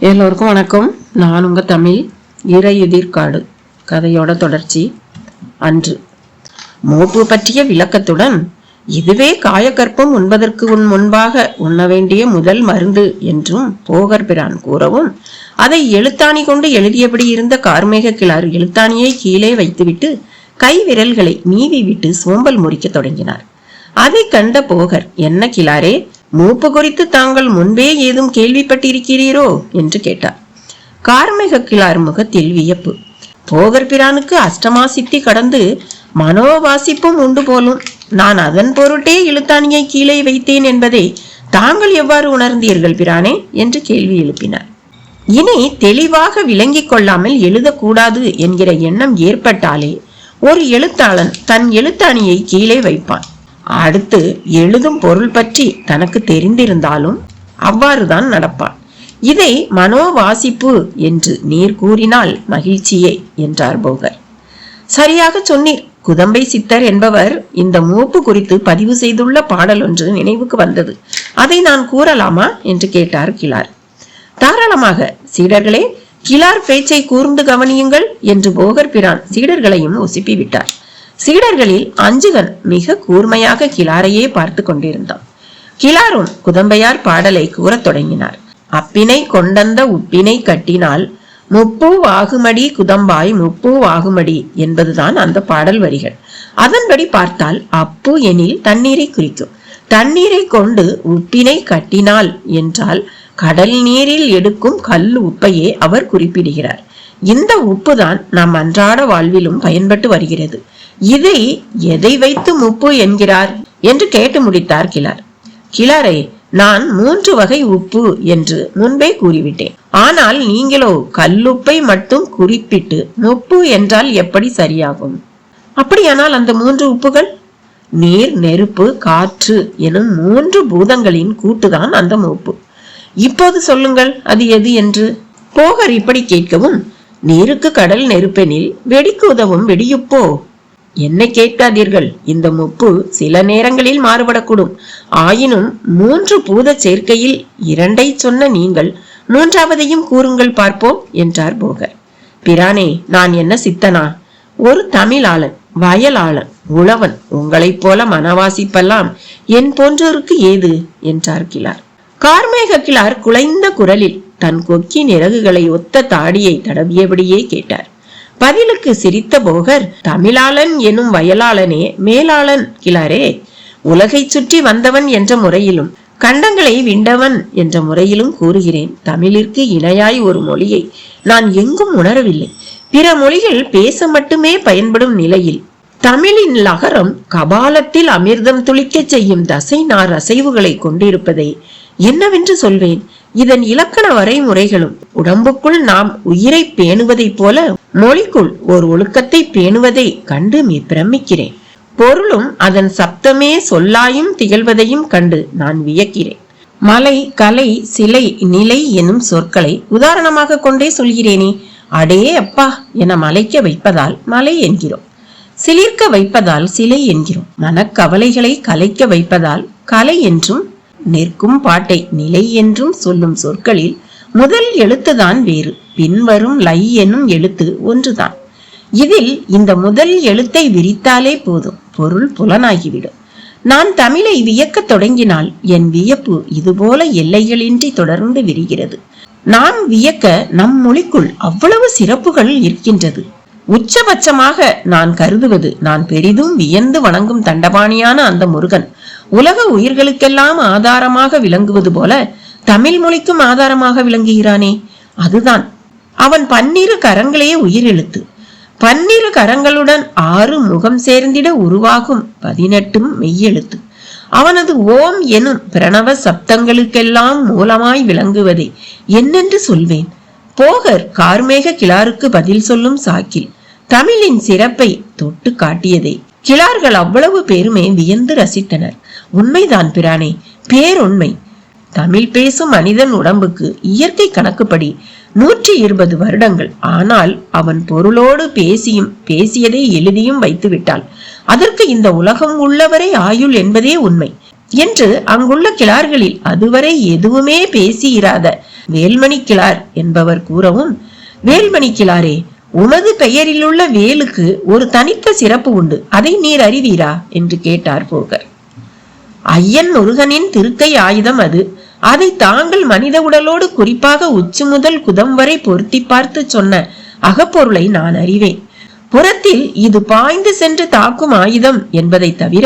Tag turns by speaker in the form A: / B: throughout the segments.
A: எல்லோருக்கும் வணக்கம். நான் உங்க தமிழ் இறையுதிர்காடு கதையோட தொடர்ச்சி. அன்று மூப்பு பற்றிய விளக்கத்துடன், இதுவே காயக்கற்பம் உண்பதற்கு முன்பாக உண்ண வேண்டிய முதல் மருந்து என்றும் போகர் பிரான் கூறவும், அதை எழுத்தாணி கொண்டு எழுதியபடி இருந்த கார்மேக கிழார் எழுத்தாணியை கீழே வைத்துவிட்டு கை விரல்களை நீவி விட்டு சோம்பல் முறிக்க தொடங்கினார். அதை கண்ட போகர், என்ன கிழாரே, மூப்பு குறித்து தாங்கள் முன்பே ஏதும் கேள்விப்பட்டிருக்கிறீரோ என்று கேட்டார். கார்மேக கிழார் முகத்தில் வியப்பு. போகர் பிரானுக்கு அஷ்டமா சித்தி கடந்து மனோவாசிப்பும் உண்டு போலும். நான் அதன் பொருட்டே இழுத்தாணியை கீழே வைத்தேன் என்பதை தாங்கள் எவ்வாறு உணர்ந்தீர்கள் பிரானே என்று கேள்வி எழுப்பினார். இனி தெளிவாக விளங்கிக் கொள்ளாமல் எழுதக்கூடாது என்கிற எண்ணம் ஏற்பட்டாலே ஒரு எழுத்தாளன் தன் எழுத்தாணியை கீழே வைப்பான். அடுத்து எழுதும் பொருள் பற்றி தனக்கு தெரிந்திருந்தாலும் அவ்வாறுதான் நடப்பான். இதை மனோவாசிப்பு என்று நீர் கூறினால் மகிழ்ச்சியே என்றார் போகர். சரியாக சொன்னீர். குதம்பை சித்தர் என்பவர் இந்த மூப்பு குறித்து பதிவு செய்துள்ள பாடல் ஒன்று நினைவுக்கு வந்தது. அதை நான் கூறலாமா என்று கேட்டார் கிழார். தாராளமாக சீடர்களே, கிழார் பேச்சை கூர்ந்து கவனியுங்கள் என்று போகர் பிரான் சீடர்களையும் உசுப்பி விட்டார். சீடர்களில் அஞ்சுகன் மிக கூர்மையாக கிழாரையே பார்த்து கொண்டிருந்தான். கிழாரும் குதம்பையார் பாடலை கூறத் தொடங்கினார். அப்பினை கொண்டந்த உப்பினை கட்டினால் முப்பூ வாகுமடி குதம்பாய் முப்பூ வாகுமடி என்பதுதான் அந்த பாடல் வரிகள். அதன்படி பார்த்தால் அப்பு எனில் தண்ணீரை குறிக்கும். தண்ணீரை கொண்டு உப்பினை கட்டினால் என்றால் கடல் நீரில் எடுக்கும் கல் உப்பையே அவர் குறிப்பிடுகிறார். இந்த உப்புதான் நம் அன்றாட வாழ்விலும் பயன்பட்டு வருகிறது. இதை எதை வைத்து முப்பு என்கிறார் என்று கேட்டு முடித்தார் கிழார். கிழாரே, நான் 3 வகை உப்பு என்று முன்பே கூறிவிட்டேன். ஆனால் நீங்களோ கல்லுப்பை மட்டும் குறிப்பிட்டு முப்பு என்றால் எப்படி சரியாகும்? அப்படியானால் அந்த 3 உப்புகள் நீர், நெருப்பு, காற்று எனும் 3 பூதங்களின் கூட்டுதான் அந்த மூப்பு. இப்போது சொல்லுங்கள், அது எது என்று. போகர் இப்படி கேட்கவும், நீருக்கு கடல் நெருப்பெனில் வெடிக்கு உதவும் வெடியுப்போ? என்னை கேட்காதீர்கள். இந்த முப்பு சில நேரங்களில் மாறுபடக்கூடும். ஆயினும் 3 பூத சேர்க்கையில் 2ஐ சொன்ன நீங்கள் 3வதையும் கூறுங்கள் பார்ப்போம் என்றார் போகர். பிரானே, நான் என்ன சித்தனா? ஒரு தமிழாளன், வயலாளன், உழவன். உங்களைப் போல மனவாசிப்பெல்லாம் என் போன்றோருக்கு ஏது என்றார் கிழார். கார்மேக கிழார் குலைந்த குரலில் தன் கொக்கி நிறகுகளை ஒத்த தாடியை தடவியபடியே கேட்டார். பதிலுக்கு சிரித்த போகர், தமிழாளன் எனும் வயலாளனே மேலாளன் கிழாரே. உலகை சுற்றி வந்தவன் என்ற முறையிலும் கண்டங்களை விண்டவன் என்ற முறையிலும் கூறுகிறேன். தமிழிற்கு இணையாய் ஒரு மொழியை நான் எங்கும் உணரவில்லை. பிற மொழிகள் பேச மட்டுமே பயன்படும் நிலையில் தமிழின் லகரம் கபாலத்தில் அமிர்தம் துளிக்க செய்யும் தசை நார் அசைவுகளை கொண்டிருப்பதை என்னவென்று சொல்வேன்? இதன் இலக்கண வரைமுறைகளும் உடம்புக்குள் நாம் உயிரை பேணுவதைப் போல மொழிக்குள் ஒரு ஒழுக்கத்தை பேணுவதை கண்டு பிரமிக்கிறேன். பொருளும் அதன் சப்தமே சொல்லாயும் திகழ்வதையும் கண்டு நான் வியக்கிறேன். மலை, கலை, சிலை, நிலை எனும் சொற்களை உதாரணமாக கொண்டே சொல்கிறேனே. அடே அப்பா என மலைக்க வைப்பதால் மலை என்கிறோம். சிலிர்க்க வைப்பதால் சிலை என்கிறோம். மனக்கவலைகளை கலைக்க வைப்பதால் கலை என்றும், நிற்கும் பாட்டை நிலை என்றும் சொல்லும் சொற்களில் முதல் எழுத்துதான் வேறு, பின்வரும் லை என்னும் எழுத்து ஒன்றுதான். இதில் இந்த முதல் எழுத்தை விரித்தாலே போதும், பொருள் புலனாகிவிடும். நான் தமிழை வியக்க தொடங்கினால் என் வியப்பு இதுபோல எல்லைகளின்றி தொடர்ந்து விரிகிறது. நாம் வியக்க நம் மொழிக்குள் அவ்வளவு சிறப்புகள் இருக்கின்றது. உச்சபட்சமாக நான் கருதுவது, நான் பெரிதும் வியந்து வணங்கும் தண்டபாணியான அந்த முருகன் உலக உயிர்களுக்கெல்லாம் ஆதாரமாக விளங்குவது போல தமிழ் மொழிக்கும் ஆதாரமாக விளங்குகிறானே, அதுதான். அவன் 12 கரங்களே உயிரெழுத்து. 12 கரங்களுடன் 6 முகம் சேர்ந்திட உருவாகும் 18 மெய்யெழுத்து. அவனது ஓம் எனும் பிரணவ சப்தங்களுக்கெல்லாம் மூலமாய் விளங்குவதை என்னென்று சொல்வேன்? போகர் கார்மேக கிழாருக்கு பதில் சொல்லும் சாக்கில் தமிழின் சிறப்பை தொட்டு காட்டியதை கிழார்கள் அவ்வளவு பேருமே வியந்து ரசித்தனர். உண்மைதான் பிரானே, பேருண்மை. தமிழ் பேசும் மனிதன் உடம்புக்கு இயற்கை கணக்குப்படி 120 வருடங்கள். ஆனால் அவன் பொருளோடு பேசியதை எழுதியும் வைத்து விட்டால் அதற்கு இந்த உலகம் உள்ளவரை ஆயுள் என்பதே உண்மை. என்று அங்குள்ள கிளார்களில் அதுவரை எதுவுமே பேசியிராத வேல்மணி கிளார் என்பவர் கூறவும், வேல்மணி கிளாரே, உமது பெயரிலுள்ள வேலுக்கு ஒரு தனித்த சிறப்பு உண்டு, அதை நீர் அறிவீரா என்று கேட்டார் போகர். ஐயன் முருகனின் திருக்கை ஆயுதம் அது. அதை தாங்கள் மனித உடலோடு குறிப்பாக உச்சி முதல் குதம் வரை பொருத்தி பார்த்து சொன்ன அகப்பொருளை நான் அறிவேன். புறத்தில் இது பாய்ந்து சென்று தாக்கும் ஆயுதம் என்பதை தவிர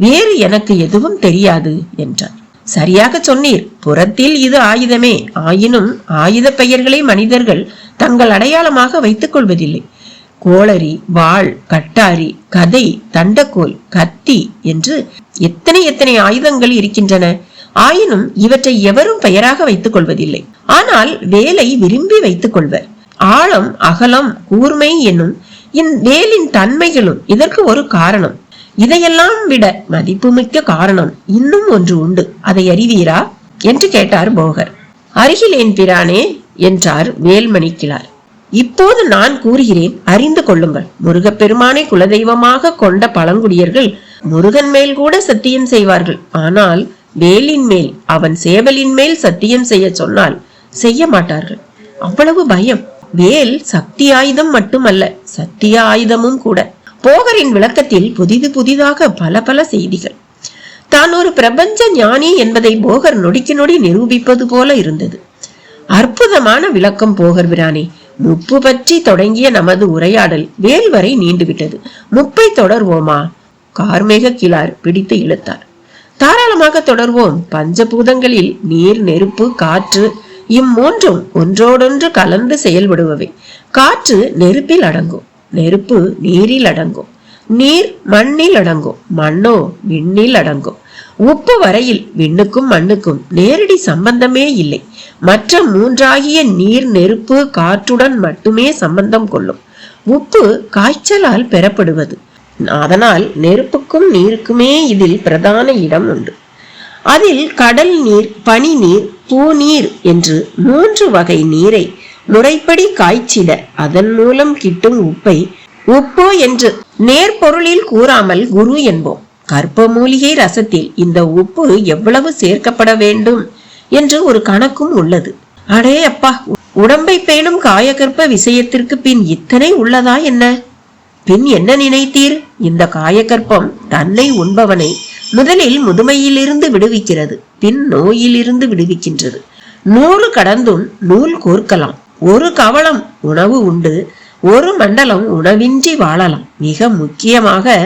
A: வேறு எனக்கு எதுவும் தெரியாது என்றார். சரியாக சொன்னீர். புறத்தில் இது ஆயுதமே. ஆயினும் ஆயுத பெயர்களை மனிதர்கள் தங்கள் அடையாளமாக வைத்துக் கொள்வதில்லை. கோளரி, வாள், கட்டாரி, கதை, தண்டக்கோல், கத்தி என்று எத்தனை எத்தனை ஆயுதங்கள் இருக்கின்றன. ஆயினும் இவற்றை எவரும் பெயராக வைத்துக் கொள்வதில்லை. ஆனால் வேலை விரும்பி வைத்துக் கொள்வர். ஆழம், அகலம், கூர்மை என்னும் வேலின் தன்மைகளும் இதற்கு ஒரு காரணம். இதையெல்லாம் விட மதிப்புமிக்க காரணம் இன்னும் ஒன்று உண்டு, அதை அறிவீரா என்று கேட்டார் போகர். அருகிலேன் பிரானே என்றார் வேல்மணி கிளார். இப்போது நான் கூறுகிறேன், அறிந்து கொள்ளுங்கள். முருகப்பெருமானை குலதெய்வமாக கொண்ட பழங்குடியர்கள் முருகன் மேல் கூட சத்தியம் செய்வார்கள். ஆனால் வேலின் மேல், அவன் சேவலின் மேல் சத்தியம் செய்ய சொன்னால் செய்ய மாட்டார்கள். அவ்வளவு பயம். வேல் சக்தி ஆயுதம் மட்டுமல்ல, சத்திய ஆயுதமும் கூட. போகரின் விளக்கத்தில் புதிதாக பல பல செய்திகள். தான் ஒரு பிரபஞ்ச ஞானி என்பதை போகர் நொடிக்கு நொடி நிரூபிப்பது போல இருந்தது. அற்புதமான விளக்கம் போகர் பிரானே. முப்பு பற்றி தொடங்கிய நமது உரையாடல் வேல் வரை நீண்டுவிட்டது. முப்பை தொடர்வோமா? கார்மேக கிளார் பிடித்து இழுத்தார். தாராளமாக தொடர்வோம். பஞ்சபூதங்களில் நீர், நெருப்பு, காற்று இம்மூன்றும் ஒன்றோடொன்று கலந்து செயல்படுபவை. காற்று நெருப்பில் அடங்கும், நெருப்பு நீரில் அடங்கும், நீர் மண்ணில் அடங்கும், மண்ணோ விண்ணில் அடங்கும். உப்பு வரையில் விண்ணுக்கும் மண்ணுக்கும் நேரடி சம்பந்தமே இல்லை. மற்ற மூன்றாகிய நீர், நெருப்பு, காற்றுடன் மட்டுமே சம்பந்தம் கொள்ளும். உப்பு காய்ச்சலால் பெறப்படுவது. அதனால் நெருப்புக்கும் நீருக்குமே இதில் பிரதான இடம் உண்டு. அதில் கடல் நீர், பனி நீர், பூநீர் என்று 3 வகை நீரை முறைப்படி காய்ச்சிட அதன் மூலம் கிட்டும் உப்பை உப்பு என்று நேர்பொருளில் கூறாமல் குரு என்போம். கற்ப மூலிகை ரசத்தில் இந்த உப்பு எவ்வளவு சேர்க்கப்பட வேண்டும் என்று ஒரு கணக்கும் உள்ளது. அடே அப்பா, உடம்பை பேணும் காயகற்ப விஷயத்திற்கு பின் இத்தனை உள்ளதா என்ன? பின் என்ன நினைத்தீர்? இந்த காயகற்பம் தன்னை உண்பவனை முதலில் முதுமையிலிருந்து விடுவிக்கிறது, பின் நோயிலிருந்து விடுவிக்கின்றது. 100 கடந்தும் நூல் கோர்க்கலாம். ஒரு கவளம் உணவு உண்டு, ஒரு மண்டலம் உணவின்றி வாழலாம். மிக முக்கியமாக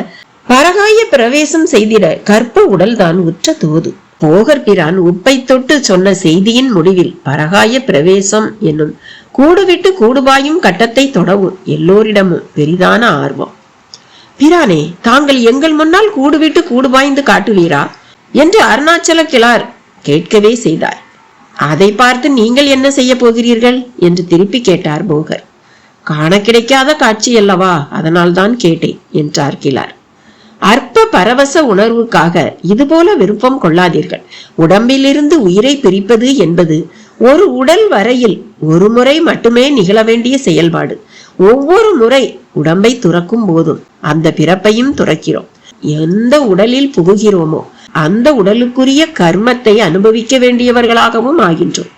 A: பரகாய பிரவேசம் செய்திட கற்ப உடல் தான் உற்ற தோது. போகர் பிரான் உப்பை தொட்டு சொன்ன செய்தியின் முடிவில் பரகாய பிரவேசம் என்னும் கூடுவிட்டு கூடுபாயும் கட்டத்தை தொடவும் எல்லோரிடமும் பெரிதான ஆர்வம். பிரானே, தாங்கள் எங்கள் முன்னால் கூடுவிட்டு கூடுபாய்ந்து காட்டுவீரா என்று அருணாச்சல கிளார் கேட்கவே செய்தார். அதை பார்த்து நீங்கள் என்ன செய்ய போகிறீர்கள் என்று திருப்பி கேட்டார் போகர். காண கிடைக்காத காட்சி அல்லவா, அதனால் தான் கேட்டேன் என்றார் கிளார். அற்ப பரவச உணர்வுக்காக இதுபோல விருப்பம் கொள்ளாதீர்கள். உடம்பிலிருந்து உயிரை பிரிப்பது என்பது ஒரு உடல் வரையில் ஒரு முறை மட்டுமே நிகழ வேண்டிய செயல்பாடு. ஒவ்வொரு முறை உடம்பை துறக்கும் போதும் அந்த பிறப்பையும் துறக்கிறோம். எந்த உடலில் புகுகிறோமோ அந்த உடலுக்குரிய கர்மத்தை அனுபவிக்க வேண்டியவர்களாகவும் ஆகின்றோம்.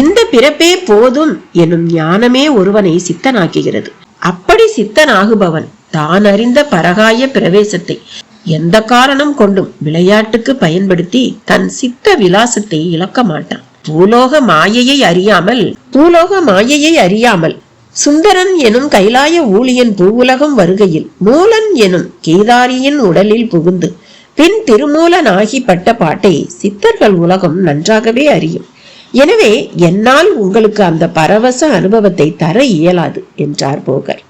A: இந்த பிறப்பே போதும் எனும் ஞானமே ஒருவனை சித்தனாக்குகிறது. அப்படி சித்தனாகுபவன் தான் அறிந்த பரகாய பிரவேசத்தை எந்த காரணம் கொண்டும் விளையாட்டுக்கு பயன்படுத்தி தன் சித்த விலாசத்தை இழக்க மாட்டான். பூலோக மாயையை அறியாமல் சுந்தரன் எனும் கைலாய ஊழியன் பூவுலகம் வருகையில் மூலன் எனும் கேதாரியின் உடலில் புகுந்து பின் திருமூலனாகி பட்ட பாட்டை சித்தர்கள் உலகம் நன்றாகவே அறியும். எனவே என்னால் உங்களுக்கு அந்த பரவச அனுபவத்தை தர இயலாது என்றார் போகர்.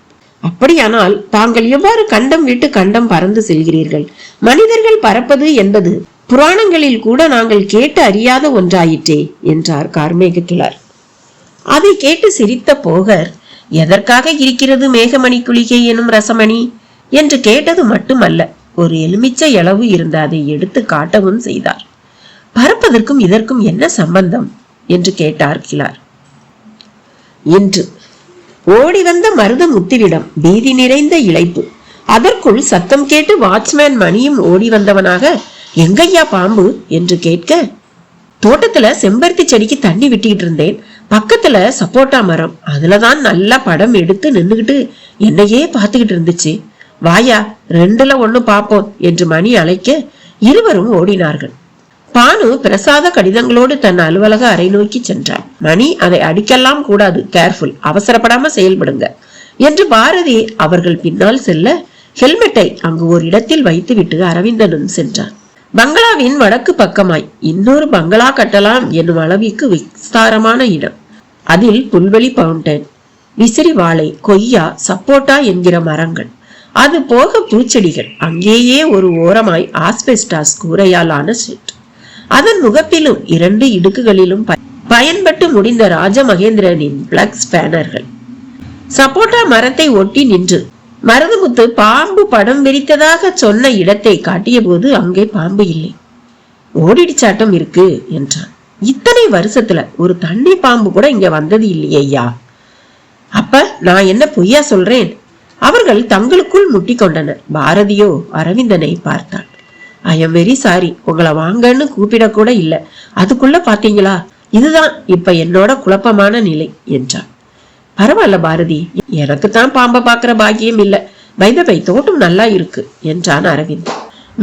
A: அப்படியானால் தாங்கள் எவ்வாறு கண்டம் விட்டு கண்டம் பறந்து செல்கிறீர்கள்? மனிதர்கள் பறப்பது என்பது புராணங்களில் கூட நாங்கள் கேட்டு அறியாத ஒன்றாயிற்றே என்றார் கார்மேக கிளார். அதை கேட்டு சிரித்த போகர், எதற்காக இருக்கிறது மேகமணி குளிகை எனும் ரசமணி என்று கேட்டது மட்டுமல்ல, ஒரு எலுமிச்சை அளவு இருந்த அதை எடுத்து காட்டவும் செய்தார். பறப்பதற்கும் இதற்கும் என்ன சம்பந்தம் என்று கேட்டார் கிளார். இன்று ஓடி வந்த மருத முத்திரிடம் பீதி நிறைந்த இளைப்பு. அதற்குள் சத்தம் கேட்டு வாட்ச்மேன் மணியும் ஓடி வந்தவனாக எங்கய்யா பாம்பு என்று கேட்க, தோட்டத்துல செம்பருத்தி செடிக்கு தண்ணி விட்டிட்டு இருந்தேன், பக்கத்துல சப்போட்டா மரம், அதுலதான் நல்லா படம் எடுத்து நின்னுகிட்டு என்னையே பார்த்துக்கிட்டு இருந்துச்சு. வாயா, 2ல 1 பாப்போம் என்று மணி அழைக்க இருவரும் ஓடினார்கள். பானு பிரசாத கடிதங்களோடு தன் அலுவலக அறை நோக்கி சென்றார். மணி, அதை அடிக்கலாம் கூடாது, கேர்ஃபுல், அவசரப்படாம செயல்படுங்க என்று பாரதி அவர்கள் பின்னால் செல்ல, ஹெல்மெட்டை அங்கு ஒரு இடத்தில் வைத்துவிட்டு அரவிந்தனும் சென்றார். பங்களாவின் வடக்கு பக்கமாய் இன்னொரு பங்களா கட்டலாம் என்னும் அளவிற்கு விஸ்தாரமான இடம். அதில் புல்வெளி பவுண்டன், விசிறி வாழை, கொய்யா, சப்போட்டா என்கிற மரங்கள், அது போக பூச்செடிகள். அங்கேயே ஒரு ஓரமாய் ஆஸ்பெஸ்டாஸ் கூரையால் ஆன ஷெட். அதன் முகப்பிலும் 2 இடுக்குகளிலும் பயன்பட்டு முடிந்த ராஜமகேந்திரனின் பிளக்ஸ் பேனர்கள். சப்போட்டா மரத்தை ஒட்டி நின்று மருதுமுத்து பாம்பு படம் விரித்ததாக சொன்ன இடத்தை காட்டிய போது அங்கே பாம்பு இல்லை. ஓடிடிச்சாட்டம் இருக்கு என்றான். இத்தனை வருஷத்துல ஒரு தண்ணி பாம்பு கூட இங்க வந்தது இல்லையா? அப்ப நான் என்ன பொய்யா சொல்றேன்? அவர்கள் தங்களுக்குள் முட்டிக்கொண்டனர். பாரதியோ அரவிந்தனை பார்த்தான். ஐ எம் வெரி சாரி, உங்களை வாங்கன்னு கூப்பிட கூட இல்ல, அதுக்குள்ள பாத்தீங்களா? இதுதான் இப்ப என்னோட குழப்பமான நிலை என்றான். பரவாயில்ல பாரதி, எனக்கு தான் பாம்பை பாக்குற பாக்கியம் இல்ல. பை தோட்டம் நல்லா இருக்கு என்றான் அரவிந்த்.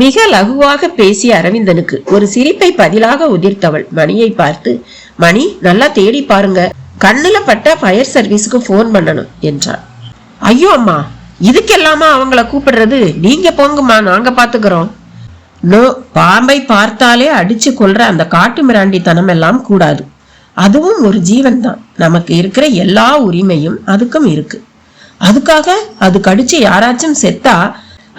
A: மிக லகுவாக பேசிய அரவிந்தனுக்கு ஒரு சிரிப்பை பதிலாக உதிர்த்தவள் மணியை பார்த்து, மணி, நல்லா தேடி பாருங்க, கண்ணுல பட்ட ஃபயர் சர்வீஸுக்கு போன் பண்ணணும் என்றான். ஐயோ அம்மா, இதுக்கெல்லாமா அவங்கள கூப்பிடுறது? நீங்க போங்கம்மா, நாங்க பாத்துக்கிறோம். நோ, பாம்பை பார்த்தாலே அடிச்சு கொள்ற அந்த காட்டு மிராண்டித்தனம் எல்லாம் கூடாது. அதுவும் ஒரு ஜீவன் தான். நமக்கு இருக்கிற எல்லா உரிமையும் அதுக்கும் இருக்கு. அதுக்காக அது கடிச்சு யாராச்சும் செத்தா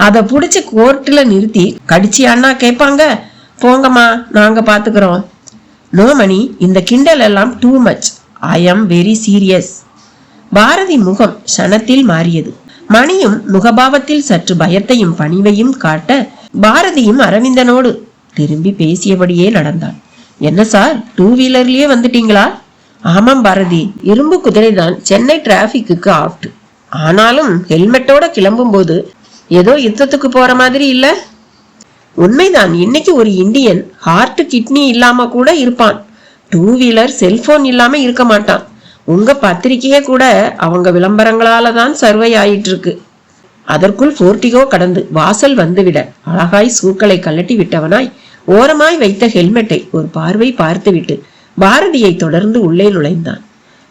A: அதை புடிச்சு கோர்ட்ல நிறுத்தி கடிச்சியான்னா கேட்பாங்க? போங்கம்மா, நாங்க பாத்துக்கிறோம். நோ மணி, இந்த கிண்டல் எல்லாம் too much. I am very serious. Bharathi முகம் க்ஷணத்தில் மாறியது. மணியும் முகபாவத்தில் சற்று பயத்தையும் பணிவையும் காட்ட, பாரதியும் அரவிந்தனோடு திரும்பி பேசியபடியே நடந்தான். என்ன சார், 2 வீலர்லயே வந்துட்டீங்களா? ஆமாம் பாரதி, இரும்பு குதிரைதான் சென்னை டிராபிக்கு ஆப்ட். ஆனாலும் ஹெல்மெட்டோட கிளம்பும் போது ஏதோ யுத்தத்துக்கு போற மாதிரி இல்ல? உண்மைதான். இன்னைக்கு ஒரு இந்தியன் ஹார்ட் கிட்னி இல்லாம கூட இருப்பான். 2 வீலர் செல்போன் இல்லாம இருக்க மாட்டான். உங்க பத்திரிகையே கூட அவங்க விளம்பரங்களால தான் சர்வை ஆயிட்டு இருக்கு. அதற்குள் போர்ட்டிகோ கடந்து வாசல் வந்துவிட அழகாய் சூக்களை கலட்டி விட்டவனாய் ஓரமாய் வைத்த ஹெல்மெட்டை ஒரு பார்வை பார்த்துவிட்டு பாரதியை தொடர்ந்து உள்ளே நுழைந்தான்.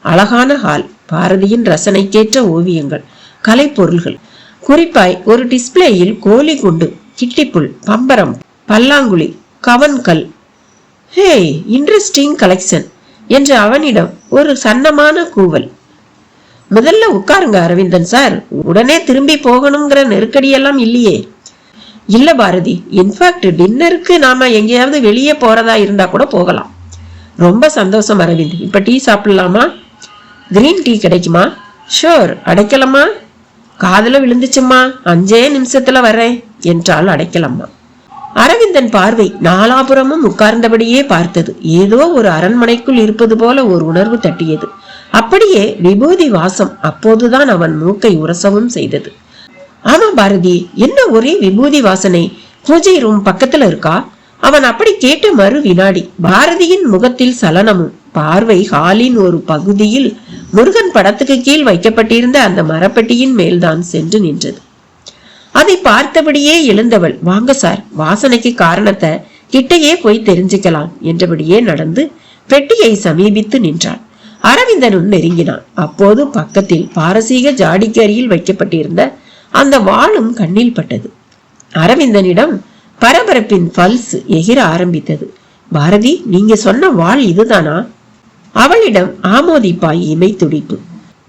A: அழகான ஹால், பாரதியின் ரசனைக்கேற்ற ஓவியங்கள், கலைப்பொருள்கள், குறிப்பாய் ஒரு டிஸ்பிளேயில் கோலி குண்டு, கிட்டிப்புல், பம்பரம், பல்லாங்குழி, கவன்கல். ஹே, இன்ட்ரெஸ்டிங் கலெக்ஷன் என்று அவனிடம் ஒரு சன்னமான கூவல். முதல்ல உட்காருங்க அரவிந்தன் சார், உடனே திரும்பி போகணுங்கிற நெருக்கடியெல்லாம் இல்லையே. இல்ல பாரதி, இன்ஃபேக்ட் டின்னருக்கு நாம எங்கேயாவது வெளியே போறதா இருந்தா கூட போகலாம். ரொம்ப சந்தோஷம் அரவிந்த். இப்ப டீ சாப்பிடலாமா? கிரீன் டீ கிடைக்குமா? ஷோர், அடைக்கலம்மா. காதுல விழுந்துச்சும்மா, 5 நிமிஷத்துல வரேன் என்றாள் அடைக்கலம்மா. அரவிந்தன் பார்வை நாலாபுரமும் உட்கார்ந்தபடியே பார்த்தது. ஏதோ ஒரு அரண்மனைக்குள் இருப்பது போல ஒரு உணர்வு தட்டியது. அப்படியே விபூதி வாசம் அப்போதுதான் அவன் மூக்கை உரசவும் செய்தது. ஆமா பாரதி, என்ன ஒரே விபூதி வாசனை? பூஜை ரூம் பக்கத்துல இருக்கா? அவன் அப்படி கேட்ட மறு வினாடி பாரதியின் முகத்தில் சலனமும். பார்வை ஹாலின் ஒரு பகுதியில் முருகன் படத்துக்கு கீழ் வைக்கப்பட்டிருந்த அந்த மரப்பெட்டியின் மேல்தான் சென்று நின்றது. அதை பார்த்தபடியே எழுந்தவள், வாங்க சார், வாசனைக்கு காரணத்தை கிட்டையே போய் தெரிஞ்சுக்கலாம் என்றபடியே நடந்து பெட்டியை சமீபித்து நின்றாள். அரவிந்தனும் நெருங்கினான். அப்போது பக்கத்தில் பாரசீக ஜாடிக்கு அருகில் வைக்கப்பட்டிருந்த அந்த வாளும் கண்ணில் பட்டது. அரவிந்தனிடம் பரபரப்பின் பல்ஸ் எகிர ஆரம்பித்தது. பாரதி, நீங்க சொன்ன வாள் இதுதானா? அவளிடம் ஆமோதிப்பாய் இமை துடிப்பு.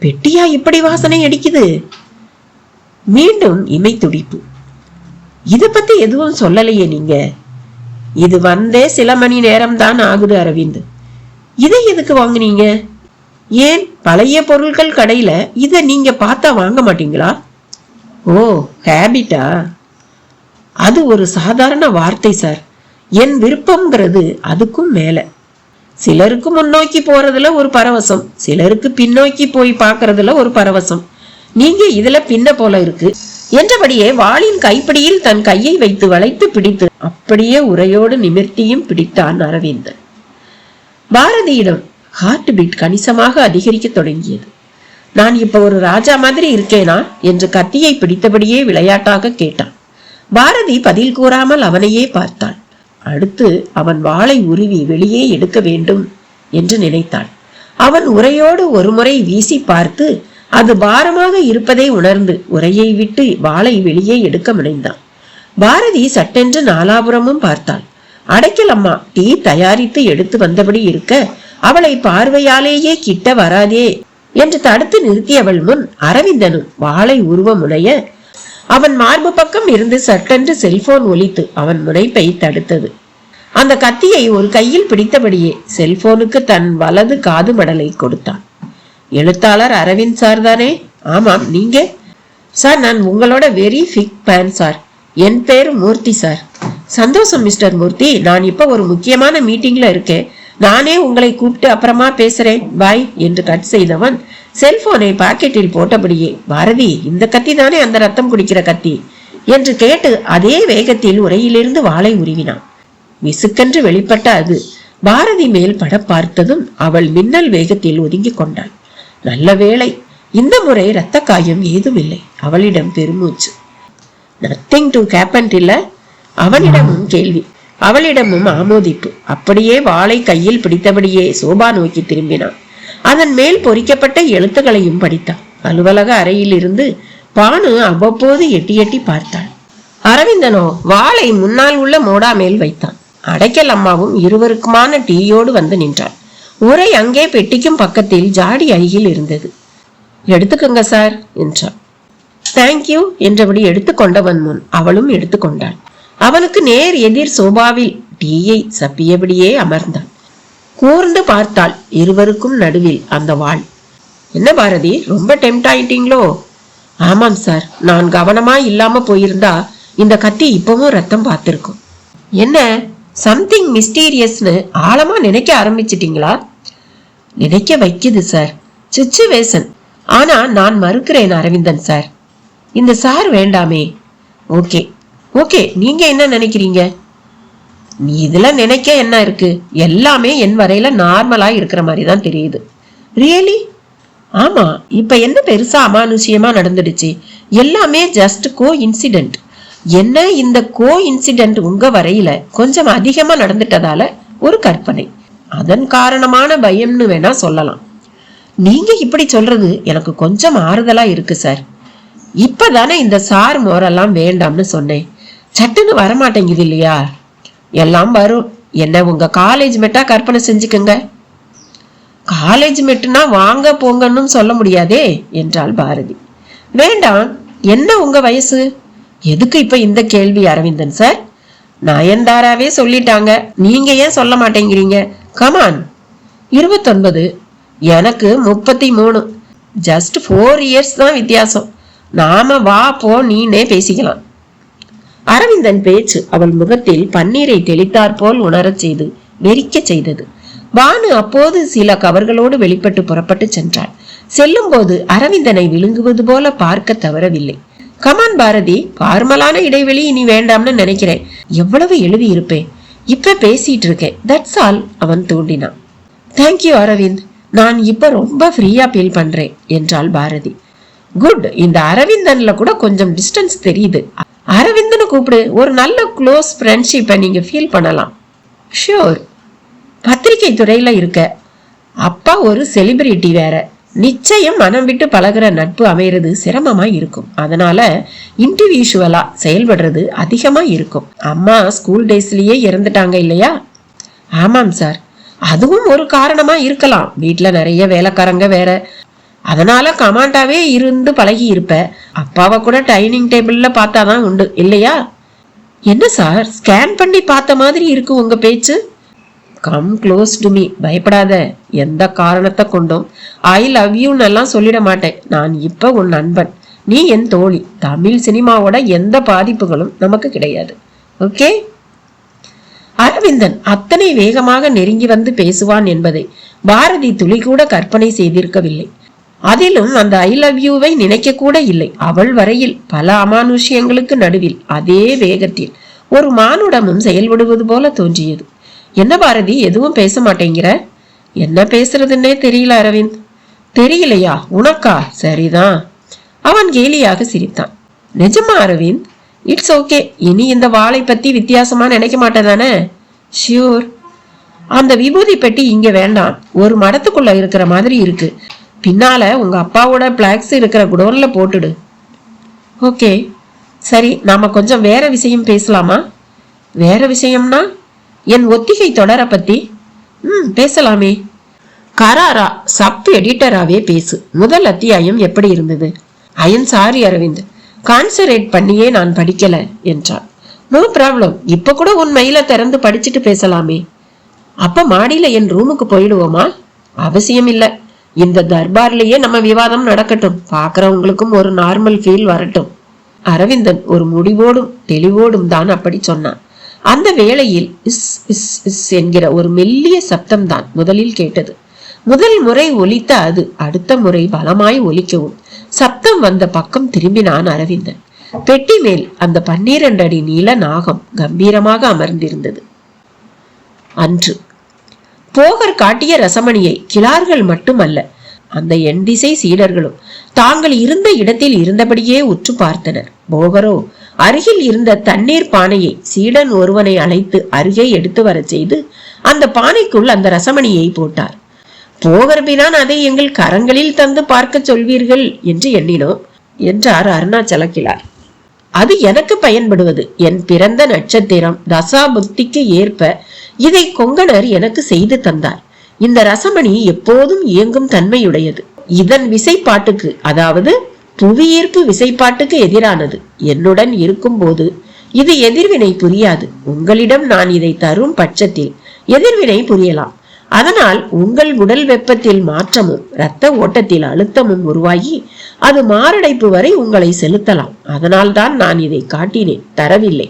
A: பெட்டியா இப்படி வாசனை அடிக்குது? மீண்டும் இமை துடிப்பு. இத பத்தி எதுவும் சொல்லலையே நீங்க? இது வந்தே சில மணி நேரம் தான் ஆகுது அரவிந்த். இதை எதுக்கு வாங்குனீங்க? ஏன், பழைய பொருட்கள் கடையில இத நீங்க பார்த்தா வாங்க மாட்டீங்களா? ஓ, ஹேபிட்டா? அது ஒரு சாதாரண வார்த்தை சார். என் விருப்பம்ங்கிறது அதுக்கும் மேல. சிலருக்கு முன்னோக்கி போறதுல ஒரு பரவசம், சிலருக்கு பின்னோக்கி போய் பாக்குறதுல ஒரு பரவசம். நீங்க இதுல பின்ன போல இருக்கு. என்றபடியே வாளின் கைப்பிடியில் தன் கையை வைத்து வளைத்து பிடித்து அப்படியே உரையோடு நிமிர்த்தியும் பிடித்தான் அரவிந்தன். பாரதியிடம் ஹார்ட் பீட் கணிசமாக அதிகரிக்க தொடங்கியது. நான் இப்ப ஒரு ராஜா மாதிரி இருக்கேனா என்று கத்தியை பிடித்தபடியே விளையாட்டாக கேட்டான். பாரதி பதில் கூறாமல் அவனையே பார்த்தாள். அடுத்து அவன் வாளை உருவி வெளியே எடுக்க வேண்டும் என்று நினைத்தாள். அவன் உரையோடு ஒருமுறை வீசி பார்த்து அது பாரமாக இருப்பதை உணர்ந்து உரையை விட்டு வாளை வெளியே எடுக்க முனைந்தான். பாரதி சட்டென்று நாலாபுரமும் பார்த்தாள். அடைக்கல் அம்மா டீ தயாரித்து எடுத்து வந்தபடி இருக்க அவளை பார்வையாலேயே கிட்ட வராதே என்று தடுத்து நிறுத்தியவள் முன் அரவிந்தனும் வாளை உருவ முனைய அவன் மார்பு பக்கம் இருந்து சட்டென்று செல்போன் ஒலித்து அவன் முனைப்பை தடுத்தது. அந்த கத்தியை ஒரு கையில் பிடித்தபடியே செல்போனுக்கு தன் வலது காது மடலை கொடுத்தான். எழுத்தாளர் அரவிந்த் சார் தானே? ஆமாம், நீங்க? சார், நான் உங்களோட வெரி பிக் ஃபேன் சார். என் பேரு மூர்த்தி சார். சந்தோஷம் மிஸ்டர் மூர்த்தி, நான் இப்ப ஒரு முக்கியமான மீட்டிங்ல இருக்கேன். நானே உங்களை கூப்பிட்டு அப்புறமா பேசுறேன், பாய் என்று கட் செய்தவன் செல்போனை பாக்கெட்டில் போட்டபடியே, பாரதி, இந்த கத்தி தானே அந்த ரத்தம் குடிக்கிற கத்தி என்று கேட்டு அதே வேகத்தில் உரையிலிருந்து வாளை உருவினான். விசுக்கென்று வெளிப்பட்ட அது பாரதி மேல் பட பார்த்ததும் அவள் மின்னல் வேகத்தில் ஒதுங்கி கொண்டாள். நல்ல வேளை, இந்த முறை இரத்த காயம் ஏதும் இல்லை. அவளிடம் பெருமூச்சு. நத்திங் டு ஹேப்பன் இல்ல? அவனிடமும் கேள்வி, அவளிடமும் ஆமோதிப்பு. அப்படியே வாளை கையில் பிடித்தபடியே சோபா நோக்கி திரும்பினான். அதன் மேல் பொறிக்கப்பட்ட எழுத்துக்களையும் படித்தான். அலுவலக அறையில் இருந்து பானு அவ்வப்போது எட்டி எட்டி பார்த்தாள். அரவிந்தனோ வாளை முன்னால் உள்ள மோடா மேல் வைத்தான். அடைக்கல் அம்மாவும் இருவருக்குமான டீயோடு வந்து நின்றாள். உரை அங்கே பெட்டிக்கும் பக்கத்தில் ஜாடி அருகில் இருந்தது. எடுத்துக்கங்க சார் என்றாள். தேங்க்யூ என்றபடி எடுத்துக்கொண்டவன் முன் அவளும் எடுத்துக்கொண்டாள். அவனுக்கு நேர் எதிர் சோபாவில் டீயை சப்பியபடியே அமர்ந்தான். கூர்ந்து பார்த்தாள் இருவருக்கும் நடுவில் அந்த வாள். என்ன பாரதி, ரொம்ப டெம்ட் ஆயிட்டீங்களோ? ஆமாம் சார், நான் கவனமா இல்லாம போயிருந்தா இந்த கத்தி இப்பவும் ரத்தம் பார்த்திருக்கும். என்ன சம்திங் மிஸ்டீரியஸ்னு ஆழமா நினைக்க ஆரம்பிச்சிட்டீங்களா? நினைக்க வைக்குது சார், சிச்சுவேஷன். ஆனா நான் மறுக்கிறேன் அரவிந்தன் சார். இந்த சார் வேண்டாமே. ஓகே ஓகே, நீங்க என்ன நினைக்கிறீங்க? நீ இதுல நினைக்க என்ன இருக்கு? எல்லாமே என் வரையில நார்மலா இருக்கிற மாதிரி தான் தெரியுது. ரியலி? ஆமா, இப்ப என்ன பெருசா அமானுஷியமா நடந்துடுச்சு? எல்லாமே ஜஸ்ட் கோ இன்சிடென்ட். என்ன இந்த கோ இன்சிடென்ட் உங்க வரையில கொஞ்சம் அதிகமா நடந்துட்டதால ஒரு கற்பனை, அதன் காரணமான பயம்னு வேணா சொல்லலாம். நீங்க இப்படி சொல்றது எனக்கு கொஞ்சம் ஆறுதலா இருக்கு சார். இப்பதானே இந்த சார் மோரெல்லாம் வேண்டாம்னு சொன்னேன். சட்டுன்னு வரமாட்டேங்குது இல்லையா? எல்லாம் வரும். என்ன உங்க காலேஜ் மெட்டா கற்பனை செஞ்சுக்கங்க. காலேஜ் மெட்டுனா வாங்க போங்கன்னு சொல்ல முடியாதே என்றாள் பாரதி. வேண்டாம், என்ன உங்க வயசு? எதுக்கு இப்ப இந்த கேள்வி அரவிந்தன் சார்? நயன்தாராவே சொல்லிட்டாங்க, நீங்க ஏன் சொல்ல மாட்டேங்கிறீங்க? கமான். 29. எனக்கு 33. ஜஸ்ட் 4 இயர்ஸ் தான் வித்தியாசம். நாம வா போ நீனே பேசிக்கலாம். அரவிந்தன் பேச்சு அவள் முகத்தில் பன்னீரை தெளித்தாற் போல் உணரச் செய்து வெறிக்க செய்தது. பானு அப்போது சில கவர்களோடு வெளிப்பட்டு புறப்பட்டு சென்றாள். செல்லும் போது அரவிந்தனை விழுங்குவது போல பார்க்க தவறவில்லை. கமான் பாரதி, ஃபார்மலான இடைவெளி இனி வேண்டாம்னு நினைக்கிறேன். எவ்வளவு எழுதி இருப்பேன், இப்ப பேசிட்டு இருக்கேன், தட்ஸ் ஆல் அவன் தூண்டினான். தேங்க்யூ அரவிந்த், நான் இப்ப ரொம்ப ஃப்ரீயா ஃபீல் பண்றேன் என்றாள் பாரதி. குட், இந்த அரவிந்தன்ல கூட கொஞ்சம் டிஸ்டன்ஸ் தெரியுது. அரவிந்தனு கூப்பிடு, ஒரு நல்ல க்ளோஸ் ஃப்ரெண்ட்ஷிப்பை நீங்க ஃபீல் பண்ணலாம். ஷியோர். பத்திரிகை துறையில இருக்க, அப்பா ஒரு செலிபிரிட்டி வேற, நிச்சயம் மனம் விட்டு பழகிற நட்பு அமைகிறது சிரமமா இருக்கும். அதனால இண்டிவிஜுவலா செயல்படுறது அதிகமா இருக்கும். அம்மா ஸ்கூல் டேஸ்லயே இறந்துட்டாங்க இல்லையா? ஆமாம் சார், அதுவும் ஒரு காரணமா இருக்கலாம். வீட்டுல நிறைய வேலைக்காரங்க வேற, அதனால கமாண்டாவே இருந்து பழகி இருப்ப. அப்பாவை கூட டைனிங் டேபிள்ல பார்த்தாதான் உண்டு இல்லையா? என்ன சார், ஸ்கேன் பண்ணி பார்த்த மாதிரி இருக்கு உங்க பேச்சு. கம் க்ளோஸ் டு மீ, பயப்படாத. எந்த காரணத்தை கொண்டும் ஐ லவ் யூ எல்லாம் சொல்லிட மாட்டேன். நான் இப்ப உன் நண்பன், நீ என் தோழி. தமிழ் சினிமாவோட எந்த பாதிப்புகளும் நமக்கு கிடையாது. ஓகே? அரவிந்தன் அத்தனை வேகமாக நெருங்கி வந்து பேசுவான் என்பதை பாரதி துளி கூட கற்பனை செய்திருக்கவில்லை. அதிலும் அந்த ஐ லவ் யூவை நினைக்க கூட இல்லை. அவள் வரையில் பல அமானுஷ்யங்களுக்கு நடுவில் அதே வேகத்தில் ஒரு மானுடமும் செயல்படுவது போல தோன்றியது. என்ன பாரதி, எதுவும் பேச மாட்டேங்கிற? என்ன பேசுறதுன்னே தெரியல அரவிந்த். தெரியலையா உனக்கா? சரிதான். அவன் கேலியாக சிரித்தான். நிஜமா அரவிந்த்? It's okay. இனி இந்த வாளை பத்தி வித்தியாசமா நினைக்க மாட்டேதானே? ஷியூர். அந்த விபூதி பெட்டி இங்க வேண்டாம். ஒரு மடத்துக்குள்ள இருக்கிற மாதிரி இருக்கு. பின்னால உங்க அப்பாவோட பிளாக்ஸ் இருக்கிற குடோன்ல போட்டுடு. ஓகே. சரி, நாம கொஞ்சம் வேற விஷயம் பேசலாமா? வேற விஷயம்னா? என் ஒத்திகை தொடர பத்தி. பேசலாமே. கராரா சப் எடிட்டராவே பேசு. முதல் அத்தியாயம் எப்படி இருந்தது? ஐயன் சாரி அரவிந்த், கான்சன்ட்ரேட் பண்ணியே நான் படிக்கல என்றான். No problem. இப்ப கூட உன் மெயில திறந்து படிச்சுட்டு பேசலாமே. அப்ப மாடியில என் ரூமுக்கு போயிடுவோமா? அவசியம் இல்ல. இந்த தர்பார்லயே நம்ம விவாதம் நடக்கட்டும். பாக்குறவங்களுக்கும் ஒரு நார்மல் ஃபீல் வரட்டும். அரவிந்தன் ஒரு முடிவோடும் தெளிவோடும் தான் அப்படி சொன்னான். அந்த வேளையில் இஸ் இஸ் இஸ் என்கிற ஒரு மெல்லிய சப்தம் தான் முதலில் கேட்டது. முதல் முறை ஒலித்த அது அடுத்த முறை பலமாய் ஒலிக்கவும் சப்தம் வந்த பக்கம் திரும்பினான் அரவிந்தன். பெட்டி மேல் அந்த 12 அடி நீள நாகம் கம்பீரமாக அமர்ந்திருந்தது. அன்று போகர் காட்டிய ரசமணியை கிளார்கள் மட்டுமல்ல, அந்த எண்டிசை சீடர்களும் தாங்கள் இருந்த இடத்தில் இருந்தபடியே உற்று பார்த்தனர். போகரோ அருகில் இருந்த தண்ணீர் பானையை சீடன் ஒருவனை அழைத்து அருகே எடுத்து வர செய்து அந்த பானைக்குள் அந்த ரசமணியை போட்டார். போகர்பிரான் அதை எங்கள் கரங்களில் தந்து பார்க்க சொல்வீர்கள் என்று எண்ணினோம் என்றார் அருணாச்சல கிளார். அது எனக்கு பயன்படுவது. என் பிறந்த நட்சத்திரம் தசா புக்திக்கு ஏற்ப இதை கொங்கணர் எனக்கு செய்து தந்தார். இந்த ரசமணி எப்போதும் இயங்கும் தன்மையுடையது. இதன் விசைப்பாட்டுக்கு, அதாவது புவியீர்ப்பு விசைப்பாட்டுக்கு எதிரானது. என்னுடன் இருக்கும் போது இது எதிர்வினை புரியாது. உங்களிடம் நான் இதை தரும் பட்சத்தில் எதிர்வினை புரியலாம். அதனால் உங்கள் உடல் வெப்பத்தில் மாற்றமும் இரத்த ஓட்டத்தில் அழுத்தமும் உருவாகி அது மாரடைப்பு வரை உங்களை செலுத்தலாம். அதனால் தான் நான் இதை காட்டினேன், தரவில்லை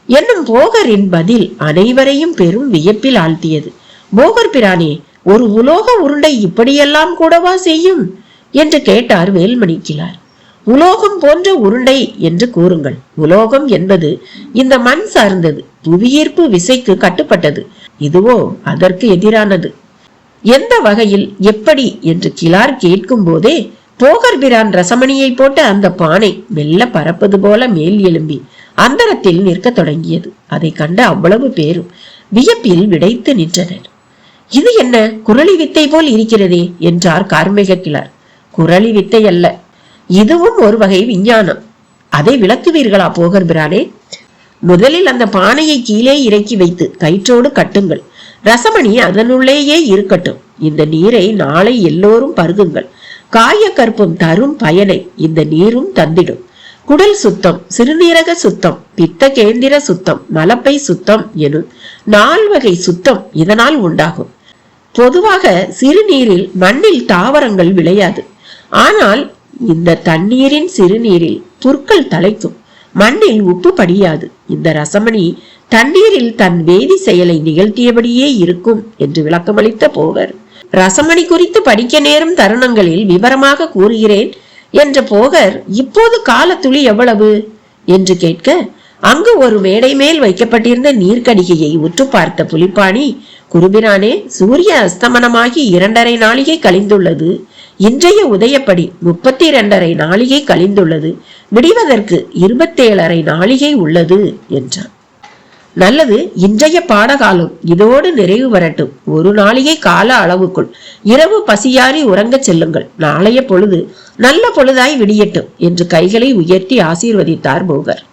A: என்னும் போகரின் பதில் அனைவரையும் பெரும் வியப்பில் ஆழ்த்தியது. போகர் பிரானே, ஒரு உலோக உருண்டை இப்படியெல்லாம் கூடவா செய்யும் என்று கேட்டார் வேல்மணி கிளார். உலோகம் போன்ற உருண்டை என்று கூறுங்கள். உலோகம் என்பது இந்த மண் சார்ந்தது, புவியீர்ப்பு விசைக்கு கட்டுப்பட்டது. இதுவோ அதற்கு எதிரானது. எந்த வகையில், எப்படி என்று கிளார் கேட்கும் போதே போகர் பிரான் ரசமணியை போட்ட அந்த பானை மெல்ல பறப்பது போல மேல் எழும்பி அந்தரத்தில் நிற்க தொடங்கியது. அதை கண்ட அவ்வளவு பேரும் வியப்பில் விடைத்து நின்றனர். இது என்ன, குரளி வித்தை போல் இருக்கிறதே என்றார் கார்மிக கிளார். குரளி வித்தை அல்ல, இதுவும் ஒரு வகை விஞ்ஞானம். அதை விளக்குவீர்களா போகர் பிரானே? முதலில் அந்த பானையை கீழே இறக்கி வைத்து கயிற்றோடு கட்டுங்கள். ரசமணி அதனுள்ளேயே இருக்கட்டும். இந்த நீரை நாளை எல்லோரும் பருகுங்கள். காய கற்பம் தரும் பயனை இந்த நீரும் தந்திடும். குடல் சுத்தம், சிறுநீரக சுத்தம், பித்த கேந்திர சுத்தம், மலப்பை சுத்தம் எனும் 4 வகை சுத்தம் இதனால் உண்டாகும். பொதுவாக சிறுநீரில் மண்ணில் தாவரங்கள் விளையாது. ஆனால் இந்த தண்ணீரின் சிறுநீரில் புற்கள் தலைக்கும். மண்ணில் உப்பு படியாது. இந்த ரசமணி தண்ணீரில் தன் வேதி செயலை நிகழ்த்தியபடியே இருக்கும் என்று விளக்கமளித்த போகர், ரசமணி குறித்து படிக்க நேரும் தருணங்களில் விவரமாக கூறுகிறேன் என்ற போகர், இப்போது காலத்துளி எவ்வளவு என்று கேட்க, அங்கு ஒரு மேடை மேல் வைக்கப்பட்டிருந்த நீர்க்கடிகையை உற்று பார்த்த புலிப்பாணி, குருபிரானே, சூரிய அஸ்தமனமாகி 2½ நாளிகை கழிந்துள்ளது. இன்றைய உதயப்படி 32½ நாளிகை கழிந்துள்ளது. விடிவதற்கு 27½ நாளிகை உள்ளது என்றான். நல்லது, இன்றைய பாடகாலம் இதோடு நிறைவு வரட்டும். 1 நாளிகை கால அளவுக்குள் இரவு பசியாரி உறங்கச் செல்லுங்கள். நாளைய பொழுது நல்ல பொழுதாய் விடியட்டும் என்று கைகளை உயர்த்தி ஆசீர்வதித்தார் போகர்.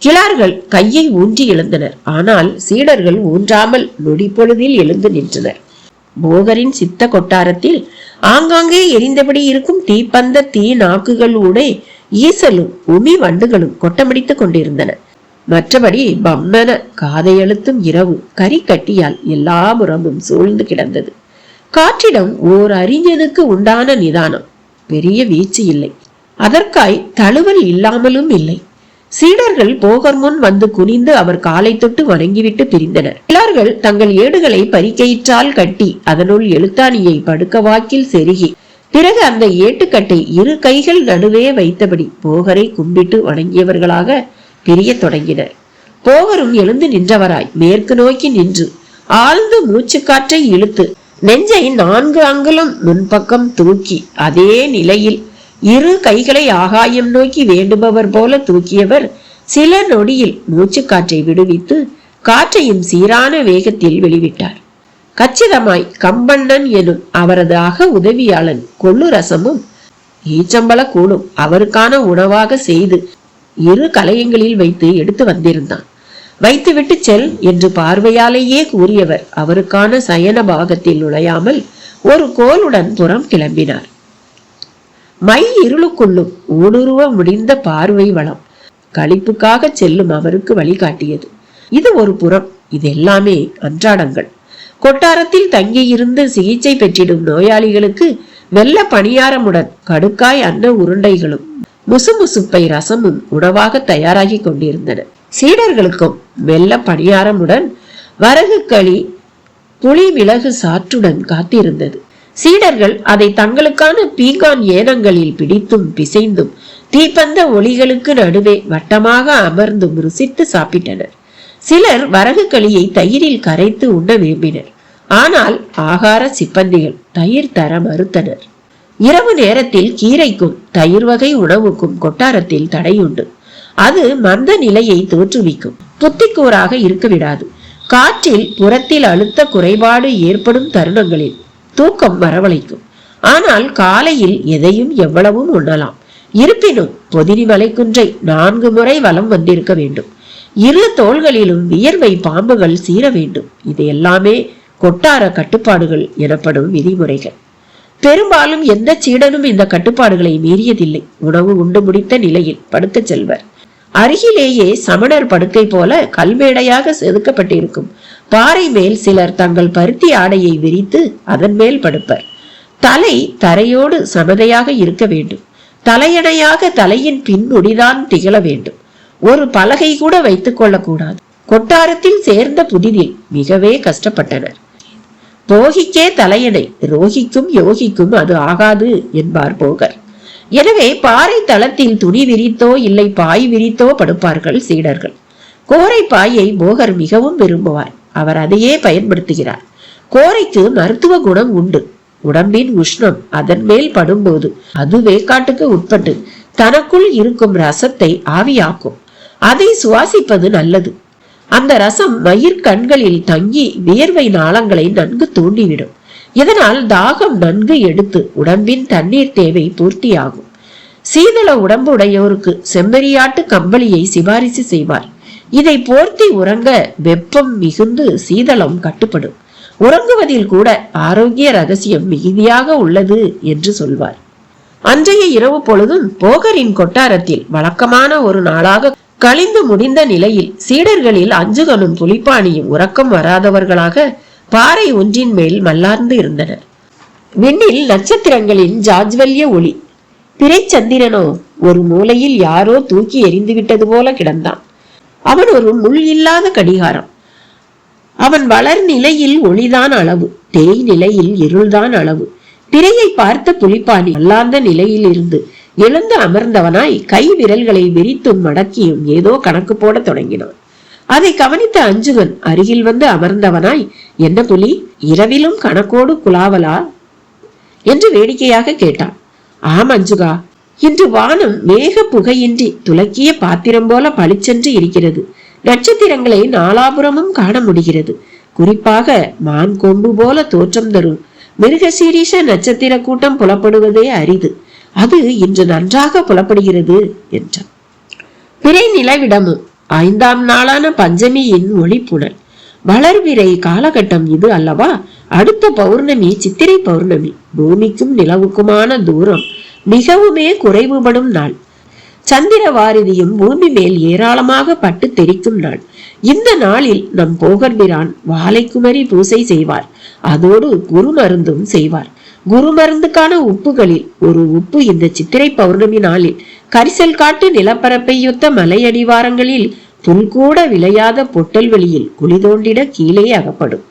A: கிளார்கள் கையை ஊன்றி எழுந்தனர். ஆனால் சீடர்கள் ஊன்றாமல் நொடி பொழுதில் எழுந்து நின்றனர். போகரின் சித்த கொட்டாரத்தில் ஆங்காங்கே எரிந்தபடி இருக்கும் தீப்பந்த தீ நாக்குகள் ஊட ஈசலும் உமி வண்டுகளும் கொட்டமடித்துக் கொண்டிருந்தன. மற்றபடி பம்மன காதையழுத்தும் இரவு கரி கட்டியால் எல்லா புறமும் சூழ்ந்து கிடந்தது. காற்றிடம் ஓர் அறிஞனுக்கு உண்டான நிதானம். பெரிய வீச்சு இல்லை, அதற்காய் தழுவல் இல்லாமலும் இல்லை. சீடர்கள் போகர் முன் வந்து குனிந்து அவர் காலை தொட்டு வணங்கிவிட்டு பிரிந்தனர். கிளார்கள் தங்கள் ஏடுகளை பறிக்கயிற்றால் கட்டி அதனுள் எழுத்தாணியை படுக்க வாக்கில் செருகி பிறகு அந்த ஏட்டுக்கட்டை இரு கைகள் நடுவே வைத்தபடி போகரை கும்பிட்டு வணங்கியவர்களாக பிரிய தொடங்கினர். போகரும் எழுந்து நின்றவராய் மேற்கு நோக்கி நின்று ஆழ்ந்து மூச்சு காற்றை இழுத்து நெஞ்சை 4 அங்குலம் முன்பக்கம் தூக்கி அதே நிலையில் இரு கைகளை ஆகாயம் நோக்கி வேண்டுபவர் போல தூக்கியவர் சில நொடியில் மூச்சு காற்றை விடுவித்து காற்றையும் சீரான வேகத்தில் வெளிவிட்டார். கச்சிதமாய் கம்பண்ணன் எனும் அவரது உதவியாளன் கொள்ளு ரசமும் ஈச்சம்பள கூடும் அவருக்கான உணவாக செய்து இரு கலயங்களில் வைத்து எடுத்து வந்திருந்தான். வைத்துவிட்டு செல் என்று பார்வையாலேயே கூறியவர் அவருக்கான சயன பாகத்தில் நுழையாமல் ஒரு கோலுடன் புறம் கிளம்பினார். மை இருளுக்குள்ளும் ஊடுருவ முடிந்த பார்வை வளம் களிப்புக்காக செல்லும் அவருக்கு வழிகாட்டியது. இது ஒரு புறம், இது எல்லாமே அன்றாடங்கள். கொட்டாரத்தில் தங்கியிருந்து சிகிச்சை பெற்றிடும் நோயாளிகளுக்கு வெள்ள பணியாரமுடன் கடுக்காய் அன்ன உருண்டைகளும் முசுமுசுப்பை ரசமும் உணவாக தயாராகி கொண்டிருந்தன. சீடர்களுக்கும் வெள்ள பணியாரமுடன் வரகு களி புளி மிளகு சாற்றுடன் காத்திருந்தது. சீடர்கள் அதை தங்களுக்கான பீங்கான் ஏனங்களில் பிடித்தும் பிசைந்தும் தீப்பந்த ஒளிகளுக்கு நடுவே வட்டமாக அமர்ந்தும் ருசித்து சாப்பிட்டனர். சிலர் வரகு களியை தயிரில் கரைத்து உண்ண விரும்பினர். ஆனால் ஆகார சிப்பந்திகள் தயிர் தர மறுத்தனர். இரவு நேரத்தில் கீரைக்கும் தயிர் வகை உணவுக்கும் கொட்டாரத்தில் தடையுண்டு. அது மந்த நிலையை தோற்றுவிக்கும், புத்திக்கூறாக இருக்க விடாது. காற்றில் புறத்தில் அழுத்த குறைபாடு ஏற்படும் தருணங்களில் தூக்கம் வரவழைக்கும். ஆனால் காலையில் எதையும் எவ்வளவும் உண்ணலாம். இருப்பினும் பொதினி மலைக்குன்றை 4 முறை வலம் வந்திருக்க வேண்டும். இரு தோள்களிலும் வியர்வை பாம்புகள் சீர வேண்டும். இது எல்லாமே கொட்டார கட்டுப்பாடுகள் எனப்படும் விதிமுறைகள். பெரும்பாலும் எந்த சீடனும் இந்த கட்டுப்பாடுகளை மீறியதில்லை. உணவு உண்டு முடித்த நிலையில் படுக்க செல்வர். அருகிலேயே சமணர் படுக்கை போல கல்மேடையாக செதுக்கப்பட்டிருக்கும் பாறை மேல் சிலர் தங்கள் பருத்தி ஆடையை விரித்து அதன் மேல் படுப்பர். தலை தரையோடு சமதையாக இருக்க வேண்டும். தலையணையாக தலையின் பின்னுடிதான் திகழ வேண்டும். ஒரு பலகை கூட வைத்துக் கொள்ளக்கூடாது. கொட்டாரத்தில் சேர்ந்த புதிதில் மிகவே கஷ்டப்பட்டனர். போகிக்கே தலையணை, ரோகிக்கும் யோகிக்கும் அது ஆகாது என்பார் போகர். எனவே பாறை தளத்தில் துணி விரித்தோ இல்லை பாய் விரித்தோ படுப்பார்கள் சீடர்கள். கோரை பாயை போகர் மிகவும் விரும்புவார். அவர் அதையே பயன்படுத்துகிறார். கோரைக்கு மருத்துவ குணம் உண்டு. உடம்பின் உஷ்ணம் அதன் மேல் படும்போது அது வேக்காட்டுக்கு உட்பட்டு தனக்குள் இருக்கும் ரசத்தை ஆவியாக்கும். அதை சுவாசிப்பது நல்லது. அந்த ரசம் மயிர் கண்களில் தங்கி வியர்வை நாளங்களை நன்கு தூண்டிவிடும். இதனால் தாகம் நன்கு எடுத்து உடம்பின் தண்ணீர் தேவை பூர்த்தியாகும். சீதள உடம்பு உடையோருக்கு செம்மறியாட்டு கம்பளியை சிபாரிசு செய்வார். இதை போர்த்தி உறங்க வெப்பம் மிகுந்து சீதளம் கட்டுப்படும். உறங்குவதில் கூட ஆரோக்கிய ரகசியம் மிகுதியாக உள்ளது என்று சொல்வார். அன்றைய இரவு பொழுதும் போகரின் கொட்டாரத்தில் வழக்கமான ஒரு நாளாக கழிந்து முடிந்த நிலையில் சீடர்களில் அஞ்சுகனும் புலிப்பாணியும் உறக்கம் வராதவர்களாக பாறை ஒன்றின் மேல் மல்லார்ந்து இருந்தனர். விண்ணில் நட்சத்திரங்களின் ஜாஜ்வல்ய ஒளி. பிறைச்சந்திரனோ ஒரு மூலையில் யாரோ தூக்கி எறிந்து விட்டது போல கிடந்தான். அவன் ஒரு முள் இல்லாத கடிகாரம். அவன் வளர் நிலையில் ஒளிதான் அளவு, தேய் நிலையில் இருள்தான் அளவு. பிறையை பார்த்த புலிப்பாணி அல்லாந்த நிலையில் இருந்து எழுந்து அமர்ந்தவனாய் கை விரல்களை விரித்தும் மடக்கியும் ஏதோ கணக்கு போட தொடங்கினான். அதை கவனித்த அஞ்சுகன் அருகில் வந்து அமர்ந்தவனாய், என்ன புலி, இரவிலும் கணக்கோடு குலாவலா என்று வேடிக்கையாக கேட்டான். ஆம் அஞ்சுகா, இன்று வானம் மேக புகையின்றி துலக்கிய பாத்திரம் போல பளிச்சென்று இருக்கிறது. நட்சத்திரங்களை நாலாபுரமும் காண முடிகிறது. குறிப்பாக மான் கொம்பு போல தோற்றம் தரும் மிருகசீரிஷ நட்சத்திர கூட்டம் புலப்படுவதே அரிது. அது இன்று நன்றாக புலப்படுகிறது என்றான். பிறை நிலவிடமும் 5ஆம் நாளான பஞ்சமியின் ஒளிப்புணல். வளர்விரை காலகட்டம் இது அல்லவா? அடுத்த பௌர்ணமி சித்திரை பௌர்ணமி. பூமிக்கும் நிலவுக்குமான தூரம் மிகவுமே குறைவுபடும் நாள். சந்திர வாரிதியும் பூமி மேல் ஏராளமாக பட்டு தெரிக்கும் நாள். இந்த நாளில் நம் போகர்பிரான் வாழைக்குமரி பூசை செய்வார். அதோடு குரு மருந்தும் செய்வார். குரு மருந்துக்கான உப்புகளில் ஒரு உப்பு இந்த சித்திரை பௌர்ணமி நாளில் கரிசல் காட்டு நிலப்பரப்பையொத்த மலையடிவாரங்களில் புல்கூட விளையாத பொட்டல் வெளியில் குழி தோண்டிட கீழே அகப்படும்.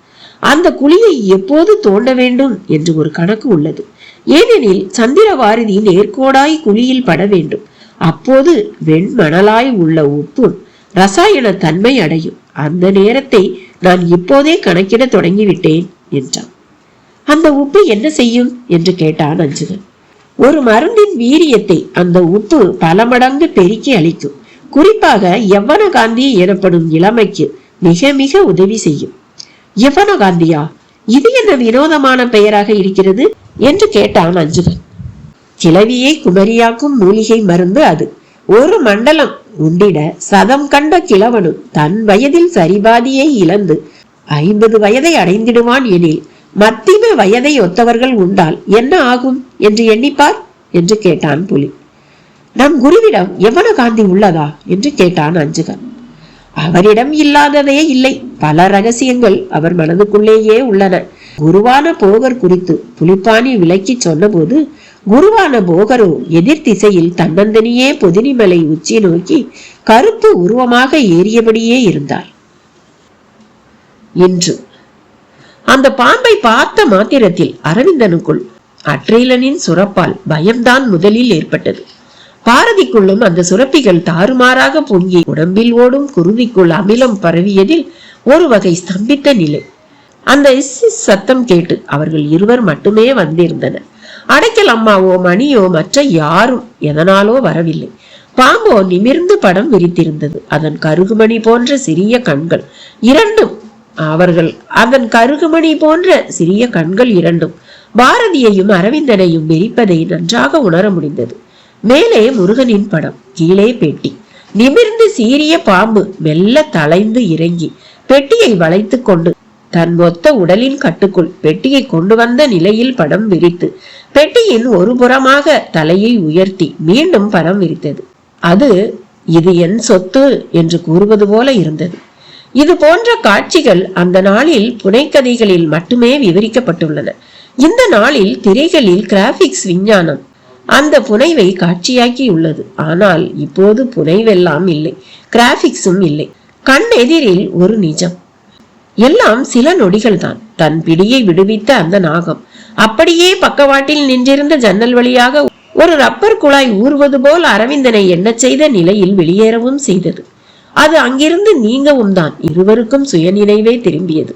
A: அந்த குழியை எப்போது தோண்ட வேண்டும் என்று ஒரு கணக்கு உள்ளது. ஏனெனில் சந்திரவாரதி நேர்கோடாய் குழியில் பட வேண்டும். அப்போது வெண்மணலாய் உள்ள உப்பு ரசாயன தன்மை அடையும். அந்த நேரத்தை நான் இப்போதே கணக்கிட தொடங்கிவிட்டேன் என்றான். அந்த உப்பு என்ன செய்யும் என்று கேட்டான் அஞ்சுகன். ஒரு மருந்தின் வீரியத்தை அந்த உப்பு பல மடங்கு பெருக்கி அளிக்கும். குறிப்பாக யவன காந்தி எனப்படும் இளமைக்கு மிக மிக உதவி செய்யும். யவன காந்தியா? இது என்ன வினோதமான பெயராக இருக்கிறது என்று கேட்டான் அஞ்சுகன். கிளவியை குமரியாக்கும் மூலிகை மருந்து அது. ஒரு மண்டலம் உண்டிட சதம் கண்ட கிழவனும் தன் வயதில் சரிபாதியை இழந்து 50 வயதை அடைந்திடுவான் எனில் மத்திம வயதை ஒத்தவர்கள் உண்டால் என்ன ஆகும் என்று எண்ணிப்பார் என்று கேட்டான் புலி. நம் குருவிடம் யவன காந்தி உள்ளதா என்று கேட்டான் அஞ்சுகன். அவரிடம் இல்லாததே இல்லை. பல ரகசியங்கள் அவர் மனதுக்குள்ளேயே உள்ளன. குருவான போகர் குறித்து புலிப்பாணி விளக்கி சொன்னபோது குருவான போகரோ எதிர் திசையில் தன்னந்தனியே பொதினிமலை உச்சி நோக்கி கருப்பு உருவமாக ஏறியபடியே இருந்தார். இன்று அந்த பாம்பை பார்த்த மாத்திரத்தில் அரவிந்தனுக்குள் அட்ரிலனின் சுரப்பால் பயம்தான் முதலில் ஏற்பட்டது. பாரதிக்குள்ளும் அந்த சுரப்பிகள் தாறுமாறாக பொங்கி உடம்பில் ஓடும் குருதிக்குள் அமிலம் பரவியதில் ஒரு வகை ஸ்தம்பித்த நிலை. அந்த சத்தம் கேட்டு அவர்கள் இருவர் மட்டுமே வந்திருந்தனர். அடைக்கல் அம்மாவோ மணியோ மற்ற யாரும் எதனாலோ வரவில்லை. பாம்போ நிமிர்ந்து படம் விரித்திருந்தது. அதன் கருகுமணி போன்ற சிறிய கண்கள் இரண்டும் பாரதியையும் அரவிந்தனையும் வெறிப்பதை நன்றாக உணர முடிந்தது. மேலே முருகனின் படம், கீழே பெட்டி. நிமிர்ந்து சீரிய பாம்பு மெல்ல தளைந்து இறங்கி பெட்டியை வளைத்து கொண்டு தன் ஒத்த உடலின் கட்டுக்குள் பெட்டியை கொண்டு வந்த நிலையில் படம் விரித்து பெட்டியின் ஒரு புறமாக தலையை உயர்த்தி மீண்டும் படம் விரித்தது. அது இது என் சொத்து என்று கூறுவது போல இருந்தது. இது போன்ற காட்சிகள் அந்த நாளில் புனைக்கதைகளில் மட்டுமே விவரிக்கப்பட்டுள்ளன. இந்த நாளில் திரைகளில் கிராபிக்ஸ் விஞ்ஞானம் அந்த புனைவை காட்சியாக்கி உள்ளது. ஆனால் இப்போது புனைவெல்லாம் இல்லை, கிராபிக்ஸும் இல்லை. கண் எதிரில் ஒரு நிஜம். எல்லாம் சில நொடிகள் தான். தன் பிடியை விடுவித்த அந்த நாகம் அப்படியே பக்கவாட்டில் நின்றிருந்த ஜன்னல் வழியாக ஒரு ரப்பர் குழாய் ஊறுவது போல் அரவிந்தனை எண்ண செய்த நிலையில் வெளியேறவும் செய்தது. அது அங்கிருந்து நீங்கவும் தான் இருவருக்கும் சுயநினைவே திரும்பியது.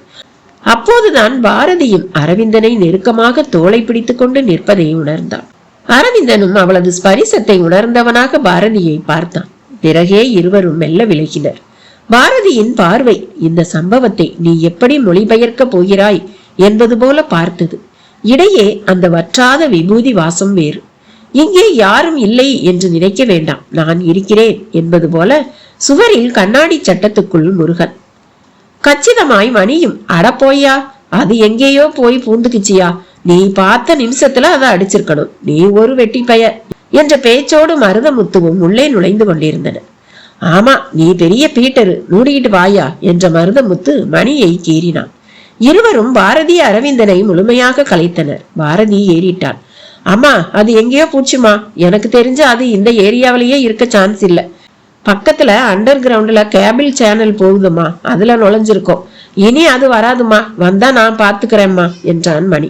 A: அப்போதுதான் பாரதியும் அரவிந்தனை நெருக்கமாக தோளை பிடித்துக் கொண்டு நிற்பதை உணர்ந்தான். அரவிந்தனும் அவளது ஸ்பரிசத்தை உணர்ந்தவனாக பாரதியை பார்த்தான். பிறகே இருவரும் மெல்ல விலகினர். பாரதியின் பார்வை இந்த சம்பவத்தை நீ எப்படி மொழிபெயர்க்க போகிறாய் என்பது போல பார்த்தது. இடையே அந்த வற்றாத விபூதி வாசம் வேறு. இங்கே யாரும் இல்லை என்று நினைக்க வேண்டாம், நான் இருக்கிறேன் என்பது போல சுவரில் கண்ணாடி சட்டத்துக்குள் முருகன். கச்சிதமாய் மணியும் அடப்போய்யா, அது எங்கேயோ போய் பூந்துக்குச்சியா, நீ பார்த்த நிமிஷத்துல அதை அடிச்சிருக்கணும், நீ ஒரு வெட்டி பய என்ற பேச்சோடு மருதமுத்துவும் உள்ளே நுழைந்து கொண்டிருந்தன. ஆமா, நீ பெரிய பீட்டரு, நூடிக்கிட்டு வாயா என்ற மருதமுத்து மணியை கீறினான். இருவரும் பாரதி அரவிந்தனை முழுமையாக கலைத்தனர். பாரதி ஏறிட்டான். அம்மா, அது எங்கேயோ பூச்சுமா, எனக்கு தெரிஞ்சு அது இந்த ஏரியாவிலேயே இருக்க சான்ஸ் இல்ல. பக்கத்துல அண்டர் கிரவுண்ட்ல கேபிள் சேனல் போகுதுமா, அதுல நுழைஞ்சிருக்கோம். இனி அது வராதுமா, வந்தா நான் பாத்துக்கிறேம்மா என்றான் மணி.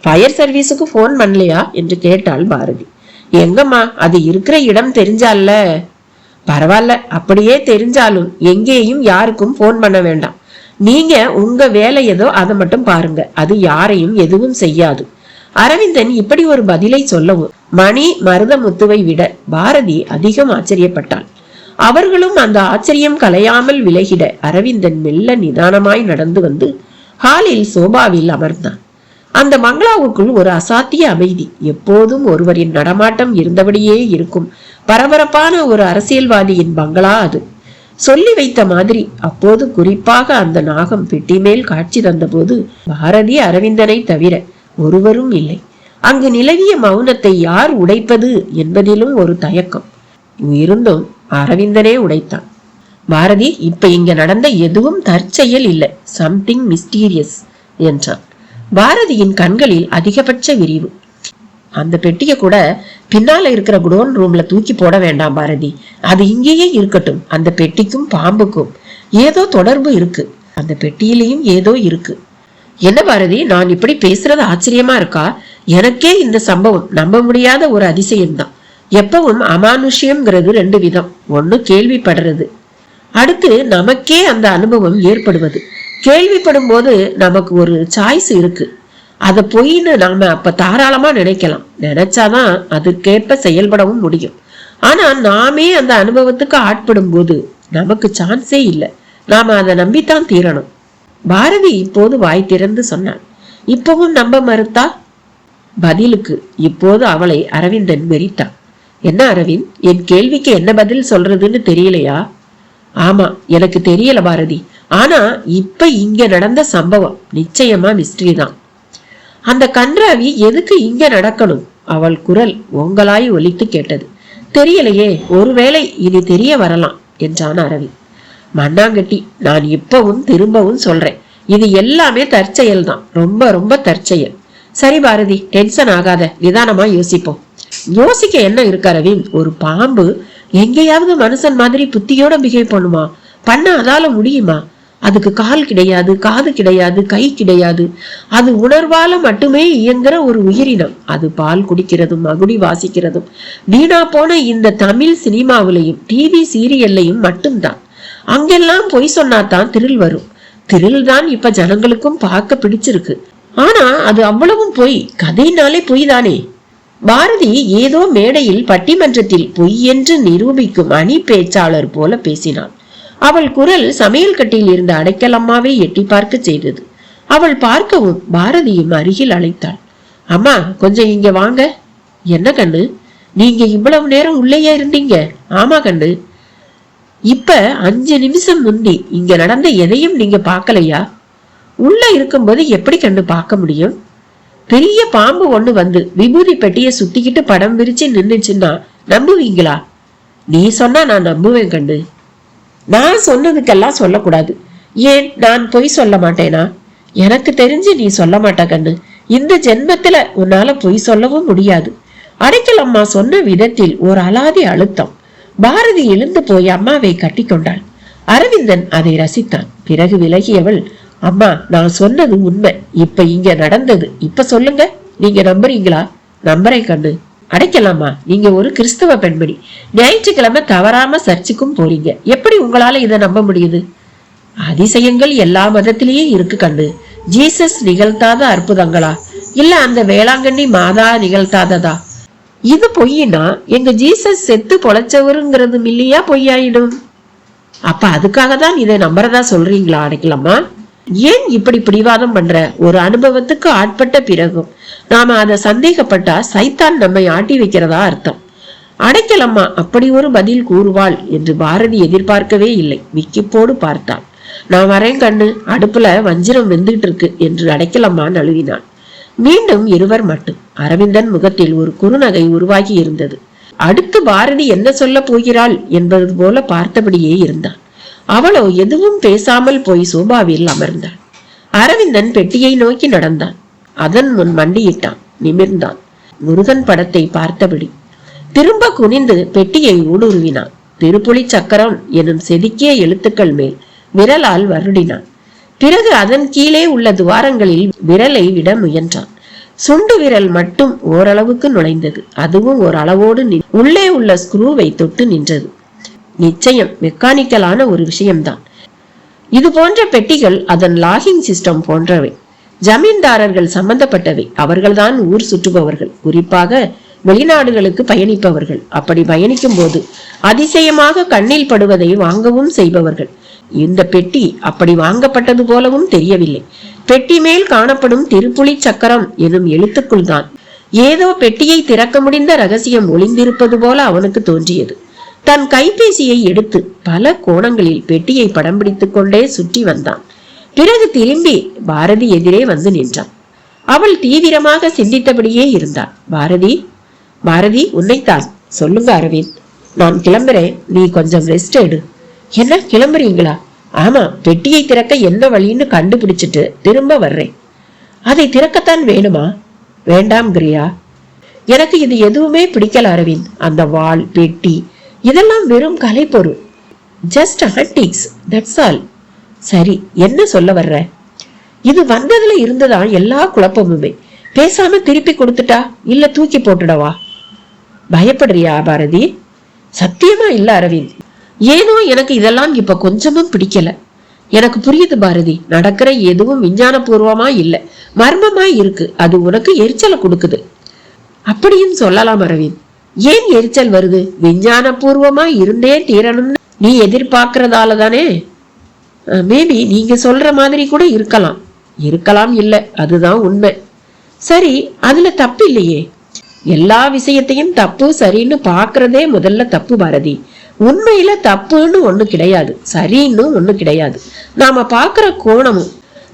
A: ஃபயர் சர்வீஸுக்கு போன் பண்ணலையா என்று கேட்டாள் பாரதி. எங்கம்மா, அது இருக்கிற இடம் தெரிஞ்சால. பரவாயில்ல, அப்படியே தெரிஞ்சாலும் எங்கேயும் யாருக்கும் போன் பண்ண வேண்டாம். நீங்க உங்க வேலை ஏதோ அதை மட்டும் பாருங்க, அது யாரையும் எதுவும் செய்யாது. அரவிந்தன் இப்படி ஒரு பதிலை சொல்லவும் மணி மருதமுத்துவை விட பாரதி அதிகம் ஆச்சரியப்பட்டாள். அவர்களும் அந்த ஆச்சரியம் கலையாமல் விலகிட அரவிந்தன் மெல்ல நிதானமாய் நடந்து வந்து ஹாலில் சோபாவில் அமர்ந்தான். அந்த பங்களாவுக்குள் ஒரு அசாத்திய அமைதி, எப்போதும் ஒருவரின் நடமாட்டம் இருந்தபடியே இருக்கும் பரபரப்பான ஒரு அரசியல்வாதியின் பங்களா அது. சொல்லி வைத்த மாதிரி அப்போது குறிப்பாக அந்த நாகம் பெட்டி மேல் காட்சி தந்த போது பாரதி அரவிந்தனை தவிர ஒருவரும் இல்லை. அங்கு நிலவிய மௌனத்தை யார் உடைப்பது என்பதிலும் ஒரு தயக்கம் இருந்தும் அரவிந்தனே உடைத்தான். பாரதி, இப்ப இங்க நடந்த எதுவும் தற்செயல் இல்லை, சம்திங் மிஸ்டீரியஸ் என்றான். பாரதியின் கண்களில் அதிகபட்ச விரிவு. அந்த பெட்டியை கூட பின்னால இருக்கிற குடோன் ரூம்ல தூக்கி போட வேண்டாம் பாரதி, அது இங்கேயே இருக்கட்டும். அந்த பெட்டிக்கும் பாம்புக்கும் ஏதோ தொடர்பு இருக்கு, அந்த பெட்டியிலையும் ஏதோ இருக்கு. என்ன பாரதி, நான் இப்படி பேசுறது ஆச்சரியமா இருக்கா? எனக்கே இந்த சம்பவம் நம்ப முடியாத ஒரு அதிசயம்தான். எப்பவும் அமானுஷ்யம்ங்கிறது ரெண்டு விதம். ஒண்ணு கேள்விப்படுறது, அடுத்து நமக்கே அந்த அனுபவம் ஏற்படுவது. கேள்விப்படும் போது நமக்கு ஒரு சாய்ஸ் இருக்கு. அதை பொய்ன்னு நாம அப்ப தாராளமா நினைக்கலாம். நினைச்சாதான் அதுக்கேற்ப செயல்படவும் முடியும். ஆனா நாமே அந்த அனுபவத்துக்கு ஆட்படும் போது நமக்கு சான்ஸே இல்லை. நாம அதை நம்பித்தான் தீரணும். பாரதி இப்போது வாய் திறந்து சொன்னாள். இப்பவும் நம்ப மறுத்தா? பதிலுக்கு இப்போது அவளை அரவிந்தன் வெறித்தான். என்ன அரவிந்த், என் கேள்விக்கு என்ன பதில் சொல்றதுன்னு தெரியலையா? ஆமா, எனக்கு தெரியல பாரதி. ஆனா இப்ப இங்க நடந்த சம்பவம் நிச்சயமா மிஸ்ட்ரி தான். அந்த கன்றாவி எதுக்கு இங்க நடக்கணும்? அவள் குரல் ஓங்கலாய் ஒலித்து கேட்டது. தெரியலையே, ஒருவேளை இது தெரிய வரலாம் என்றான் அரவிந்த். மண்ணாங்கட்டி, நான் இப்பவும் திரும்பவும் சொல்றேன், இது எல்லாமே தற்செயல் தான். ரொம்ப ரொம்ப தற்செயல். சரி பாரதி, டென்ஷன் ஆகாத, நிதானமா யோசிப்போம். யோசிக்க என்ன இருக்கு அரவிந்த்? ஒரு பாம்பு எங்கேயாவது மனுஷன் மாதிரி புத்தியோட பிஹேவ் பண்ணுமா? பண்ண அதால முடியுமா? அதுக்கு கால் கிடையாது, காது கிடையாது, கை கிடையாது. அது உணர்வால மட்டுமே இயங்குற ஒரு உயிரினம். அது பால் குடிக்கிறதும் மகுடி வாசிக்கிறதும் வீணா போன இந்த தமிழ் சினிமாவிலையும் டிவி சீரியல்லையும் மட்டும்தான். அங்கெல்லாம் பொய் சொன்னாதான் திரில் வரும். திரில் தான் இப்ப ஜனங்களுக்கும் பார்க்க பிடிச்சிருக்கு. ஆனா அது அவ்வளவும் பொய். கதைனாலே பொய் தானே. பாரதி ஏதோ மேடையில் பட்டிமன்றத்தில் பொய் என்று நிரூபிக்கும் அணி பேச்சாளர் போல பேசினாள். அவள் குரல் சமையல் கட்டியில் இருந்த அடைக்கலம்மாவை எட்டி பார்க்க செய்தது. அவள் பார்க்கவும் பாரதியும் அருகில் அழைத்தாள். அம்மா, கொஞ்சம் இங்க வாங்க. என்ன கண்ணு, நீங்க இவ்வளவு நேரம் உள்ளேயா இருந்தீங்க? ஆமா கண்ணு. இப்ப 5 நிமிஷம் முந்தி இங்க நடந்த எதையும் நீங்க பார்க்கலையா? உள்ள இருக்கும்போது எப்படி கண்ணு பார்க்க முடியும்? பெரிய பாம்பு ஒண்ணு வந்து விபூதி பெட்டிய சுத்திக்கிட்டு படம் விரிச்சு நின்னுச்சுன்னா நம்புவீங்களா? நீ சொன்னா நான் நம்புவேன் கண்ணு. நான் சொன்னதுக்கெல்லாம் சொல்லக்கூடாது. ஏன், நான் பொய் சொல்ல மாட்டேனா? எனக்கு தெரிஞ்சு நீ சொல்ல மாட்ட கண்ணு. இந்த ஜென்மத்துல உன்னால பொய் சொல்லவும் முடியாது. அடைக்கலம்மா சொன்ன விதத்தில் ஒரு அலாதி அழுத்தம். பாரதி எழுந்து போய் அம்மாவை கட்டி கொண்டாள். அரவிந்தன் அதை ரசித்தான். பிறகு விலகியவள், அம்மா, நான் சொன்னது உண்மை. இப்ப இங்க நடந்தது. இப்ப சொல்லுங்க, நீங்க நம்புறீங்களா? நம்புறேன் கண்ணு. அடைக்கலாமா, நீங்க ஒரு கிறிஸ்தவ பெண்மணி. ஞாயிற்றுக்கிழமை தவறாம சர்ச்சுக்கும் போறீங்க. எப்படி உங்களால இதை நம்ப முடியுது? அதிசயங்கள் எல்லா மதத்திலேயே இருக்கு கண்ணு. ஜீசஸ் நிகழ்த்தாத அற்புதங்களா? இல்ல அந்த வேளாங்கண்ணி மாதா நிகழ்த்தாததா? இது பொய்னா எங்க ஜீசஸ் செத்து பொழைச்சவருங்கிறது இல்லையா பொய்யாயிடும். அப்ப அதுக்காக தான் இதை நம்புறதா சொல்றீங்களா அடைக்கலாமா? ஏன் இப்படி பிடிவாதம் பண்ற? ஒரு அனுபவத்துக்கு ஆட்பட்ட பிறகும் நாம அதை சந்தேகப்பட்டா சைத்தான் நம்மை ஆட்டி வைக்கிறதா அர்த்தம். அடைக்கலம்மா அப்படி ஒரு பதில் கூறுவாள் என்று பாரதி எதிர்பார்க்கவே இல்லை. விக்கிப்போடு பார்த்தாள். நான் வரேன் கண்ணு, அடுப்புல வஞ்சிரம் வெந்துட்டு இருக்கு என்று அடைக்கலம்மா நழுவினாள். மீண்டும் இருவர் மட்டும். அரவிந்தன் முகத்தில் ஒரு குறுநகை உருவாகி இருந்தது. அடுத்து பாரதி என்ன சொல்ல போகிறாள் என்பது போல பார்த்தபடியே இருந்தான். அவளோ எதுவும் பேசாமல் போய் சோபாவில் அமர்ந்தாள். அரவிந்தன் பெட்டியை நோக்கி நடந்தான். அதன் முன் மண்டியிட்டான், நிமிர்ந்தான். முருகன் படத்தை பார்த்தபடி திரும்ப குனிந்து பெட்டியை ஊடுருவினான். திருப்புலி சக்கரம் எனும் செதுக்கிய எழுத்துக்கள் மேல் விரலால் வருடினான். பிறகு அதன் கீழே உள்ள துவாரங்களில் விரலை விட முயன்றான். சுண்டு விரல் மட்டும் ஓரளவுக்கு நுழைந்தது. அதுவும் ஒரு அளவோடு உள்ளே உள்ள ஸ்க்ரூவை தொட்டு நின்றது. நிச்சயம் மெக்கானிக்கலான ஒரு விஷயம்தான். இது போன்ற பெட்டிகள் அதன் லாகிங் சிஸ்டம் போன்றவை. ஜமீன்தாரர்கள் சம்பந்தப்பட்டவை. அவர்கள்தான் ஊர் சுற்றுபவர்கள், குறிப்பாக வெளிநாடுகளுக்கு பயணிப்பவர்கள். அப்படி பயணிக்கும் போது அதிசயமாக கண்ணில் படுவதை வாங்கவும் செய்பவர்கள். இந்த பெட்டி அப்படி வாங்கப்பட்டது போலவும் தெரியவில்லை. பெட்டி மேல் காணப்படும் திருப்புலி சக்கரம் எனும் எழுத்துக்குள் தான் ஏதோ பெட்டியை திறக்க முடிந்த ரகசியம் ஒளிந்திருப்பது போல அவனுக்கு தோன்றியது. தன் கைபேசியை எடுத்து பல கோணங்களில் பெட்டியை படம் பிடித்துக் கொண்டே சுற்றி வந்தான். பிறகு திரும்பி பாரதி எதிரே வந்து நின்றான். அவள் தீவிரமாக சிந்தித்தபடியே இருந்தாள். பாரதி, பாரதி, உன்னைத்தான். சொல்லுங்க அரவிந்த், நான் கிளம்புறேன், நீ கொஞ்சம் ரெஸ்ட் எடு. என்ன, கிளம்புறீங்களா? ஆமா, பெட்டியை திறக்க என்ன வழின்னு கண்டுபிடிச்சிட்டு திரும்ப வர்றேன். அதை திறக்கத்தான் வேணுமா? வேண்டாம் கிரியா, எனக்கு இது எதுவுமே பிடிக்கல அரவிந்த். அந்த வாள், பெட்டி இதெல்லாம் வெறும் கலைப்பொருள். Just antiques, that's all. சரி, என்ன சொல்ல வர்ற? இது வந்ததுல இருந்துதான் எல்லா குழப்பமுமே. பேசாம திருப்பி கொடுத்துட்டா இல்ல தூக்கி போட்டுடவா? பயப்படுறியா பாரதி? சத்தியமா இல்ல அரவிந்த். ஏனோ எனக்கு இதெல்லாம் இப்ப கொஞ்சமும் பிடிக்கல. எனக்கு புரியுது பாரதி, நடக்கிற எதுவும் விஞ்ஞான பூர்வமா இல்ல, மர்மமா இருக்கு. அது உனக்கு எரிச்சலை கொடுக்குது. அப்படியும் சொல்லலாம் அரவிந்த். ஏன் எரிச்சல் வருது? விஞ்ஞான பூர்வமா இருந்தே தீரணும்னு நீ எதிர்பார்க்கறதால தானே. மேபி நீங்க சொல்ற மாதிரி கூட இருக்கலாம். இருக்கலாம் இல்ல, அதுதான் உண்மை. சரி, அதுல தப்பு இல்லையே. எல்லா விஷயத்தையும் தப்பு சரின்னு பாக்குறதே முதல்ல தப்பு பாரதி. உண்மையில தப்புன்னு ஒண்ணு கிடையாது, சரின்னு ஒண்ணு கிடையாது. நாம பாக்குற கோணமும்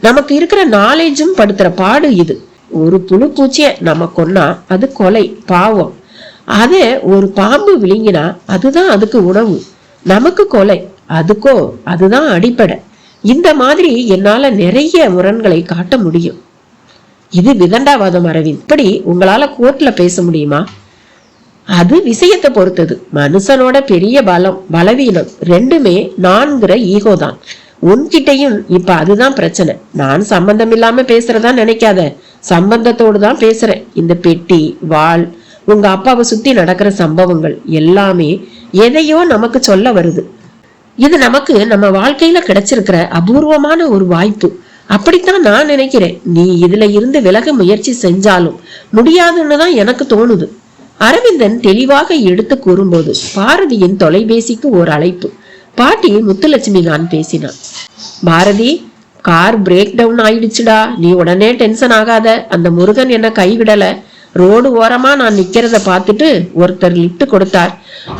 A: நமக்கு இருக்கிற நாலேஜும் படுத்துற பாடு இது. ஒரு புழு பூச்சிய நம்ம கொன்னா அது கொலை, பாவம். அதே ஒரு பாம்பு விழுங்கினா அதுதான் அதுக்கு உணவு, நமக்கு கொலை. அதுக்கோ அதுதான் அடிப்படை. இந்த மாதிரி என்னால நிறைய முரண்களை காட்ட முடியும். இது விதண்டாவாதம் அரவிந்த். இப்படி உங்களால கோர்ட்ல பேச முடியுமா? அது விஷயத்தை பொறுத்தது. மனுஷனோட பெரிய பலம் பலவீனம் ரெண்டுமே நான்கிற ஈகோ தான். உன்கிட்டையும் இப்ப அதுதான் பிரச்சனை. நான் சம்பந்தம் இல்லாம பேசுறதா நினைக்காத, சம்பந்தத்தோடு தான் பேசுறேன். இந்த பெட்டி, வாள், உங்க அப்பாவை சுத்தி நடக்கிற சம்பவங்கள் எல்லாமே எதையோ நமக்கு சொல்ல வருது. இது நமக்கு நம்ம வாழ்க்கையில கிடைச்சிருக்கிற அபூர்வமான ஒரு வாய்ப்பு. அப்படித்தான் நான் நினைக்கிறேன். நீ இதுல இருந்து விலக முயற்சி செஞ்சாலும் முடியாதுன்னு தான் எனக்கு தோணுது. அரவிந்தன் தெளிவாக எடுத்து கூறும்போது பாரதியின் தொலைபேசிக்கு ஒரு அழைப்பு. பாட்டி முத்துலட்சுமி தான் பேசினான். பாரதி, கார் பிரேக் டவுன் ஆயிடுச்சுடா, நீ உடனே டென்ஷன் ஆகாத. அந்த முருகன் என்ன கைவிடல. ரோடு ஓரமா நான் நிக்கிறத பார்த்துட்டு ஒருத்தர் லிப்ட் கொடுத்தார்.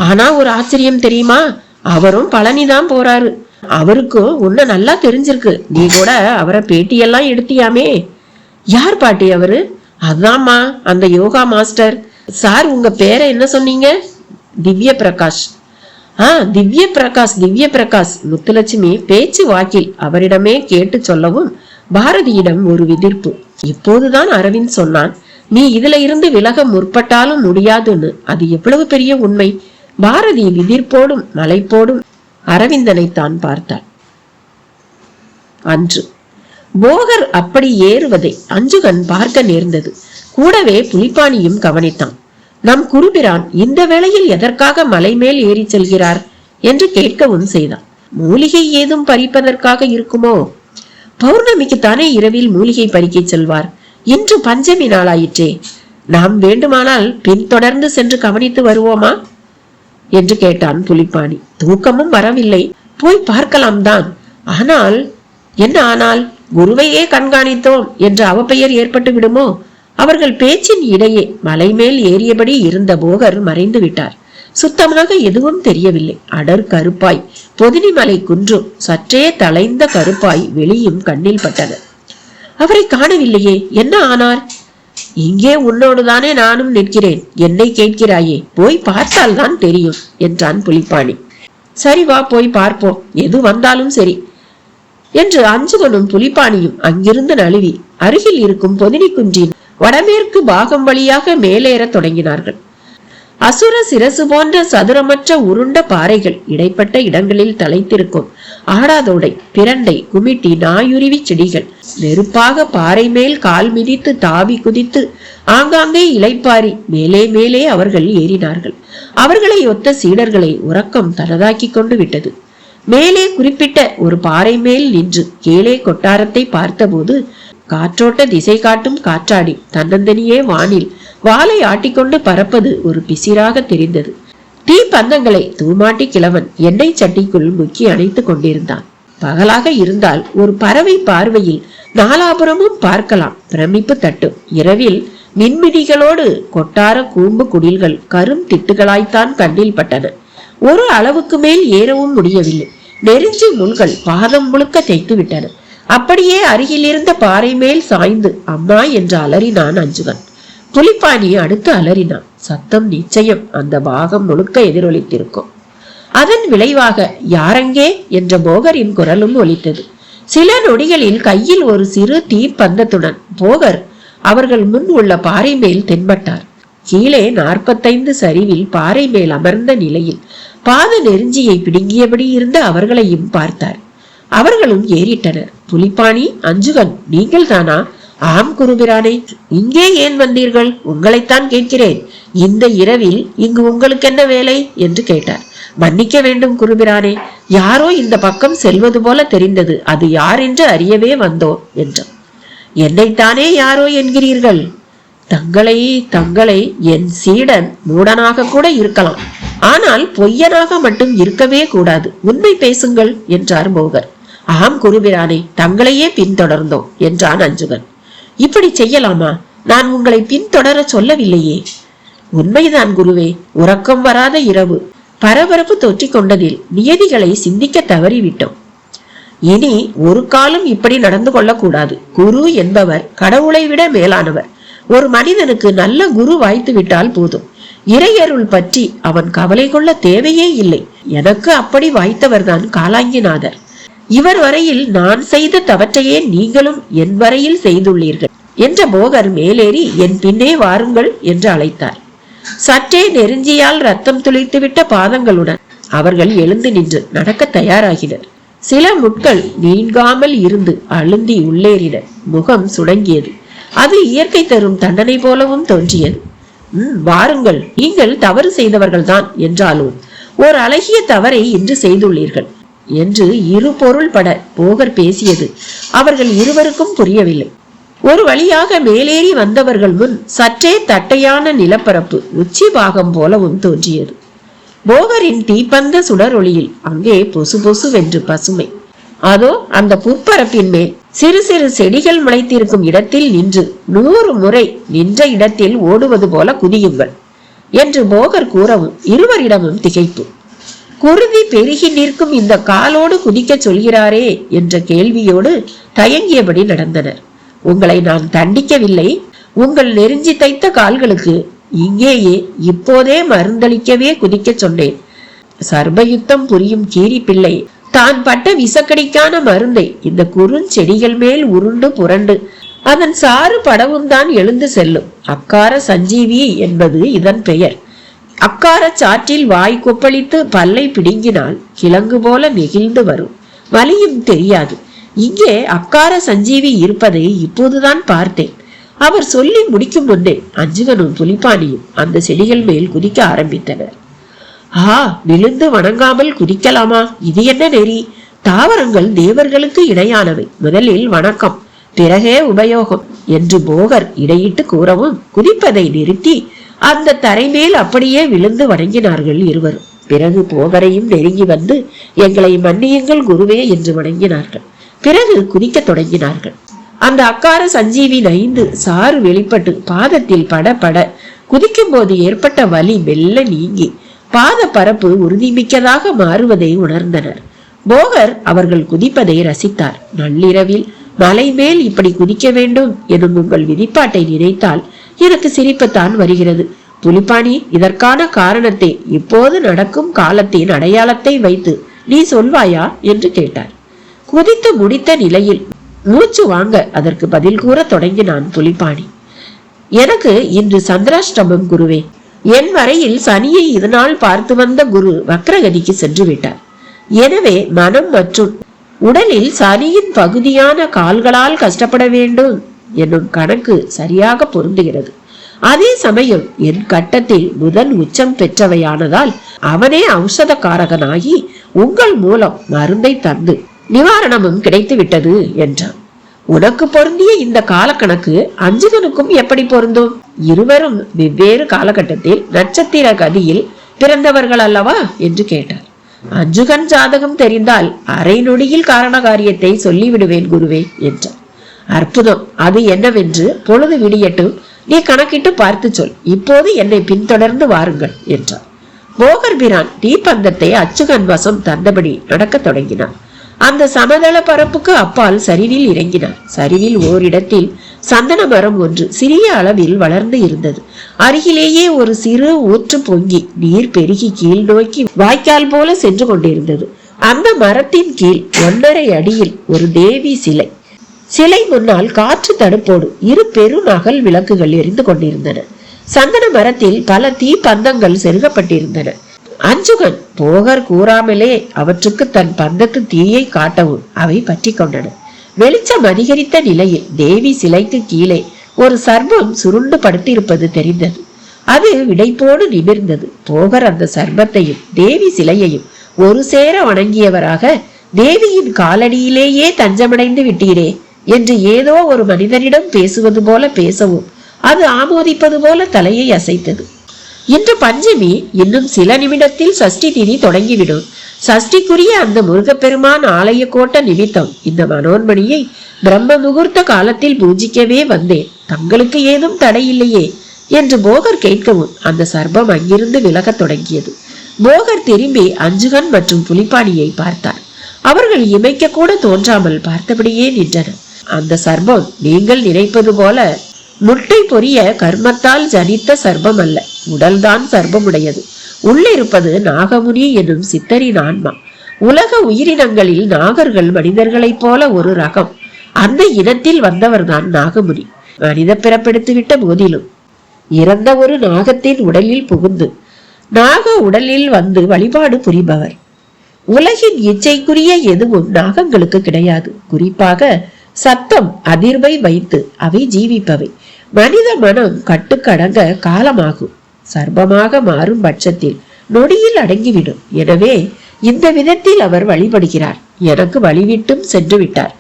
A: ஆனா ஒரு ஆச்சரியம் தெரியுமா, அவரும் பழனிதான் போறாரு. அவருக்கும் உன்ன நல்லா தெரிஞ்சிருக்கு. நீ கூட அவரை பேட்டியெல்லாம் எடுத்தியாமே. யார் பாட்டி அவரு? அதாம்மா, அந்த யோகா மாஸ்டர். சார், உங்க பேரை என்ன சொன்னீங்க? திவ்ய பிரகாஷ். திவ்ய பிரகாஷ், திவ்ய பிரகாஷ். முத்துலட்சுமி பேச்சு வாக்கில் அவரிடமே கேட்டு சொல்லவும் பாரதியிடம் ஒரு விதிர்ப்பு. இப்போதுதான் அரவிந்த் சொன்னான், நீ இதுல இருந்து விலக முற்பட்டாலும் முடியாதுன்னு. அது எவ்வளவு பெரிய உண்மை. பாரதி விதிர்ப்போடும் மலைப்போடும் அரவிந்தனை தான் பார்த்தாள். அன்று போகர் அப்படி ஏறுவதை அஞ்சுகன் பார்க்க நேர்ந்தது. கூடவே புலிப்பாணியும் கவனித்தான். நம் குருபிரான் இந்த வேளையில் எதற்காக மலை மேல் ஏறி செல்கிறார் என்று கேட்கவும் செய்தான். மூலிகை ஏதும் பறிப்பதற்காக இருக்குமோ? பௌர்ணமிக்குத்தானே இரவில் மூலிகை பறிக்க செல்வார். இன்று பஞ்சமி நாளாயிற்றே. நாம் வேண்டுமானால் பின்தொடர்ந்து சென்று கவனித்து வருவோமா என்று கேட்டான் புலிப்பாணி. தூக்கமும் வரவில்லை. போய் பார்க்கலாம் தான். ஆனால் என்ன ஆனால்? குருவையே கண்காணித்தோம் என்ற அவப்பெயர் ஏற்பட்டு விடுமோ? அவர்கள் பேச்சின் இடையே மலை மேல் ஏறியபடி இருந்த போகர் மறைந்து விட்டார். சுத்தமாக எதுவும் தெரியவில்லை. அடர் கருப்பாய் பொதினி மலை குன்றும் சற்றே தலைந்த கருப்பாய் வெளியும் கண்ணில் பட்டன. அவரை காணவில்லையே. என்ன ஆனார்? இங்கே உன்னோடுதானே நானும் நிற்கிறேன். என்னை கேட்கிறாயே? போய் பார்த்தால் தான் தெரியும் என்றான் புலிப்பாணி. சரி வா, போய் பார்ப்போம். எது வந்தாலும் சரி என்று அஞ்சுகனும் புலிப்பாணியும் அங்கிருந்து நழுவி அருகில் இருக்கும் பொதினி குன்றின் வடமேற்கு பாகம் வழியாக மேலேற தொடங்கினார்கள். அசுர சிரசு போன்ற சதுரமற்ற உருண்ட பாறைகள் இடைப்பட்ட இடங்களில் தலைத்திருக்கும் ஆடாதோடை, பிரண்டை, குமிட்டி, நாயுருவி செடிகள் நெருப்பாக பாறை மேல் கால் மிதித்து தாவி குதித்து ஆங்காங்கே இலைப்பாரி மேலே மேலே அவர்கள் ஏறினார்கள். அவர்களை ஒத்த சீடர்களை உறக்கம் தனதாக்கி கொண்டு விட்டது. மேலே குறிப்பிட்ட ஒரு பாறை மேல் நின்று கீழே கொட்டாரத்தை பார்த்தபோது காற்றோட்ட திசை காட்டும் காற்றாடி தன்னந்தனியே வானில் வாளை ஆட்டிக்கொண்டு பறப்பது ஒரு பிசிராக தெரிந்தது. தீ பந்தங்களை தூமாட்டி கிழவன் எண்ணெய் சட்டிக்குள் முக்கி அணைத்துக் கொண்டிருந்தான். பகலாக இருந்தால் ஒரு பறவை பார்வையில் நாலாபுரமும் பார்க்கலாம், பிரமிப்பு தட்டும். இரவில் மின்மிடிகளோடு கொட்டார கூம்பு குடில்கள் கரும் திட்டுகளாய்த்தான் கண்ணில் பட்டன. ஒரு அளவுக்கு மேல் ஏறவும் முடியவில்லை. நெருஞ்சி முள்கள் பாதம் முழுக்க தைத்து விட்டன. அப்படியே அருகில் இருந்த பாறை மேல் சாய்ந்து அம்மா என்று அலறினான் அஞ்சுகன். புலிப்பாணி அடுத்து அலறினான். சத்தம் நிச்சயம் அந்த பாகம் முழுக்க எதிரொலித்திருக்கும். அதன் விளைவாக யாரங்கே என்ற போகரின் குரலும் ஒலித்தது. சில நொடிகளில் கையில் ஒரு சிறு தீப்பந்தத்துடன் போகர் அவர்கள் முன் உள்ள பாறை மேல் தென்பட்டார். கீழே 45 சரிவில் பாறை மேல் அமர்ந்த நிலையில் பாத நெருஞ்சியை பிடுங்கியபடி இருந்த அவர்களையும் பார்த்தார். அவர்களும் ஏறிட்டனர். புலிப்பாணி, அஞ்சுகன், நீங்கள் தானா? ஆம் குருபிரானே. இங்கே ஏன் வந்தீர்கள்? உங்களைத்தான் கேட்கிறேன். இந்த இரவில் இங்கு உங்களுக்கு என்ன வேலை என்று கேட்டார். மன்னிக்க வேண்டும் குருபிரானே, யாரோ இந்த பக்கம் செல்வது போல தெரிந்தது. அது யார் என்று அறியவே வந்தோம் என்றார். என்னைத்தானே யாரோ என்கிறீர்கள்? தங்களை என் சீடன் மூடனாக கூட இருக்கலாம், ஆனால் பொய்யனாக மட்டும் இருக்கவே கூடாது. உண்மை பேசுங்கள் என்றார் போகர். ஆம் குருபிரானே, தங்களையே பின்தொடர்ந்தோம் என்றான் அஞ்சுகன். இப்படி செய்யலாமா? நான் உங்களை பின்தொடர சொல்லவில்லையே. உண்மைதான் குருவே. உறக்கம் வராத இரவு, பரபரப்பு தொற்றிக் கொண்டதில் நியதிகளை சிந்திக்க தவறிவிட்டோம். இனி ஒரு காலம் இப்படி நடந்து கொள்ளக்கூடாது. குரு என்பவர் கடவுளை விட மேலானவர். ஒரு மனிதனுக்கு நல்ல குரு வாய்த்து விட்டால் போதும். இறையருள் பற்றி அவன் கவலை கொள்ள தேவையே இல்லை. எனக்கு அப்படி வாய்த்தவர்தான் காலாங்கிநாதர். இவர் வரையில் நான் செய்த தவற்றையே நீங்களும் என் வரையில் செய்துள்ளீர்கள் என்ற போகர் மேலேறி என் பின்னே வாருங்கள் என்று அழைத்தார். சற்றே நெருஞ்சியால் ரத்தம் துளித்துவிட்ட பாதங்களுடன் அவர்கள் எழுந்து நின்று நடக்க தயாராகினர். சில முட்கள் நீங்காமல் இருந்து அழுந்தி உள்ளேறின. முகம் சுடங்கியது. அது இயற்கை தரும் தண்டனை போலவும் தோன்றியது. வாருங்கள், நீங்கள் தவறு செய்தவர்கள் தான் என்றாலும் ஓர் அழகிய தவறை இன்று செய்துள்ளீர்கள் என்று இரு பொருள் பட போகர் பேசியது அவர்கள் இருவருக்கும் புரியவில்லை. ஒரு வழியாக மேலேறி வந்தவர்கள் முன் சற்றே தட்டையான நிலப்பரப்பு உச்சி பாகம் போலவும் தோன்றியது. போகரின் தீப்பந்த சுடரொளியில் அங்கே பொசு பொசுவென்று பசுமை. அதோ அந்த புற்பரப்பின் மேல் சிறு சிறு செடிகள் முளைத்திருக்கும் இடத்தில் நின்று 100 முறை நின்ற இடத்தில் ஓடுவது போல குதியுங்கள் என்று போகர் கூறவும் இருவரிடமும் திகைப்பு. குருதி பெருகி நிற்கும் இந்த காலோடு குதிக்க சொல்கிறாரே என்ற கேள்வியோடு தயங்கியபடி நடந்தனர். உங்களை நான் தண்டிக்கவில்லை. உங்கள் நெருஞ்சி தைத்த கால்களுக்கு இங்கேயே இப்போதே மருந்தளிக்கவே குதிக்க சொன்னேன். சர்பயுத்தம் புரியும் கீரி பிள்ளை தான் பட்ட விசக்கடிக்கான மருந்தை இந்த குறுஞ்செடிகள் மேல் உருண்டு புரண்டு அதன் சாறு படவும் தான் எழுந்து செல்லும். அக்கார சஞ்சீவி என்பது இதன் பெயர். அக்கார சாற்றில் வாய் கொப்பளித்து பல்லை பிடுங்கினால் கிழங்கு போல நெகிழ்ந்து வரும். வலியும் தெரியாது. இங்கே அக்கார சஞ்சீவி இருப்பதை இப்போதுதான் பார்த்தேன். அவர் சொல்லி முடிக்கும் முன்னே அஞ்சுகனும் புலிப்பாணியும் அந்த செடிகள் மேல் குதிக்க ஆரம்பித்தனர். விழுந்து வணங்காமல் குதிக்கலாமா? இது என்ன நெறி? தாவரங்கள் தேவர்களுக்கு இணையானவை. முதலில் வணக்கம், பிறகே உபயோகம் என்று போகர் இடையிட்டு கூறவும் குதிப்பதை நிறுத்தி அந்த தரை மேல் அப்படியே விழுந்து வணங்கினார்கள் இருவரும். பிறகு போகரையும் நெருங்கி வந்து எங்களை மன்னியுங்கள் குருவே என்று வணங்கினார்கள். பிறகு குதிக்க தொடங்கினார்கள். அந்த அக்கார சஞ்சீவி 5 சாறு வெளிப்பட்டு பாதத்தில் பட பட குதிக்கும் போது ஏற்பட்ட வலி மெல்ல நீங்கி பாத பரப்பு உறுதிமிக்கதாக மாறுவதை உணர்ந்தனர். போகர் அவர்கள் குதிப்பதை ரசித்தார். நள்ளிரவில் மலை மேல் இப்படி குதிக்க வேண்டும் எனும் உங்கள் விதிப்பாட்டை நினைத்தால் எனக்கு சிரிப்புத்தான் வருகிறது. புலிப்பாணி, இதற்கான காரணத்தை இப்போது நடக்கும் காலத்தின் அடையாளத்தை வைத்து நீ சொல்வாயா என்று கேட்டார். குதித்து முடித்த நிலையில் மூச்சு வாங்க அதற்கு பதில் கூற தொடங்கினான் புலிப்பாணி. எனக்கு இன்று சந்திராஷ்டமம் குருவே. என் வரையில் சனியை இதனால் பார்த்து வந்த குரு வக்ரகதிக்கு சென்று விட்டார். எனவே மனம் மற்றும் உடலில் சனியின் பகுதியான கால்களால் கஷ்டப்பட வேண்டும் என்னும் கணக்கு சரியாக பொருந்துகிறது. அதே சமயம் என் கட்டத்தில் முதல் உச்சம் பெற்றவையானதால் அவனே ஔஷதக்காரகனாகி உங்கள் மூலம் மருந்தை தந்து நிவாரணமும் கிடைத்து விட்டது என்றான். உனக்கு பொருந்திய இந்த காலக்கணக்கு அஞ்சுகனுக்கும் எப்படி பொருந்தும்? இருவரும் வெவ்வேறு காலகட்டத்தில் நட்சத்திர கதியில் பிறந்தவர்கள் அல்லவா என்று கேட்டார். அஞ்சுகன் ஜாதகம் தெரிந்தால் அரை நொடியில் காரண காரியத்தை சொல்லிவிடுவேன் குருவே என்றார். அற்புதம், அது என்னவென்று பொழுது விடியட்டும் நீ கணக்கிட்டு பார்த்து சொல். இப்போது என்னை பின்தொடர்ந்து வாருங்கள் என்றார். போகர் பிரான் தீப்பந்தத்தை அச்சுகன் வசம் தந்தபடி நடக்க தொடங்கினார். அந்த சமதள பரப்புக்கு அப்பால் சரிவில் இறங்கினார். சரிவில் ஓரிடத்தில் சந்தன மரம் ஒன்று சிறிய அளவில் வளர்ந்து இருந்தது. அருகிலேயே ஒரு சிறு ஊற்று பொங்கி நீர் பெருகி கீழ் நோக்கி வாய்க்கால் போல சென்று கொண்டிருந்தது. அந்த மரத்தின் கீழ் 1.5 அடியில் ஒரு தேவி சிலை. சிலை முன்னால் காற்று தடுப்போடு 2 பெரும் அகல் விளக்குகள் எரிந்து கொண்டிருந்தன. சந்தன மரத்தில் பல தீ பந்தங்கள் செருகப்பட்டிருந்தன. அஞ்சுகன் போகர் கூறாமலே அவற்றுக்கு தன் பந்தத்து தீயை காட்டவும் அவை பற்றி கொண்டன. வெளிச்சம் அதிகரித்த நிலையில் தேவி சிலைக்கு கீழே ஒரு சர்ப்பம் சுருண்டு படுத்திருப்பது தெரிந்தது. அது விடைப்போடு நிமிர்ந்தது. போகர் அந்த சர்ப்பத்தையும் தேவி சிலையையும் ஒரு சேர வணங்கியவராக, தேவியின் காலடியிலேயே தஞ்சமடைந்து விட்டீரே என்று ஏதோ ஒரு மனிதனிடம் பேசுவது போல பேசவும், அது ஆமோதிப்பது போல தலையை அசைத்தது. இன்று பஞ்சமி, இன்னும் சில நிமிடத்தில் சஷ்டி திதி தொடங்கிவிடும். சஷ்டிக்குரிய அந்த முருகப்பெருமான் ஆலய கோட்ட நிமித்தம் இந்த மனோன்மணியை பிரம்ம முகூர்த்த காலத்தில் பூஜிக்கவே வந்தேன். தங்களுக்கு ஏதும் தடையில்லையே என்று போகர் கேட்கவும் அந்த சர்ப்பம் அங்கிருந்து விலகத் தொடங்கியது. போகர் திரும்பி அஞ்சுகன் மற்றும் புலிப்பாணியை பார்த்தார். அவர்கள் இமைக்க கூட தோன்றாமல் பார்த்தபடியே நின்றனர். அந்த சர்ப்பம் நீங்கள் நினைப்பது போல முட்டை பொரிய கர்மத்தால் ஜனித்த சர்ப்பம் அல்ல. உடல்தான் சர்ப்பமுடையது. உள்ளிருப்பது நாகமுனி என்னும் சித்தரின் ஆன்மா. உலக உயிரினங்களில் நாகர்கள் மனிதர்களைப் போல ஒரு ரகம். அந்த இனத்தில் வந்தவர்தான் நாகமுனி. மனித பிறப்பெடுத்துவிட்ட போதிலும் இறந்த ஒரு நாகத்தின் உடலில் புகுந்து நாக உடலில் வந்து வழிபாடு புரிபவர். உலகின் இச்சைக்குரிய எதுவும் நாகங்களுக்கு கிடையாது. குறிப்பாக சத்தம், அதிர்வை வைத்து அவை ஜீவிப்பவை. மனித மனம் கட்டுக்கடங்க காலமாகும். சர்ப்பமாக மாறும் பட்சத்தில் நொடியில் அடங்கிவிடும். எனவே இந்த விதத்தில் அவர் வழிபடுகிறார். எனக்கு வழிவிட்டும் சென்று விட்டார்.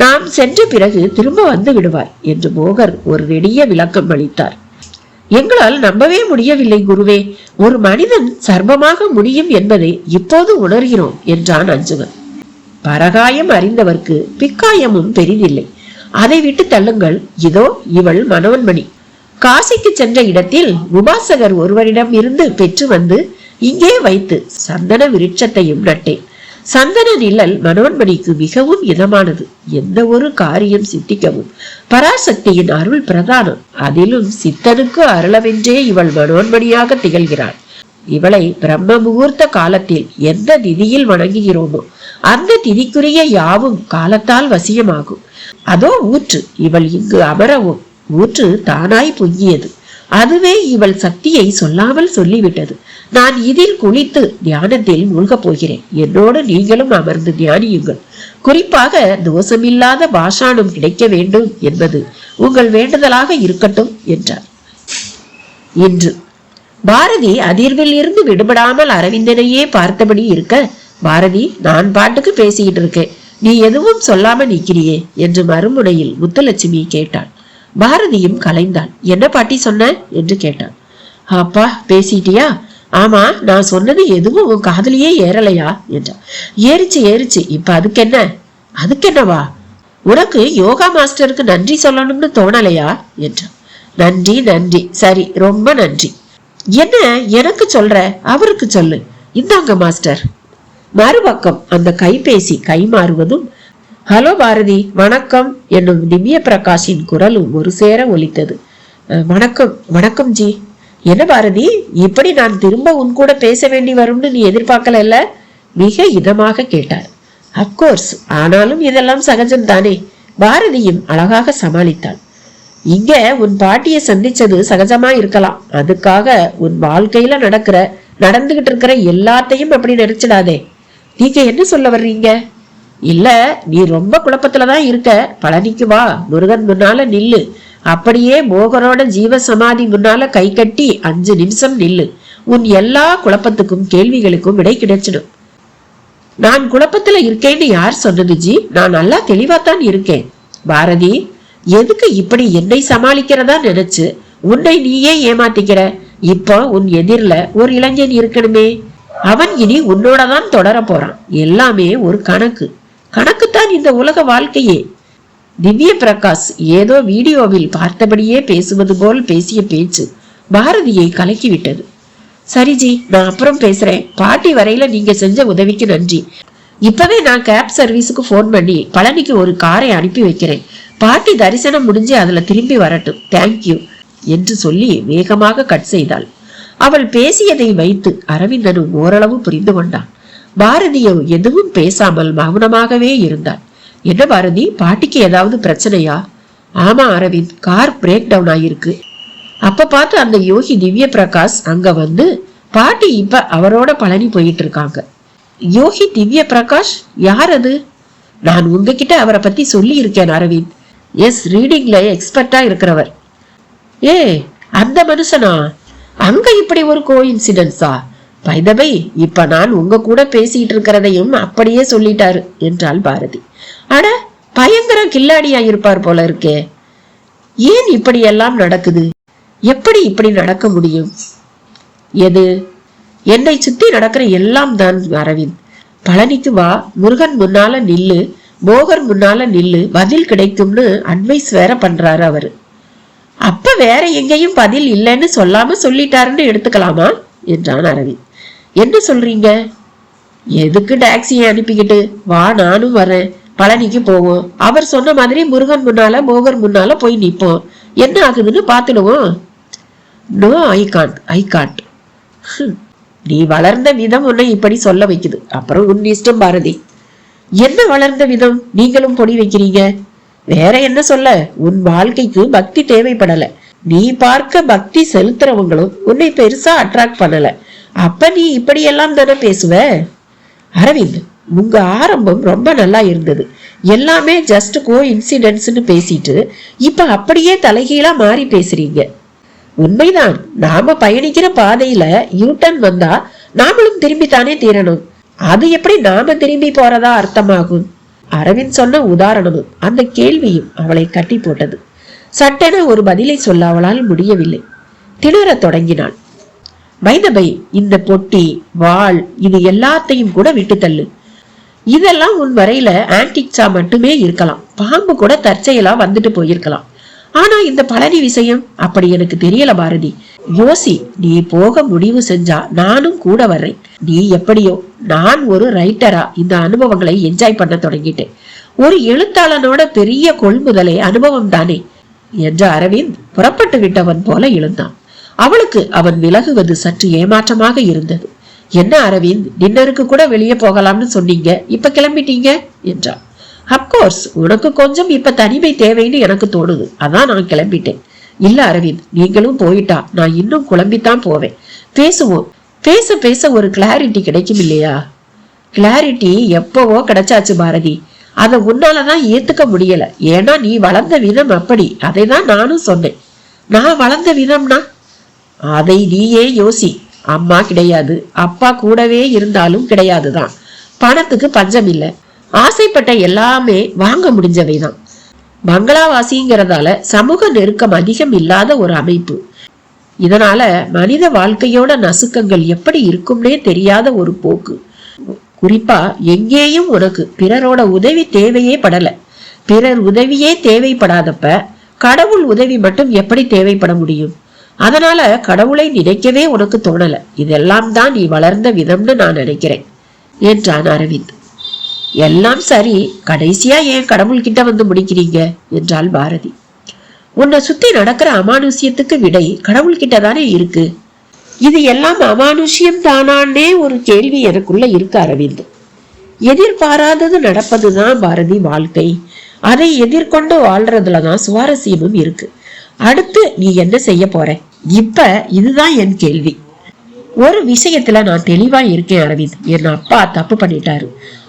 A: நாம் சென்ற பிறகு திரும்ப வந்து விடுவார் என்று போகர் ஒரு நெடிய விளக்கம் அளித்தார். எங்களால் நம்பவே முடியவில்லை குருவே. ஒரு மனிதன் சர்ப்பமாக முடியும் என்பதை இப்போது உணர்கிறோம் என்றான் அஞ்சுகன். பரகாயம் அறிந்தவர்க்கு பிக்காயமும் பெரிதில்லை. அதை விட்டு தள்ளுங்கள். இதோ இவள் மனோன்மணி. காசிக்கு சென்ற இடத்தில் உபாசகர் ஒருவரிடம் இருந்து பெற்று வந்து இங்கே வைத்து சந்தன விருட்சத்தையும் நட்டேன். சந்தன நிழல் மனோன்மணிக்கு மிகவும் இதமானது. எந்த ஒரு காரியம் சித்திக்கவும் பராசக்தியின் அருள் பிரதானம். அதிலும் சித்தனுக்கு அருளவென்றே இவள் மனோன்மணியாக திகழ்கிறாள். இவளை பிரம்ம முகூர்த்த காலத்தில் எந்த திதியில் வணங்குகிறோமோ அந்த திதிக்குரிய யாவும் காலத்தால் வசியமாகும். அதோ ஊற்று. இவள் இங்கு அமரவும் ஊற்று தானாய் பொங்கியது. அதுவே இவள் சக்தியை சொல்லாமல் சொல்லிவிட்டது. நான் இதில் குளித்து தியானத்தில் மூழ்கப் போகிறேன். என்னோடு நீங்களும் அமர்ந்து தியானியுங்கள். குறிப்பாக தோஷமில்லாத பாஷாணம் கிடைக்க வேண்டும் என்பது உங்கள் வேண்டுதலாக இருக்கட்டும் என்றார். இன்று பாரதி அதிர்வில் இருந்து விடுபடாமல் அரவிந்தனையே பார்த்தபடி இருக்க, பாரதி, நான் பாட்டுக்கு பேசிக்கிட்டு இருக்கேன், நீ எதுவும் சொல்லாம நிற்கிறியே என்று மறுமுனையில் முத்துலட்சுமி கேட்டாள். பாரதியும் கலைந்தாள். என்ன பாட்டி சொன்ன என்று கேட்டான். அப்பா, பேசிட்டியா? ஆமா, நான் சொன்னது எதுவும் உன் காதலியே ஏறலையா என்றான். ஏறிச்சு. இப்ப அதுக்கென்னவா? உனக்கு யோகா மாஸ்டருக்கு நன்றி சொல்லணும்னு தோணலையா என்றான். நன்றி, சரி, ரொம்ப நன்றி. என்ன எனக்கு சொல்ற? அவருக்கு சொல்லு. இந்தாங்க மாஸ்டர். மறுபக்கம் அந்த கைபேசி கைமாறுவதும் ஹலோ பாரதி, வணக்கம் என்னும் திவ்ய பிரகாஷின் குரலும் ஒரு சேர ஒலித்தது. வணக்கம் ஜி. என்ன பாரதி, இப்படி நான் திரும்ப உன் கூட பேச வேண்டி வரும்னு நீ எதிர்பார்க்கல? மிக இதமாக கேட்டார். அப்கோர்ஸ், ஆனாலும் இதெல்லாம் சகஜம் தானே. பாரதியும் அழகாக சமாளித்தாள். இங்க உன் பாட்டியை சந்திச்சது சகஜமா இருக்கலாம். அதுக்காக உன் வாழ்க்கையில நடந்துகிட்டு இருக்கிற எல்லாத்தையும் அப்படி நினைச்சிடாதே. நீங்க என்ன சொல்ல வர்றீங்க? இல்ல, நீ ரொம்ப குழப்பத்துலதான் இருக்க. பழனிக்கு வா, முருகன் முன்னால நில்லு. அப்படியே போகரோட ஜீவ சமாதி முன்னால கை கட்டி 5 நிமிஷம் நில்லு. உன் எல்லா குழப்பத்துக்கும் கேள்விகளுக்கும் விடை கிடைச்சிடும். நான் குழப்பத்துல இருக்கேன்னு யார் சொன்னது ஜி? நான் நல்லா தெளிவாத்தான் இருக்கேன். பாரதி, எதுக்கு இப்படி என்னை சமாளிக்கிறதா நினைச்சு உன்னை நீயே ஏமாத்திக்கிற? இப்போ உன் எதிரில ஒரு இளைஞன் இருக்கணுமே. அவன் இனி உன்னோடதான் தொடர போறான். எல்லாமே ஒரு கணக்குத்தான் இந்த உலக வாழ்க்கையே. திவ்ய பிரகாஷ் ஏதோ வீடியோவில் பார்த்தபடியே பேசுவது போல் பேசிய பேச்சு பாரதியை கலக்கிவிட்டது. சரிஜி, நான் அப்புறம் பேசுறேன். பாட்டி வரையில நீங்க செஞ்ச உதவிக்கு நன்றி. இப்பவே நான் கேப் சர்வீஸுக்கு போன் பண்ணி பழனிக்கு ஒரு காரை அனுப்பி வைக்கிறேன். பாட்டி தரிசனம் முடிஞ்சு அதுல திரும்பி வரட்டும். தேங்க்யூ என்று சொல்லி வேகமாக கட் செய்தாள். அவள் பேசியதை வைத்து அரவிந்தனும் ஓரளவு புரிந்து கொண்டான். பாரதியோ எதுவும் பேசாமல் மௌனமாகவே இருந்தாள். என்ன பாரதி, பாட்டிக்கு ஏதாவது பிரச்சனையா? ஆமா அரவிந்த், கார் பிரேக் டவுன் ஆயிருக்கு. அப்ப பார்த்து அந்த யோகி திவ்ய பிரகாஷ் அங்க வந்து பாட்டி இப்ப அவரோட பழனி போயிட்டு இருக்காங்க. யோகி திவ்ய பிரகாஷ் யார் அது? நான் உங்ககிட்ட அவரை பத்தி சொல்லி இருக்கேன் அரவிந்த். எஸ், ரீடிங்ல எக்ஸ்பர்ட்டா இருக்கிறவர். ஏ, அந்த மனுஷனா? அங்க இப்படி ஒரு கோஇன்சிடென்ஸா? பை த வே, இப்ப நான் உங்க கூட பேசிட்டு இருக்கிறதையும் அப்படியே சொல்லிட்டாரு என்றாள் பாரதி. அட, பயங்கர கில்லாடியா இருப்பார் போல இருக்கே. ஏன் இப்படி எல்லாம் நடக்குது? எப்படி இப்படி நடக்க முடியும்? எது? என்னை சுத்தி நடக்கிற எல்லாம் தான் அரவிந்த். பழனிக்கு வா, முருகன் முன்னால நில்லு, போகர் முன்னால நில்லு, பதில் கிடைக்கும்னு அட்வைஸ் வேற பண்றாரு அவரு. அப்ப வேற எங்கேயும் பதில் இல்லைன்னு சொல்லாம சொல்லிட்டாருன்னு எடுத்துக்கலாமா என்றான் அரவிந்த். என்ன சொல்றீங்க? எதுக்கு டாக்ஸியை அனுப்பிக்கிட்டு? வா, நானும் வரேன், பழனிக்கு போவோம். அவர் சொன்ன மாதிரி முருகன் முன்னால போகர் முன்னால போய் நிப்போம். என்ன ஆகுதுன்னு பாத்துடுவோம். No, I can't. நீ வளர்ந்த விதம் உன்னை இப்படி சொல்ல வைக்குது. அப்புறம் உன் இஷ்டம் பாரதி. என்ன வளர்ந்த விதம்? நீங்களும் பொடி வைக்கிறீங்க. வேற என்ன சொல்ல? உன் வாழ்க்கைக்கு பக்தி தேவைப்படல. நீ பார்க்க பக்தி செலுத்துறவங்களும் உன்னை பெருசா அட்ராக்ட் பண்ணல. அப்ப நீ இப்படி எல்லாம் தானே பேசுவ? அரவிந்த், உங்க ஆரம்பம் ரொம்ப நல்லா இருந்தது. எல்லாமே ஜஸ்ட் கோ இன்சிடென்ட்ஸ்னு பேசிட்டு இப்ப அப்படியே தலைகீழா மாறி பேசுறீங்க. உண்மைதான், நாம பயணிக்கிற பாதையில யூட்டன் வந்தா நாமளும் திரும்பித்தானே தீரணும். அது எப்படி நாம திரும்பி போறதா அர்த்தமாகும்? அரவிந்த் சொன்ன உதாரணமும் அந்த கேள்வியும் அவளை கட்டி போட்டது. சட்டென ஒரு பதிலை சொல்ல அவளால் முடியவில்லை. திணற தொடங்கினாள். வைதபை, இந்த பொட்டி, வாள், இது எல்லாத்தையும் கூட விட்டு தள்ளு. இதெல்லாம் உன் வரையில ஆன்டிக்ஸா மட்டுமே இருக்கலாம். பாம்பு கூட தற்செயலா வந்துட்டு போயிருக்கலாம். ஆனா இந்த பழனி விஷயம் அப்படி எனக்கு தெரியல பாரதி. யோசி, நீ போக முடிவு செஞ்சா நானும் கூட வர்றேன். நீ எப்படியோ, நான் ஒரு ரைட்டரா இந்த அனுபவங்களை என்ஜாய் பண்ண தொடங்கிட்டேன். ஒரு எழுத்தாளனோட பெரிய கொள்முதலே அனுபவம் தானே என்ற அரவிந்த் புறப்பட்டு விட்டவன் போல எழுந்தான். அவளுக்கு அவன் விலகுவது சற்று ஏமாற்றமாக இருந்தது. என்ன அரவிந்த், டின்னருக்கு கூட வெளியே போகலாம்னு சொன்னீங்க, இப்ப கிளம்பிட்டீங்க என்றான். அப்கோர்ஸ், உனக்கு கொஞ்சம் இப்ப தனிமை தேவைன்னு எனக்கு தோணுது, அதான் நான் கிளம்பிட்டேன். இல்ல அரவிந்த், நீங்களும் போயிட்டா நான் இன்னும் குழம்பித்தான் போவேன். பேசுவோம். பேச பேச ஒரு கிளாரிட்டி கிடைக்கும் இல்லையா? கிளாரிட்டி எப்பவோ கிடைச்சாச்சு பாரதி. அதை உன்னாலதான் ஏத்துக்க முடியல. ஏன்னா நீ வளர்ந்த விதம் அப்படி. அதை தான் நானும் சொன்னேன். நான் வளர்ந்த விதம்னா அதை நீயே யோசி. அம்மா கிடையாது, அப்பா கூடவே இருந்தாலும் கிடையாதுதான். பணத்துக்கு பஞ்சம் இல்லை. ஆசைப்பட்ட எல்லாமே வாங்க முடிஞ்சவைதான். பங்களாவாசிங்கிறதால சமூக நெருக்கம் அதிகம் இல்லாத ஒரு அமைப்பு. இதனால மனித வாழ்க்கையோட நசுக்கங்கள் எப்படி இருக்கும்னே தெரியாத ஒரு போக்கு. குறிப்பா எங்கேயும் உனக்கு பிறரோட உதவி தேவையே படல. பிறர் உதவியே தேவைப்படாதப்ப கடவுள் உதவி மட்டும் எப்படி தேவைப்பட முடியும்? அதனால கடவுளை நினைக்கவே உனக்கு தோணல. இதெல்லாம் தான் நீ வளர்ந்த விதம்னு நான் நினைக்கிறேன் என்றான் அரவிந்த். எல்லாம் சரி, கடைசியா ஏன் கடவுள் கிட்ட வந்து முடிக்கிறீங்க என்றாள் பாரதி. உன்னை சுத்தி நடக்கிற அமானுஷ்யத்துக்கு விடை கடவுள் கிட்ட தானே இருக்கு. இது எல்லாம் அமானுஷ்யம் தானான்னே ஒரு கேள்வி எனக்குள்ள இருக்கு அரவிந்த். எதிர்பாராதது நடப்பதுதான் பாரதி வாழ்க்கை. அதை எதிர்கொண்டு வாழ்றதுலதான் சுவாரஸ்யமும் இருக்கு. அடுத்து நீ என்ன செய்ய போற? இப்ப இதுதான் என் கேள்வி. ஒரு விஷயத்துல நான் தெளிவா இருக்கேன் அரவிந்த். என் அப்பா தப்பு பண்ணிட்டாரு.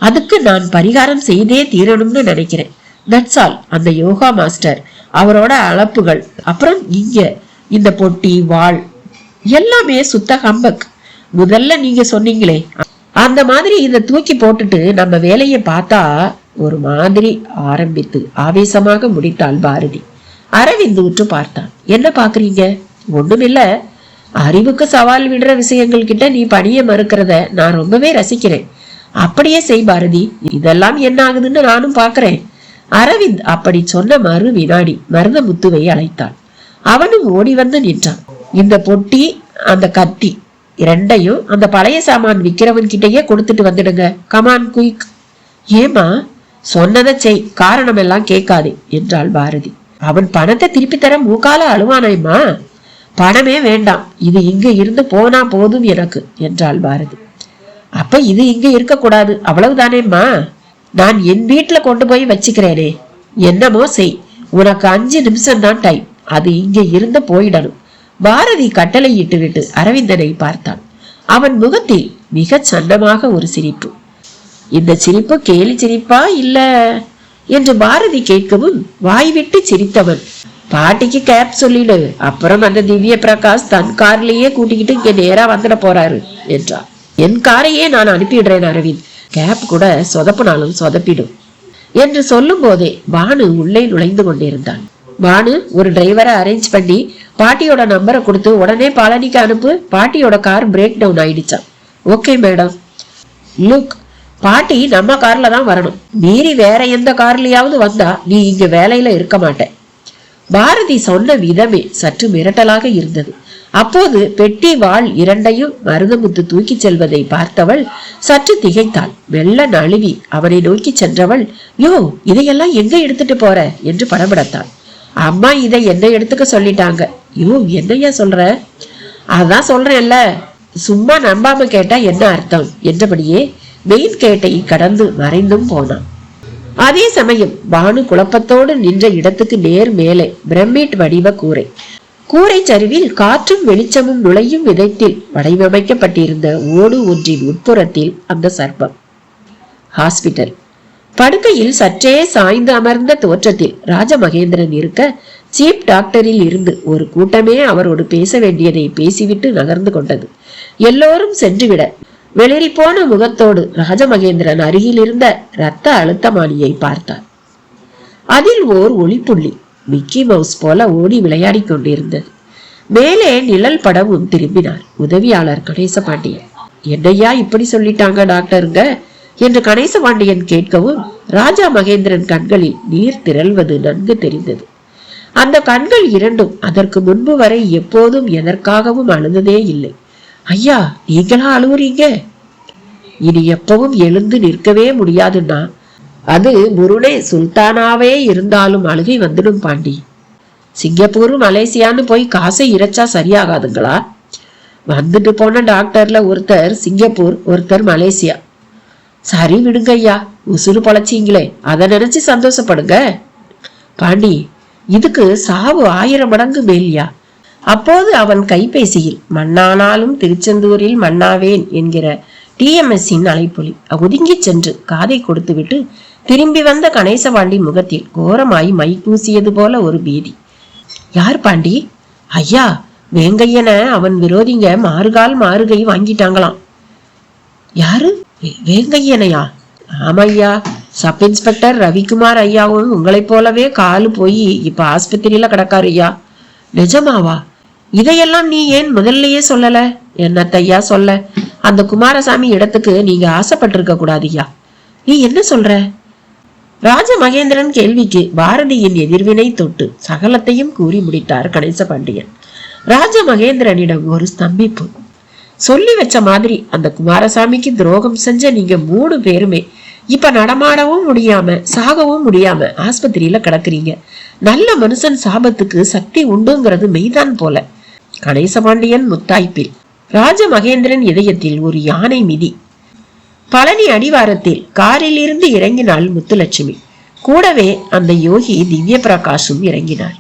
A: அதுக்கு நான் பரிகாரம் செய்தே தீரணும்னு நினைக்கிறேன். That's all. அந்த யோகா மாஸ்டர், அவரோட அளப்புகள், அப்புறம் இங்க இந்த பொட்டி, வாள் எல்லாமே சுத்த ஹம்பக். முதல்ல நீங்க சொன்னீங்களே அந்த மாதிரி இதை தூக்கி போட்டுட்டு நம்ம வேலையை பார்த்தா ஒரு மாதிரி ஆரம்பித்து ஆவேசமாக முடித்தாள் பாரதி. அரவிந்த் உற்று பார்த்தான். என்ன பாக்குறீங்க? ஒண்ணுமில்ல. அறிவுக்கு சவால் விடுற விஷயங்கள் கிட்ட நீ பணிய மறுக்கிறத நான் ரொம்பவே ரசிக்கிறேன். அப்படியே செய் பாரதி. இதெல்லாம் என்ன ஆகுதுன்னு நானும் பாக்குறேன். அரவிந்த் அப்படி சொன்ன மறு வினாடி மருதமுத்துவை அழைத்தான். அவனும் ஓடி வந்து நின்றான். இந்த பொட்டி, அந்த கத்தி இரண்டையும் அந்த பழைய சாமான் விக்கிறவன் கிட்டயே கொடுத்துட்டு வந்துடுங்க. Come on quick. ஏமா? சொன்னதை செய், காரணம் எல்லாம் கேட்காதே என்றாள் பாரதி. அவன் பணத்தை திருப்பி தர மூக்கால அழுவானாய்மா. பணமே வேண்டாம், இது இங்க இருந்து போனா போதும் எனக்கு என்றாள் பாரதி. அப்ப இது இங்க இருக்க கூடாது, அவ்வளவுதானேம்மா. நான் என் வீட்டுல கொண்டு போய் வச்சுக்கிறேனே. என்னமோ செய், உனக்கு 5 நிமிஷம் தான் டைம். அது இங்க இருந்து போயிடணும். பாரதி கட்டளை இட்டு விட்டு அரவிந்தனை பார்த்தான். அவன் முகத்தில் மிக சன்னமாக ஒரு சிரிப்பு. இந்த சிரிப்பு கேலி சிரிப்பா இல்ல என்று பாரதி கேட்கவும் வாய்விட்டு சிரித்தவன், பாட்டிக்கு கேப் சொல்லிடு, அப்புறம் அந்த திவ்ய பிரகாஷ் தன் கார்லயே கூட்டிக்கிட்டு இங்க நேரா வந்துட போறாரு என்றார். என் காரையே நான் அனுப்பிடுறேன் அரவிந்த், கேப் கூட சொதப்புனாலும் சொதப்பிடும் என்று சொல்லும் போதே பானு உள்ளே நுழைந்து கொண்டிருந்தான். பானு, ஒரு டிரைவரை அரேஞ்ச் பண்ணி பாட்டியோட நம்பரை கொடுத்து உடனே பழனிக்கு அனுப்பு, பாட்டியோட கார் பிரேக் டவுன் ஆயிடுச்சான். Okay madam. லுக், பாட்டி நம்ம கார்ல தான் வரணும், மீறி வேற எந்த கார்லயாவது வந்தா நீ இங்க வேலையில இருக்க மாட்ட. பாரதி சொன்ன விதமே சற்று மிரட்டலாக இருந்தது. அப்போது பெட்டி வாள் இரண்டையும் மருதமுத்து தூக்கி செல்வதை பார்த்தவள் சற்று திகைத்தாள். வெள்ள நழுவி அவனை நோக்கி சென்றவள், யோ இதையெல்லாம் எங்க எடுத்துட்டு போற என்று படபடத்தாள். அம்மா இதை என்ன எடுத்துக்க சொல்லிட்டாங்க. யோ என்னையா சொல்ற? அதான் சொல்றேன்ல, சும்மா நம்பாம கேட்டா என்ன அர்த்தம் என்றபடியே மெயின் கேட்டை கடந்து மறைந்தும் போனான். அதே சமயம் பானு குழப்பத்தோடு நின்ற இடத்துக்கு நேர் மேலே பிரமிட் வடிவ கூரை, கூரை சரிவில் காற்றும் வெளிச்சமும் நுழையும் விதத்தில் வடிவமைக்கப்பட்டிருந்த ஓடு ஒன்றின் உட்புறத்தில் அந்த சர்ப்பம். ஹாஸ்பிட்டல் படுக்கையில் சற்றே சாய்ந்து அமர்ந்த தோற்றத்தில் ராஜமகேந்திரன் இருக்க, சீப் டாக்டரில் இருந்து ஒரு கூட்டமே அவரோடு பேச வேண்டியதை பேசிவிட்டு நகர்ந்து கொண்டது. எல்லோரும் சென்றுவிட வெளிரி போன முகத்தோடு ராஜமகேந்திரன் அருகில் இருந்த இரத்த அழுத்தமானியை பார்த்தார். அதில் ஓர் ஒளிப்புள்ளி மிக்கி மவுஸ் போல ஓடி விளையாடி கொண்டிருந்தது. மேலே நிழல் படமும் திரும்பினார் உதவியாளர் கணேசபாண்டியன். என்னையா இப்படி சொல்லிட்டாங்க டாக்டருங்க என்று கணேசபாண்டியன் கேட்கவும் ராஜா மகேந்திரன் கண்களில் நீர் திரள்வது நன்கு தெரிந்தது. அந்த கண்கள் இரண்டும் அதற்கு முன்பு வரை எப்போதும் எதற்காகவும் அழுததே இல்லை. ஐயா, நீங்களா அழுவுறீங்க? இனி எப்பவும் எழுந்து நிற்கவே முடியாதுன்னா அது முருனே சுல்தானாவே இருந்தாலும் அழுகை வந்துடும் பாண்டி. சிங்கப்பூர் மலேசியான்னு போய் காசை இறைச்சா சரியாகாதுங்களா? வந்துட்டு போன டாக்டர்ல ஒருத்தர் சிங்கப்பூர், ஒருத்தர் மலேசியா. சரி விடுங்க ஐயா, உசுறு பொழைச்சிங்களே, அதை நினைச்சு சந்தோஷப்படுங்க. பாண்டி, இதுக்கு சாவு 1000 மடங்கு மேலியா. அப்போது அவன் கைபேசியில் மண்ணானாலும் திருச்செந்தூரில் மண்ணாவேன் என்கிற டிஎம்எஸ்ஸின் அழைப்பொலி ஒதுங்கி சென்று காதை கொடுத்துவிட்டு திரும்பி வந்த கணேசபாண்டி முகத்தில் கோரமாய் மை பூசியது போல ஒரு பீதி. யார் பாண்டி? ஐயா, வேங்கையன அவன் விரோதிங்க மாறுகால் மாறுகை வாங்கிட்டாங்களாம். யாரு? வேங்கையனையா? ஆமையா, சப் இன்ஸ்பெக்டர் ரவிக்குமார் ஐயாவும் உங்களை போலவே காலு போய் இப்ப ஆஸ்பத்திரியில கிடக்காரு ஐயா. நிஜமாவா? இதையெல்லாம் நீ ஏன் முதல்லயே சொல்லல? என்னத்தையா சொல்ல, அந்த குமாரசாமி இடத்துக்கு நீங்க ஆசைப்பட்டிருக்க கூடாதுயா. நீ என்ன சொல்ற? ராஜ மகேந்திரன் கேள்விக்கு பாரதியின் எதிர்வினை தொட்டு சகலத்தையும் கூறி முடித்தார் கணேசபாண்டியன். ராஜ மகேந்திரனிடம் ஒரு ஸ்தம்பிப்பு. சொல்லி வச்ச மாதிரி அந்த குமாரசாமிக்கு துரோகம் செஞ்ச நீங்க 3 பேருமே இப்ப நடமாடவும் முடியாம சாகவும் முடியாம ஆஸ்பத்திரியில கிடக்குறீங்க. நல்ல மனுஷன் சாபத்துக்கு சக்தி உண்டுங்கிறது மெய்தான் போல. கணேசபாண்டியன் முத்தாய்ப்பில் ராஜ மகேந்திரன் இதயத்தில் ஒரு யானை மிதி. பழனி அடிவாரத்தில் காரில் இருந்து இறங்கினாள் முத்துலட்சுமி. கூடவே அந்த யோகி திவ்ய பிரகாஷும் இறங்கினார்.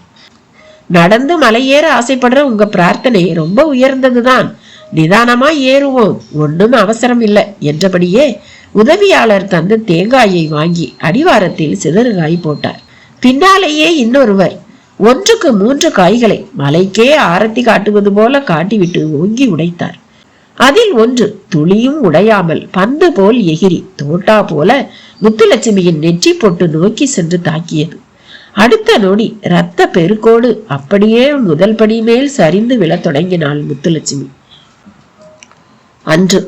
A: நடந்து மலையேற ஆசைப்படுற உங்க பிரார்த்தனை ரொம்ப உயர்ந்ததுதான், நிதானமா ஏறுவோம், ஒன்னும் அவசரம் இல்லை என்றபடியே உதவியாளர் தந்த தேங்காயை வாங்கி அடிவாரத்தில் சிதறுகாய் போட்டார். பின்னாலேயே இன்னொருவர் 1க்கு 3 காய்களை மலைக்கே ஆரத்தி காட்டுவது போல காட்டிவிட்டு ஓங்கி உடைத்தார். அதில் ஒன்று துளியும் உடையாமல் பந்து போல் எகிரி தோட்டா போல முத்துலட்சுமியின் நெற்றி போட்டு நோக்கி சென்று தாக்கியது. அடுத்த நொடி இரத்த பெருக்கோடு அப்படியே முதல் படி மேல் சரிந்து விழத் தொடங்கினாள் முத்துலட்சுமி. அன்று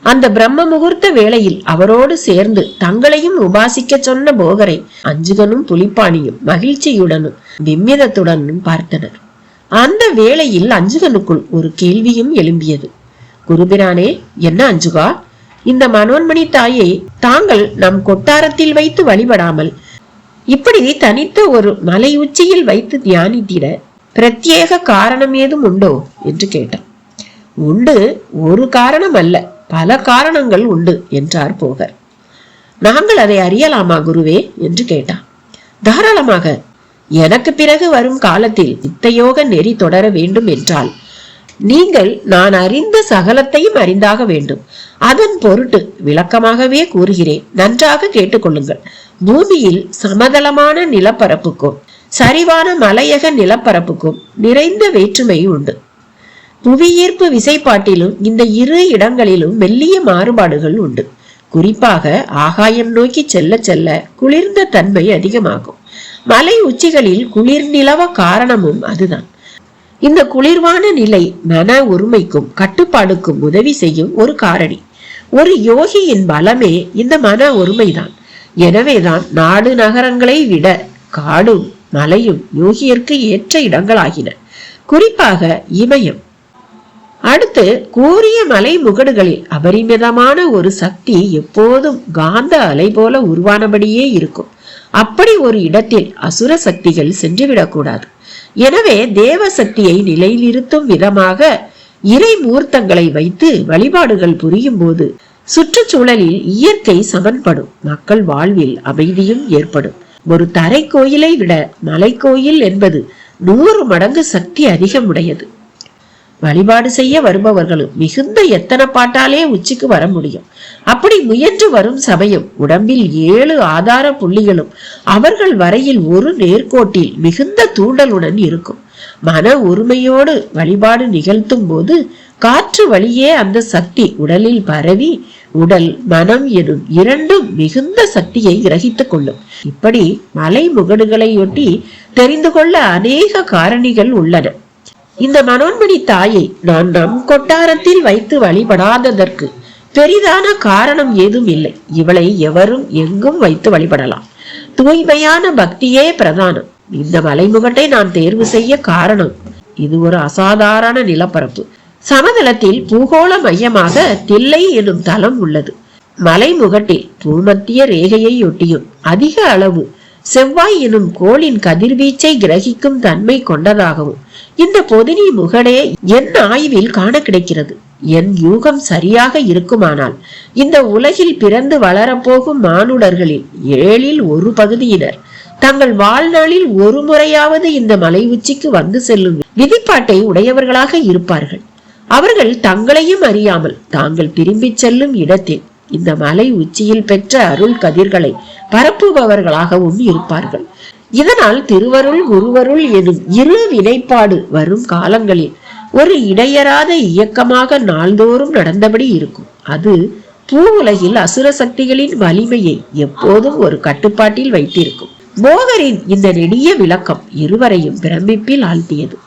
A: அந்த பிரம்ம முகூர்த்த வேளையில் அவரோடு சேர்ந்து தங்களையும் உபாசிக்க சொன்ன போகரை அஞ்சுகனும் புலிப்பாணியும் மகிழ்ச்சியுடனும் விம்மிதத்துடனும் பார்த்தனர். அந்த வேளையில் அஞ்சுகனுக்குள் ஒரு கேள்வியும் எழும்பியது. குருபிரானே, என்ன அஞ்சுகா, இந்த மனோன்மணி தாயை தாங்கள் நம் கொட்டாரத்தில் வைத்து வழிபடாமல் இப்படி தனித்த ஒரு மலை உச்சியில் வைத்து தியானித்திட பிரத்யேக காரணம் ஏதும் உண்டோ என்று கேட்டான். உண்டு, ஒரு காரணம் அல்ல, பல காரணங்கள் உண்டு என்றார் போகர். நாங்கள் அதை அறியலாமா குருவே என்று கேட்டான். தாராளமாக. எனக்கு பிறகு வரும் காலத்தில் சித்தயோக நெறி தொடர வேண்டும் என்றால் நீங்கள் நான் அறிந்த சகலத்தையும் அறிந்தாக வேண்டும். அதன் பொருட்டு விளக்கமாகவே கூறுகிறேன், நன்றாக கேட்டுக்கொள்ளுங்கள். பூமியில் சமதளமான நிலப்பரப்புக்கும் சரிவான மலையக நிலப்பரப்புக்கும் நிறைந்த வேற்றுமை உண்டு. புவியீர்ப்பு விசைப்பாட்டிலும் இந்த இரு இடங்களிலும் மெல்லிய மாறுபாடுகள் உண்டு. குறிப்பாக ஆகாயம் நோக்கி செல்ல செல்ல குளிர்ந்த தன்மை அதிகமாகும். மலை உச்சிகளில் குளிர் நிலவ காரணமும் அதுதான். இந்த குளிர்வான நிலை மன ஒருமைக்கும் கட்டுப்பாடுக்கும் உதவி செய்யும் ஒரு காரணி. ஒரு யோகியின் பலமே இந்த மன ஒருமைதான். எனவேதான் நாடு நகரங்களை விட காடும் மலையும் யோகியருக்கு ஏற்ற இடங்களாகின. குறிப்பாக இமயம். அடுத்து கூறிய மலை முகடுகளில் அபரிமிதமான ஒரு சக்தி எப்போதும் காந்த அலை போல உருவானபடியே இருக்கும். அப்படி ஒரு இடத்தில் அசுர சக்திகள் சென்றுவிடக்கூடாது. எனவே தேவ சக்தியை நிலைநிறுத்தும் விதமாக இறை மூர்த்தங்களை வைத்து வழிபாடுகள் புரியும் போது சுற்றுச்சூழலில் இயற்கை சமன்படும், மக்கள் வாழ்வில் அமைதியும் ஏற்படும். ஒரு தரை கோயிலை விட மலை கோயில் என்பது 100 மடங்கு சக்தி அதிகமுடையது. வழிபாடு செய்ய வருபவர்களும் மிகுந்த எத்தனை பாட்டாலே உச்சிக்கு வர முடியும். அப்படி முயன்று வரும் சமயம் உடம்பில் 7 ஆதார புள்ளிகளும் அவர்கள் வரையில் ஒரு நேர்கோட்டில் மிகுந்த தூண்டலுடன் இருக்கும். மன ஒருமையோடு வழிபாடு நிகழ்த்தும் போது காற்று வழியே அந்த சக்தி உடலில் பரவி உடல் மனம் எனும் இரண்டும் மிகுந்த சக்தியை கிரகித்துக் கொள்ளும். இப்படி மலை முகடுகளையொட்டி தெரிந்து கொள்ள அநேக காரணிகள் உள்ளன. இந்த மனோன்மணி தாயை நான் நம் கொட்டாரத்தில் வைத்து வழிபடாததற்கு பெரிதான காரணம் ஏதும் இல்லை. இவளை எவரும் எங்கும் வைத்து வழிபடலாம். தூய்மையான பக்தியே பிரதானம். இந்த மலைமுகட்டை நான் தேர்வு செய்ய காரணம், இது ஒரு அசாதாரண நிலப்பரப்பு. சமதளத்தில் பூகோள மையமாக தில்லை எனும் தலம் உள்ளது. மலைமுகட்டில் பூமத்திய ரேகையை ஒட்டியும் அதிக அளவு செவ்வாய் எனும் கோளின் கதிர்வீச்சை கிரகிக்கும் தன்மை கொண்டதாகவும் இந்த பொதினி முகடே என் ஆய்வில் காண கிடைக்கிறது. என் யூகம் சரியாக இருக்குமானால் இந்த உலகில் பிறந்து வளரப்போகும் மானுடர்களில் 1/7 பகுதியினர் தங்கள் வாழ்நாளில் ஒரு முறையாவது இந்த மலை உச்சிக்கு வந்து செல்லும் விதிப்பாட்டை உடையவர்களாக இருப்பார்கள். அவர்கள் தங்களையும் அறியாமல் தாங்கள் திரும்பி செல்லும் இடத்தில் இந்த மலை உச்சியில் பெற்ற அருள் கதிர்களை பரப்புபவர்களாகவும் இருப்பார்கள். இதனால் திருவருள் குருவருள் எனும் இரு வினைப்பாடு வரும் காலங்களில் ஒரு இடையறாத இயக்கமாக நாள்தோறும் நடந்தபடி இருக்கும். அது பூ உலகில் அசுர சக்திகளின் வலிமையை எப்போதும் ஒரு கட்டுப்பாட்டில் வைத்திருக்கும். போகரின் இந்த நெடிய விளக்கம் இருவரையும் பிரமிப்பில் ஆழ்த்தியது.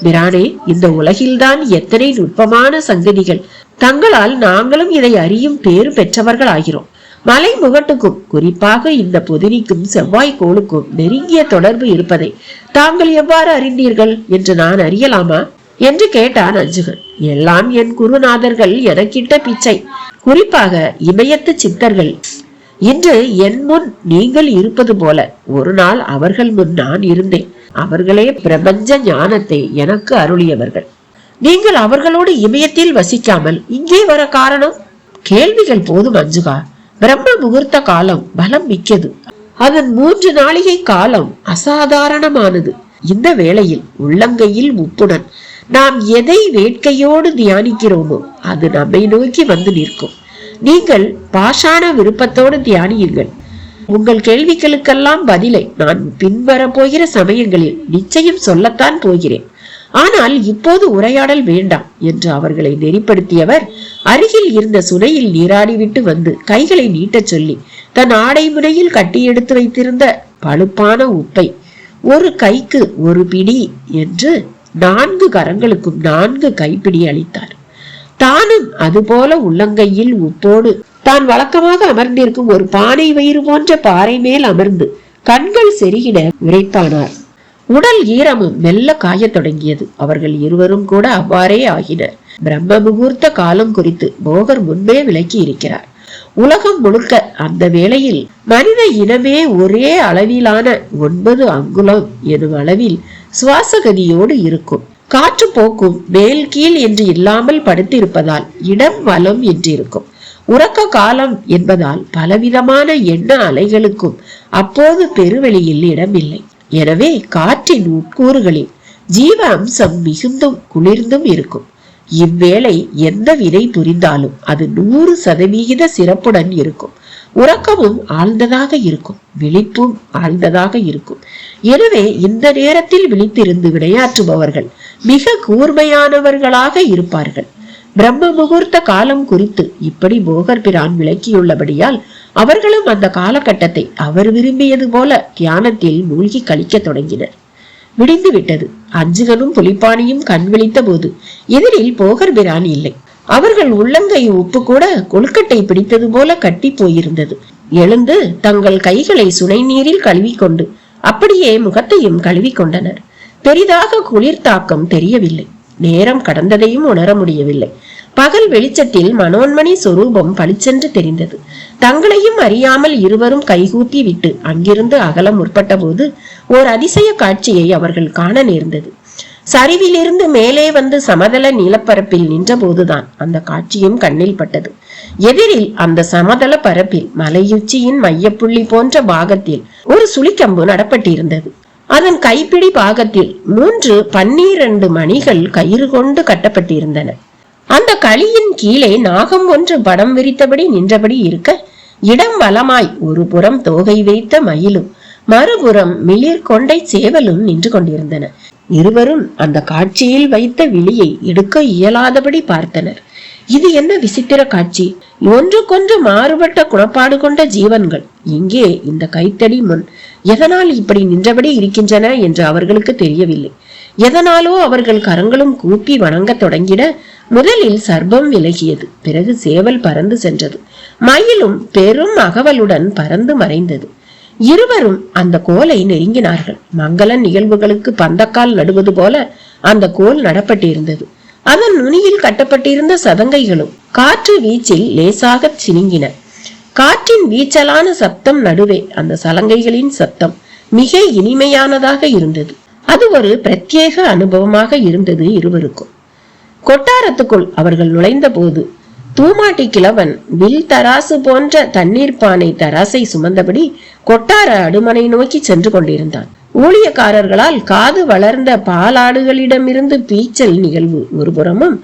A: பிரானே, இந்த உலகில்தான் எத்தனை நுட்பமான சங்கதிகள்! தங்களால் நாங்களும் இதை அறியும் பேறு பெற்றவர்கள் ஆகிறோம். மலை முகட்டுக்கும் குறிப்பாக இந்த பொதினிக்கும் செவ்வாய் கோளுக்கும் நெருங்கிய தொடர்பு இருப்பதை தாங்கள் எவ்வாறு அறிந்தீர்கள் என்று நான் அறியலாமா என்று கேட்டான் அஞ்சுகன். எல்லாம் என் குருநாதர்கள் எனக்கிட்ட பிச்சை. குறிப்பாக இமயத்து சித்தர்கள். இன்று என் முன் நீங்கள் இருப்பது போல ஒரு நாள் அவர்கள் முன் நான் இருந்தேன். அவர்களே பிரபஞ்ச ஞானத்தை எனக்கு அருளியவர்கள். நீங்கள் அவர்களோடு இமயத்தில் வசிக்காமல் இங்கே வர காரணம்? கேள்விகள் போதும் அஞ்சுகா. பிரம்ம முகூர்த்த காலம் பலம் மிக்கது. அதன் 3 நாளிகை காலம் அசாதாரணமானது. இந்த வேளையில் உள்ளங்கையில் உப்புடன் நாம் எதை வேட்கையோடு தியானிக்கிறோமோ அது நம்மை நோக்கி வந்து நிற்கும். நீங்கள் பாஷாண விருப்பத்தோடு தியானியுங்கள். உங்கள் கேள்விகளுக்கெல்லாம் பதிலை நான் பின்வர போகிற சமயங்களில் நிச்சயம் சொல்லத்தான் போகிறேன். ஆனால் இப்போது உரையாடல் வேண்டாம் என்று அவர்களை நெறிப்படுத்தியவர் அருகில் இருந்த சுனையில் நீராடிவிட்டு வந்து கைகளை நீட்டச் சொல்லி தன் ஆடை முனையில் கட்டி எடுத்து வைத்திருந்த பழுப்பான உப்பை ஒரு கைக்கு 1 பிடி என்று 4 கரங்களுக்கும் 4 கைப்பிடி அளித்தார். தானும் அதுபோல உள்ளங்கையில் உப்போடு தான் வழக்கமாக அமர்ந்திருக்கும் ஒரு பானை வயிறு போன்ற பாறை மேல் அமர்ந்து கண்கள் செருகிட விரைப்பானார். உடல் ஈரமும் மெல்ல காயத் தொடங்கியது. அவர்கள் இருவரும் கூட அவ்வாறே ஆகினர். பிரம்ம முகூர்த்த காலம் குறித்து போகர் முன்பே விளக்கி இருக்கிறார். உலகம் முழுக்க அந்த வேளையில் மனித இனமே ஒரே அளவிலான 9 அங்குலம் எனும் அளவில் சுவாசகதியோடு இருக்கும். காற்று போக்கும் மேல் கீழ் என்று இல்லாமல் படுத்திருப்பதால் இடம் வலம் என்று இருக்கும். உறக்க காலம் என்பதால் பலவிதமான எண்ண அலைகளுக்கும் அப்போது பெருவெளியில் இடமில்லை. எனவே காற்றின் உட்கூறுகளில் ஜீவ அம்சம் மிகுந்தும் குளிர்ந்தும் இருக்கும். இவ்வேளை எந்த விதை புரிந்தாலும் அது 100% சிறப்புடன் இருக்கும். உறக்கமும் ஆழ்ந்ததாக இருக்கும், விழிப்பும் ஆழ்ந்ததாக இருக்கும். எனவே இந்த நேரத்தில் விழித்திருந்து விளையாற்றுபவர்கள் மிக கூர்மையானவர்களாக இருப்பார்கள். பிரம்ம முகூர்த்த காலம் குறித்து இப்படி போகர் பிரான் விளக்கியுள்ளபடியால் அவர்களும் அந்த காலகட்டத்தை அவர் விரும்பியது போல தியானத்தில் மூழ்கி கழிக்க தொடங்கினர். விடிந்து விட்டது. அஞ்சுகனும் புலிப்பாணியும் கண் விழித்த போது எதிரில் போகர் பிரான் இல்லை. அவர்கள் உள்ளங்கை உப்பு கூட கொழுக்கட்டை பிடித்தது போல கட்டி போயிருந்தது. எழுந்து தங்கள் கைகளை சுனை நீரில் கழுவிக்கொண்டு அப்படியே முகத்தையும் கழுவி கொண்டனர். பெரிதாக குளிர் தாக்கம் தெரியவில்லை. நேரம் கடந்ததையும் உணர முடியவில்லை. பகல் வெளிச்சத்தில் மனோன்மணி சொரூபம் பளிச்சென்று தெரிந்தது. தங்களையும் அறியாமல் இருவரும் கைகூப்பி விட்டு அங்கிருந்து அகல முற்பட்ட போது ஓர் அதிசய காட்சியை அவர்கள் காண நேர்ந்தது. சரிவிலிருந்து மேலே வந்து சமதள நீலப்பரப்பில் நின்ற போதுதான் அந்த காட்சியும் கண்ணில் பட்டது. எதிரில் அந்த சமதள பரப்பில் மலையுச்சியின் மையப்புள்ளி போன்ற பாகத்தில் ஒரு சுழிக்கம்பு நடப்பட்டிருந்தது. அதன் கைப்பிடி பாகத்தில் 3 12 மணிகள் கயிறு கொண்டு கட்டப்பட்டிருந்தன. அந்த களியின் கீழே நாகம் ஒன்று படம் விரித்தபடி நின்றபடி இருக்க, இடம் வலமாய் ஒரு புறம் தோகை வைத்த மயிலும் மறுபுறம் மிளிர் கொண்டை சேவலும் நின்று கொண்டிருந்தன. இருவரும் அந்த காட்சியில் வைத்த விழியை எடுக்க இயலாதபடி பார்த்தனர். இது என்ன விசித்திர காட்சி! ஒன்றுக்கொன்று மாறுபட்ட குணப்பாடு கொண்ட ஜீவன்கள் இங்கே இந்த கைத்தடி முன் எதனால் இப்படி நின்றபடி இருக்கின்றன என்று அவர்களுக்கு தெரியவில்லை. எதனாலோ அவர்கள் கரங்களும் கூப்பி வணங்க தொடங்கிட முதலில் சர்ப்பம் விலகியது. பிறகு சேவல் பறந்து சென்றது. மயிலும் பெரும் அகவலுடன் பறந்து மறைந்தது. இருவரும் அந்த கோலை நெருங்கினார்கள். மங்கள நிகழ்வுகளுக்கு பந்தக்கால் நடுவது போல அந்த கோல் நடப்பட்டிருந்தது. அதன் நுனியில் கட்டப்பட்டிருந்த சதங்கைகளும் காற்று வீச்சில் லேசாக சினுங்கின. காற்றின் வீச்சலான சப்தம் நடுவே அந்த சலங்கைகளின் சத்தம் மிக இனிமையானதாக இருந்தது. அது ஒரு பிரத்யேக அனுபவமாக இருந்தது இருவருக்கும். கொட்டாரத்துக்குள் அவர்கள் நுழைந்த போது தூமாட்டி கிழவன் வில் தராசு போன்ற தண்ணீர் பானை தராசை சுமந்தபடி கொட்டார அடுமனை நோக்கி சென்று கொண்டிருந்தான். ஊழியக்காரர்களால் காது வளர்ந்த பாலாடுகளிடமிருந்து பீச்சல் நிகழ்வு ஒருபுறமும்,